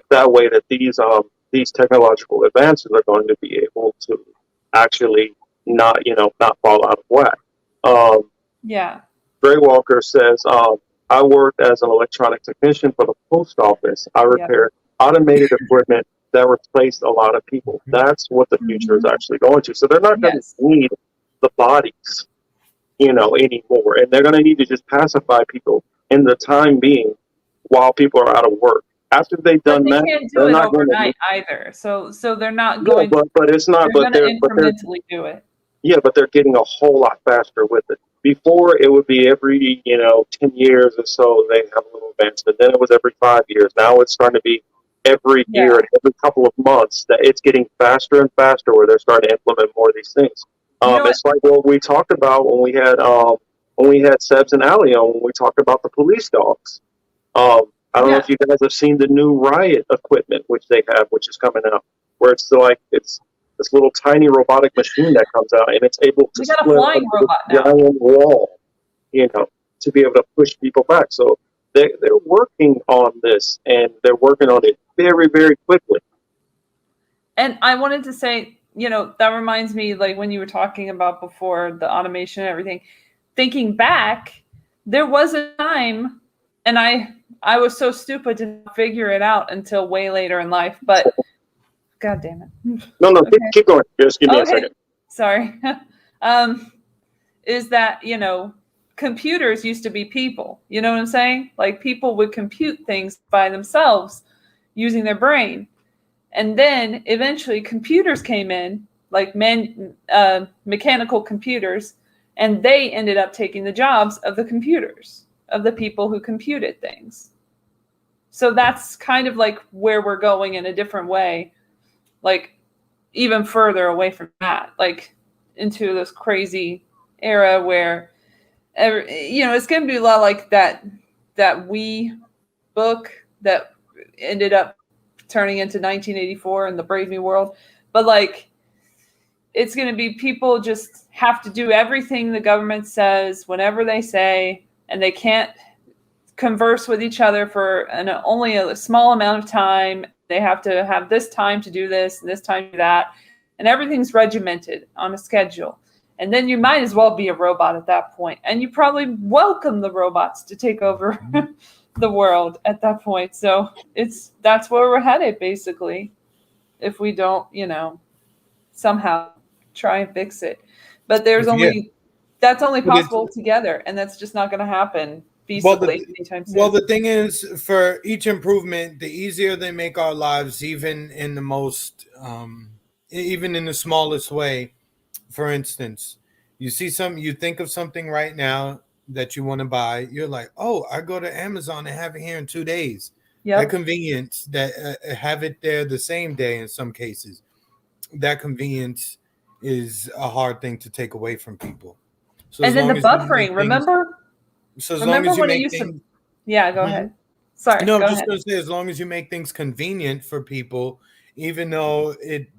That way that these technological advances are going to be able to actually not fall out of whack. Gray Walker says, I worked as an electronic technician for the post office. I repaired automated equipment that replaced a lot of people. That's what the future is actually going to. So they're not going to need the bodies, anymore. And they're going to need to just pacify people in the time being while people are out of work. After they've done that,
can't do
they're
it
not
overnight either. So they're not
yeah,
going.
but it's not.
They're
But
going to
they're
incrementally do it.
yeah, but they're getting a whole lot faster with it. Before it would be every 10 years or so they have a little advancement. Then it was every 5 years. Now it's starting to be every year and every couple of months that it's getting faster and faster where they're starting to implement more of these things. It's like what we talked about when we had Sebs and Ali on, when we talked about the police dogs. I don't know if you guys have seen the new riot equipment which they have, which is coming out, where it's like it's this little tiny robotic machine that comes out, and it's able to
We got a
split
flying
up
robot
the
now.
giant wall, to be able to push people back. So they're working on this, and they're working on it very, very quickly.
And I wanted to say, that reminds me, like when you were talking about before the automation and everything, thinking back, there was a time, and I was so stupid to figure it out until way later in life, but God damn it.
No,
Okay.
keep going. Just give me a second.
Sorry. Is that, computers used to be people. You know what I'm saying? Like people would compute things by themselves using their brain. And then eventually computers came in, like mechanical computers, and they ended up taking the jobs of the computers, of the people who computed things. So that's kind of like where we're going in a different way, like even further away from that, like into this crazy era where, it's going to be a lot like that We book that ended up turning into 1984 and the Brave New World. But like, it's going to be people just have to do everything the government says whenever they say, and they can't converse with each other for only a small amount of time. They have to have this time to do this and this time to do that. And everything's regimented on a schedule. And then you might as well be a robot at that point. And you probably welcome the robots to take over the world at that point. So that's where we're headed, basically, if we don't, somehow try and fix it. But that's only possible together, and that's just not going to happen feasibly anytime soon.
Well, the thing is, for each improvement, the easier they make our lives, even in the most, even in the smallest way. For instance, you think of something right now that you want to buy. You're like, oh, I go to Amazon and have it here in 2 days.
Yep.
That convenience, that have it there the same day in some cases, that convenience is a hard thing to take away from people. So
and then the buffering, remember?
So as long as you make things,
yeah, go ahead. Sorry.
No, I'm just going to say, as long as you make things convenient for people, even though it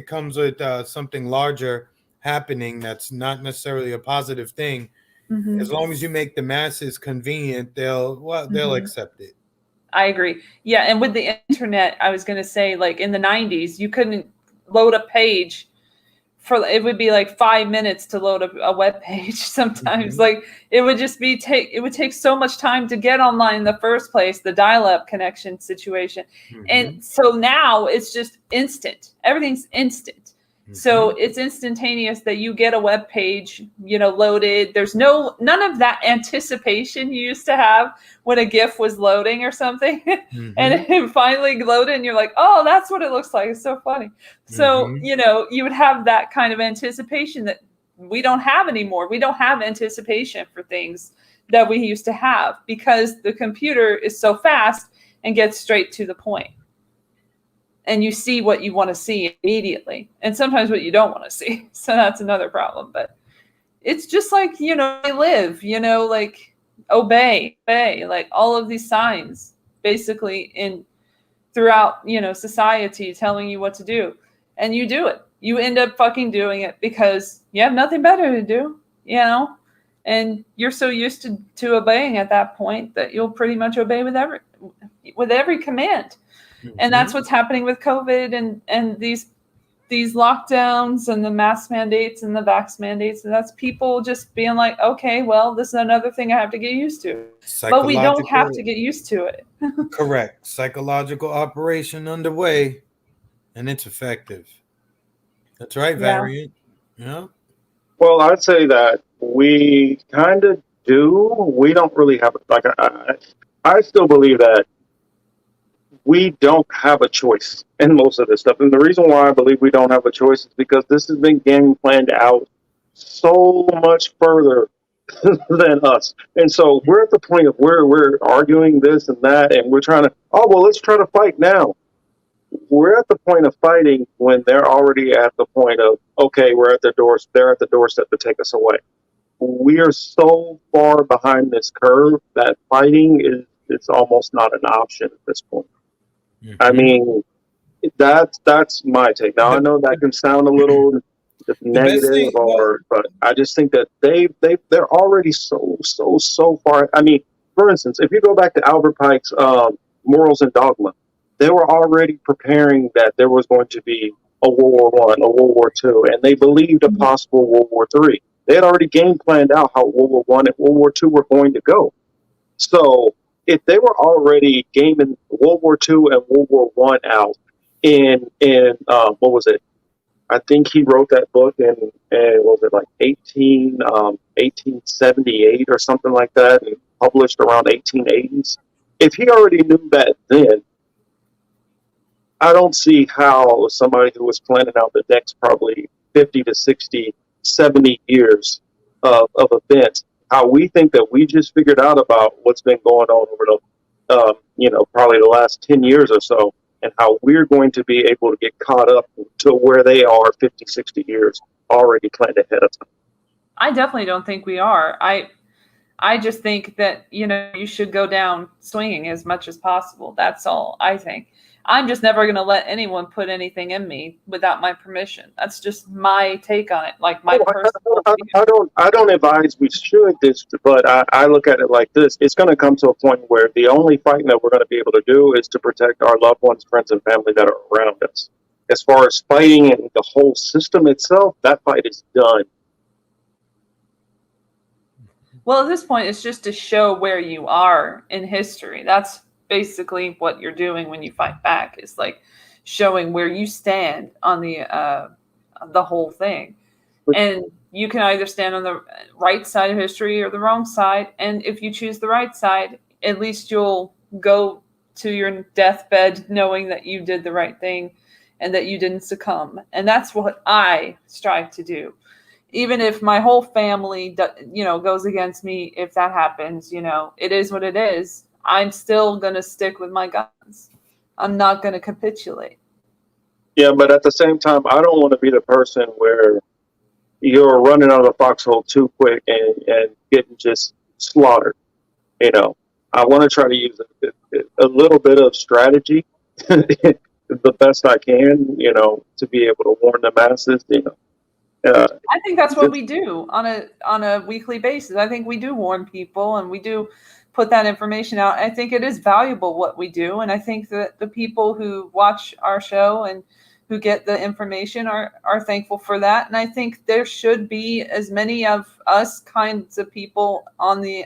comes with something larger happening that's not necessarily a positive thing, as long as you make the masses convenient, they'll accept it.
I agree. Yeah, and with the internet, I was going to say, like in the 90s, you couldn't load a page it would be like 5 minutes to load a web page sometimes. Like it would just it would take so much time to get online in the first place, the dial-up connection situation. And so now it's just instant. Everything's instant. So it's instantaneous that you get a web page, loaded. There's none of that anticipation you used to have when a GIF was loading or something. And it finally loaded and you're like, oh, that's what it looks like. It's so funny. So, you would have that kind of anticipation that we don't have anymore. We don't have anticipation for things that we used to have because the computer is so fast and gets straight to the point. And you see what you want to see immediately. And sometimes what you don't want to see. So that's another problem. But it's just like, they live, like obey, like all of these signs basically throughout, society telling you what to do. And you do it. You end up fucking doing it because you have nothing better to do, and you're so used to obeying at that point that you'll pretty much obey with every command. And that's what's happening with COVID and these lockdowns and the mask mandates and the vax mandates. And that's people just being like, okay, well, this is another thing I have to get used to. But we don't have to get used to it.
Correct. Psychological operation underway, and it's effective. That's right, Variant. Yeah.
Well, I'd say that we kind of do. We don't really have like I still believe that we don't have a choice in most of this stuff. And the reason why I believe we don't have a choice is because this has been game planned out so much further than us. And so we're at the point of where we're arguing this and that, and we're trying to, let's try to fight now. We're at the point of fighting when they're already at the point of, okay, they're at the doorstep to take us away. We are so far behind this curve that fighting it's almost not an option at this point. I mean, That's my take. Now I know that can sound a little
The best
negative,
thing, well,
but I just think that they're already so far. I mean, for instance, if you go back to Albert Pike's Morals and Dogma, they were already preparing that there was going to be a World War I, a World War II, and they believed a possible World War III. They had already game planned out how World War I and World War II were going to go. So if they were already gaming World War II and World War One out in what was it? I think he wrote that book in what was it like 1878 or something like that, and published around 1880s. If he already knew that then, I don't see how somebody who was planning out the next probably 50 to 60, 70 years of events, how we think that we just figured out about what's been going on over probably the last 10 years or so, and how we're going to be able to get caught up to where they are 50, 60 years already planned ahead of time.
I definitely don't think we are. I just think that, you should go down swinging as much as possible. That's all I think. I'm just never going to let anyone put anything in me without my permission. That's just my take on it, like my personal view.
I don't advise we should this, but I look at it like this. It's going to come to a point where the only fighting that we're going to be able to do is to protect our loved ones, friends, and family that are around us. As far as fighting and the whole system itself, that fight is done.
Well, at this point, it's just to show where you are in history. That's basically what you're doing when you fight back, is like showing where you stand on the whole thing. And you can either stand on the right side of history or the wrong side. And if you choose the right side, at least you'll go to your deathbed knowing that you did the right thing and that you didn't succumb. And that's what I strive to do. Even if my whole family, goes against me, if that happens, it is what it is. I'm still going to stick with my guns. I'm not going to capitulate.
Yeah, but at the same time, I don't want to be the person where you're running out of the foxhole too quick and getting just slaughtered. I want to try to use a little bit of strategy, the best I can, to be able to warn the masses,
I think that's what we do on a weekly basis. I think we do warn people and we do put that information out. I think it is valuable what we do. And I think that the people who watch our show and who get the information are thankful for that. And I think there should be as many of us kinds of people on the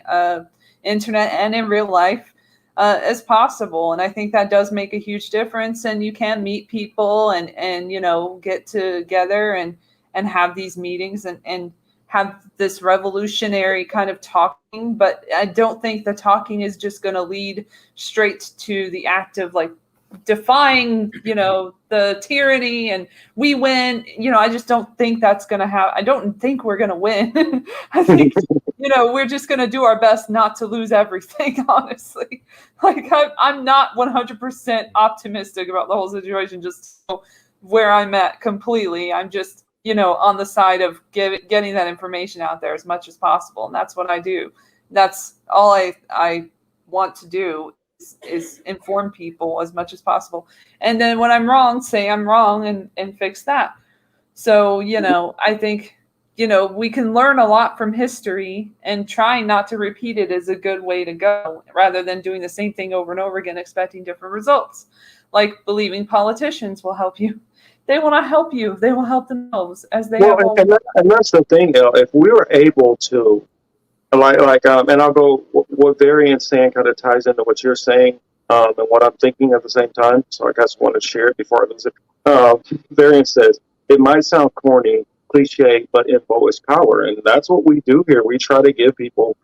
internet and in real life as possible. And I think that does make a huge difference. And you can meet people and get together and have these meetings and have this revolutionary kind of talking. But I don't think the talking is just going to lead straight to the act of like defying, the tyranny and we win. I just don't think that's going to happen. I don't think we're going to win. I think, we're just going to do our best not to lose everything, honestly. Like I'm not 100% optimistic about the whole situation, just where I'm at completely. I'm just, on the side of getting that information out there as much as possible. And that's what I do. That's all I want to do is inform people as much as possible. And then when I'm wrong, say I'm wrong and fix that. So, I think, we can learn a lot from history, and trying not to repeat it is a good way to go, rather than doing the same thing over and over again, expecting different results. Like believing politicians will help you. They will not help you. They will help themselves as they have.
And that's the thing. If we were able to, and I'll go. What Varian's saying kind of ties into what you're saying, and what I'm thinking at the same time. So I guess I want to share it before I lose it. Varian says it might sound corny, cliche, but info is power, and that's what we do here. We try to give people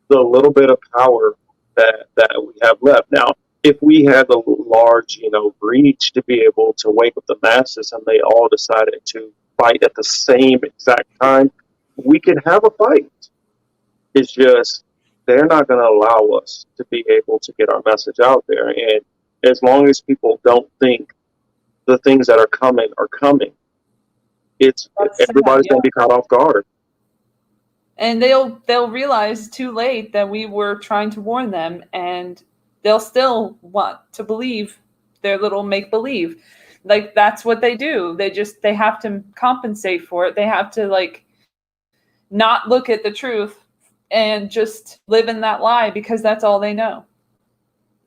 the little bit of power that we have left. Now, if we had the large, reach to be able to wake up the masses and they all decided to fight at the same exact time, we could have a fight. It's just they're not going to allow us to be able to get our message out there. And as long as people don't think the things that are coming, everybody's going to be caught off guard.
And they'll realize too late that we were trying to warn them, and they'll still want to believe their little make-believe. Like, that's what they do. They have to compensate for it. They have to like not look at the truth and just live in that lie because that's all they know.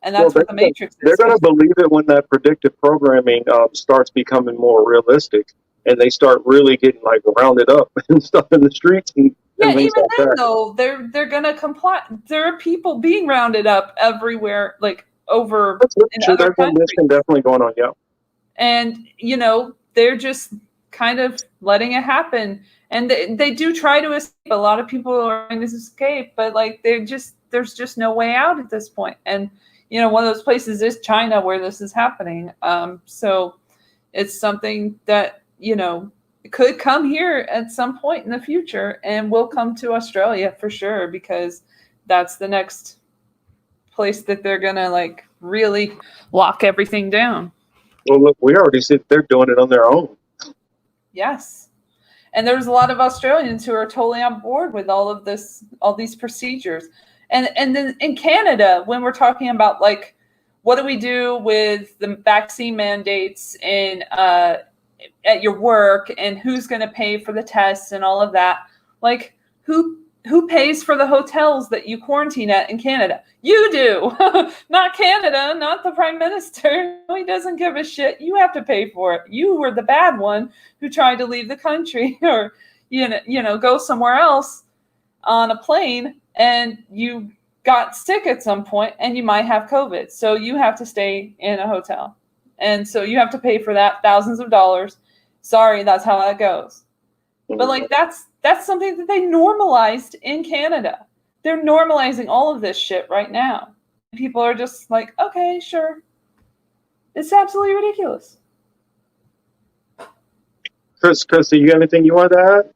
And that's what the Matrix is.
They're going to believe it when that predictive programming starts becoming more realistic, and they start really getting like rounded up and stuff in the streets. And
even
like
then,
that.
though, they're going to comply. There are people being rounded up everywhere, like over in other countries.
There's definitely going on, yeah.
And they're just kind of letting it happen. And they do try to escape. A lot of people are trying to escape, but like there's just no way out at this point. And one of those places is China where this is happening. So it's something that, could come here at some point in the future and will come to Australia for sure, because that's the next place that they're going to like really lock everything down.
Well, look, we already see they're doing it on their own.
Yes. And there's a lot of Australians who are totally on board with all these procedures. And then in Canada, when we're talking about like, what do we do with the vaccine mandates at your work, and who's going to pay for the tests and all of that? Like, who pays for the hotels that you quarantine at in Canada? You do, not Canada, not the prime minister. He doesn't give a shit. You have to pay for it. You were the bad one who tried to leave the country or, go somewhere else on a plane, and you got sick at some point and you might have COVID. So you have to stay in a hotel. And so you have to pay for that, thousands of dollars. Sorry, that's how that goes. But like, that's something that they normalized in Canada. They're normalizing all of this shit right now. People are just like, okay, sure. It's absolutely ridiculous.
Chris, do you got anything you want to add?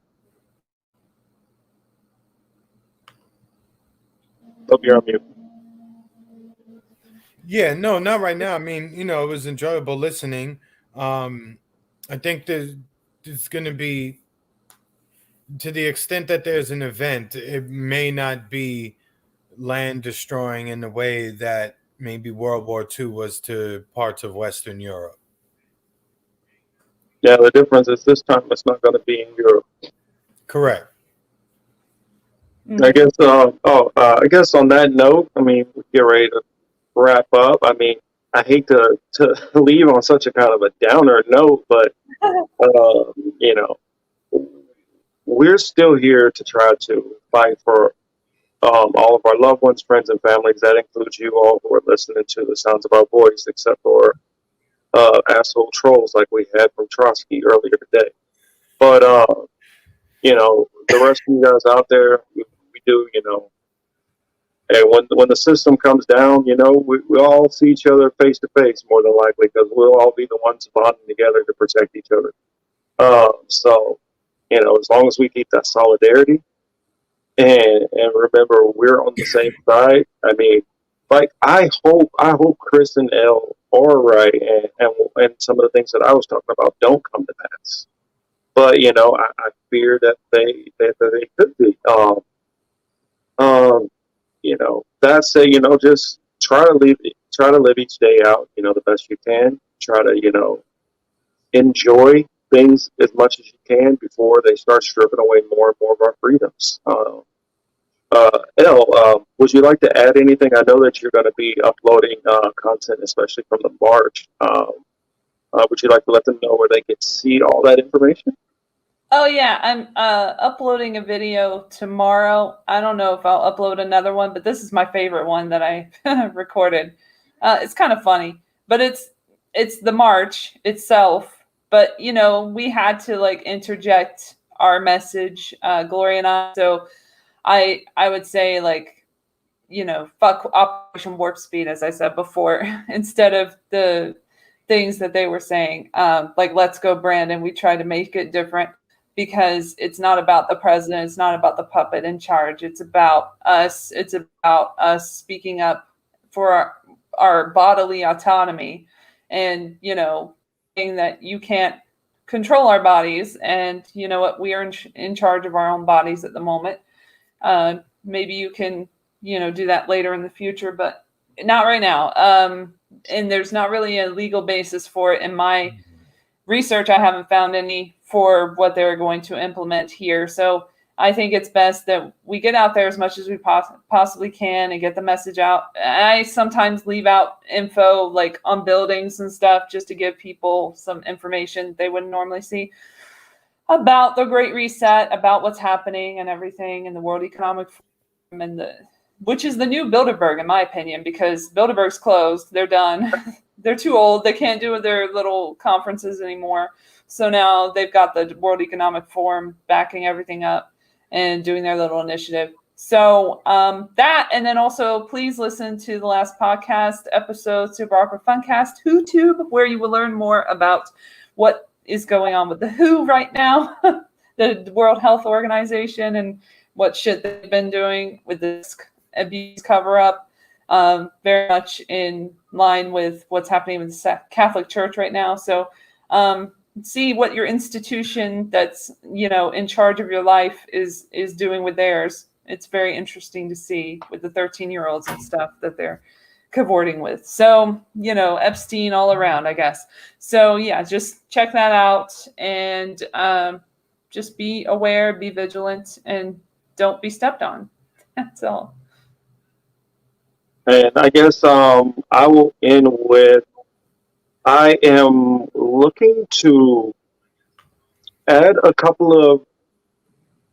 Hope you're on mute.
Yeah, no, not right now. I mean, it was enjoyable listening. I think there's going to be, to the extent that there's an event, it may not be land destroying in the way that maybe World War II was to parts of Western Europe.
Yeah, the difference is this time it's not going to be in Europe.
Correct.
Mm-hmm.
I guess on that note, I mean, we get ready to wrap up. I mean, I hate to leave on such a kind of a downer note, but we're still here to try to fight for all of our loved ones, friends, and families. That includes you all who are listening to the sounds of our voice, except for asshole trolls like we had from Trotsky earlier today. But the rest of you guys out there, we do, and when the system comes down, we all see each other face to face more than likely, because we'll all be the ones bonding together to protect each other. So, as long as we keep that solidarity and remember we're on the same side. I mean, like I hope Chris and Elle are right, and some of the things that I was talking about don't come to pass. But I fear that they could be. That said, just try to live each day out, the best you can. Try to, enjoy things as much as you can before they start stripping away more and more of our freedoms. Elle, would you like to add anything? I know that you're going to be uploading content, especially from the march. Would you like to let them know where they can see all that information?
Oh yeah, I'm uploading a video tomorrow. I don't know if I'll upload another one, but this is my favorite one that I recorded. It's kind of funny, but it's the march itself. But we had to like interject our message, Gloria and I. So I would say like, fuck Operation Warp Speed, as I said before, instead of the things that they were saying. Like, let's go, Brandon. We try to make it different. Because it's not about the president. It's not about the puppet in charge. It's about us. It's about us speaking up for our bodily autonomy, and saying that you can't control our bodies. And you know what? We are in charge of our own bodies at the moment. Maybe you can do that later in the future, but not right now. And there's not really a legal basis for it in my research, I haven't found any for what they're going to implement here. So I think it's best that we get out there as much as we possibly can and get the message out. I sometimes leave out info like on buildings and stuff just to give people some information they wouldn't normally see about the Great Reset, about what's happening and everything in the World Economic Forum, and which is the new Bilderberg, in my opinion, because Bilderberg's closed. They're done. They're too old. They can't do their little conferences anymore. So now they've got the World Economic Forum backing everything up and doing their little initiative. So that, and then also please listen to the last podcast episode, Super Opera Funcast, WhoTube, where you will learn more about what is going on with the WHO right now, the World Health Organization, and what shit they've been doing with this abuse cover-up, very much in line with what's happening with the Catholic Church right now. So see what your institution that's, in charge of your life is doing with theirs. It's very interesting to see with the 13-year-olds and stuff that they're cavorting with. So, Epstein all around, I guess. So yeah, just check that out and just be aware, be vigilant, and don't be stepped on. That's all.
And I guess I will end with, I am looking to add a couple of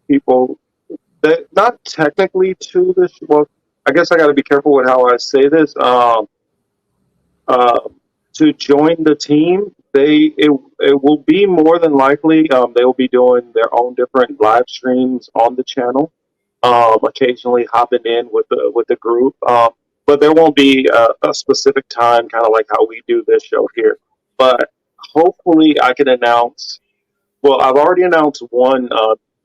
people that not technically to this. Well, I guess I got to be careful with how I say this. To join the team, it will be more than likely they will be doing their own different live streams on the channel. Occasionally hopping in with the group, but there won't be a specific time, kind of like how we do this show here. But hopefully, I can announce. Well, I've already announced one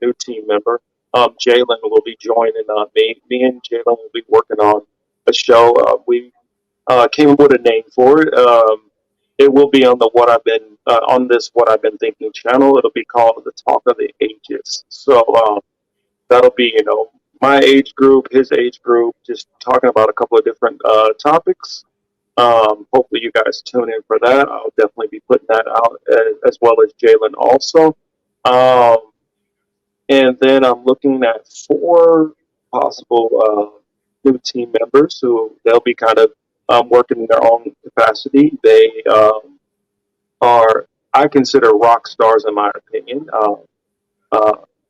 new team member. Jalen will be joining me. Me and Jalen will be working on a show. We came up with a name for it. It will be on the What I've Been Thinking channel. It'll be called The Talk of the Ages. So that'll be my age group, his age group, just talking about a couple of different topics. Hopefully you guys tune in for that. I'll definitely be putting that out as well as Jalen also. And then I'm looking at 4 possible new team members who they'll be kind of working in their own capacity. They are, I consider, rock stars in my opinion.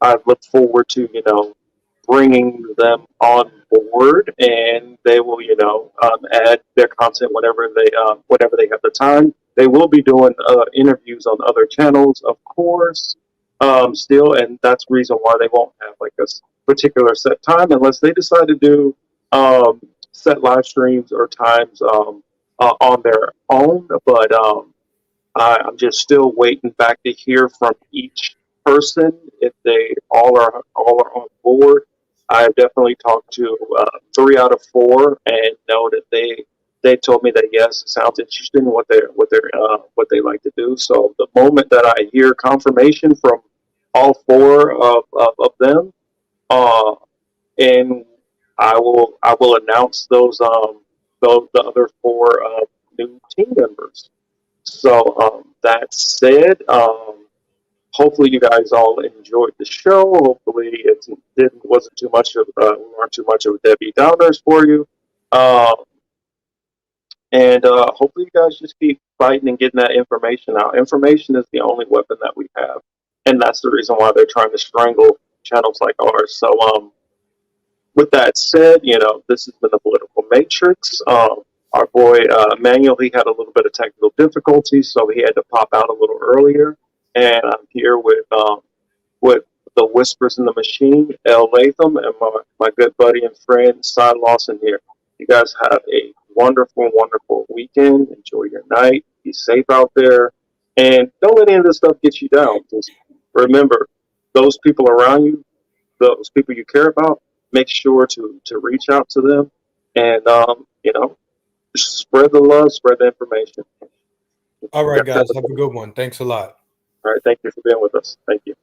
I look forward to, bringing them on board, and they will, add their content whenever they have the time. They will be doing interviews on other channels, of course, still, and that's the reason why they won't have like a particular set time unless they decide to do set live streams or times on their own. But I'm just still waiting back to hear from each person if they all are on board. I have definitely talked to 3 out of 4 and know that they told me that yes, it sounds interesting what they like to do. So the moment that I hear confirmation from all 4 of them, and I will announce those the other 4 new team members. So that said, hopefully you guys all enjoyed the show. Hopefully it wasn't too much of we weren't too much of Debbie Downers for you. And hopefully you guys just keep fighting and getting that information out. Information is the only weapon that we have, and that's the reason why they're trying to strangle channels like ours. So with that said, this has been the Political Matrix. Our boy Manuel, he had a little bit of technical difficulties, so he had to pop out a little earlier. And I'm here with the Whispers in the Machine, Elle Latham, and my good buddy and friend, Cy Lawson here. You guys have a wonderful, wonderful weekend. Enjoy your night. Be safe out there. And don't let any of this stuff get you down. Just remember, those people around you, those people you care about, make sure to reach out to them and, spread the love, spread the information.
All right, guys. Have a good one. Thanks a lot.
All right. Thank you for being with us. Thank you.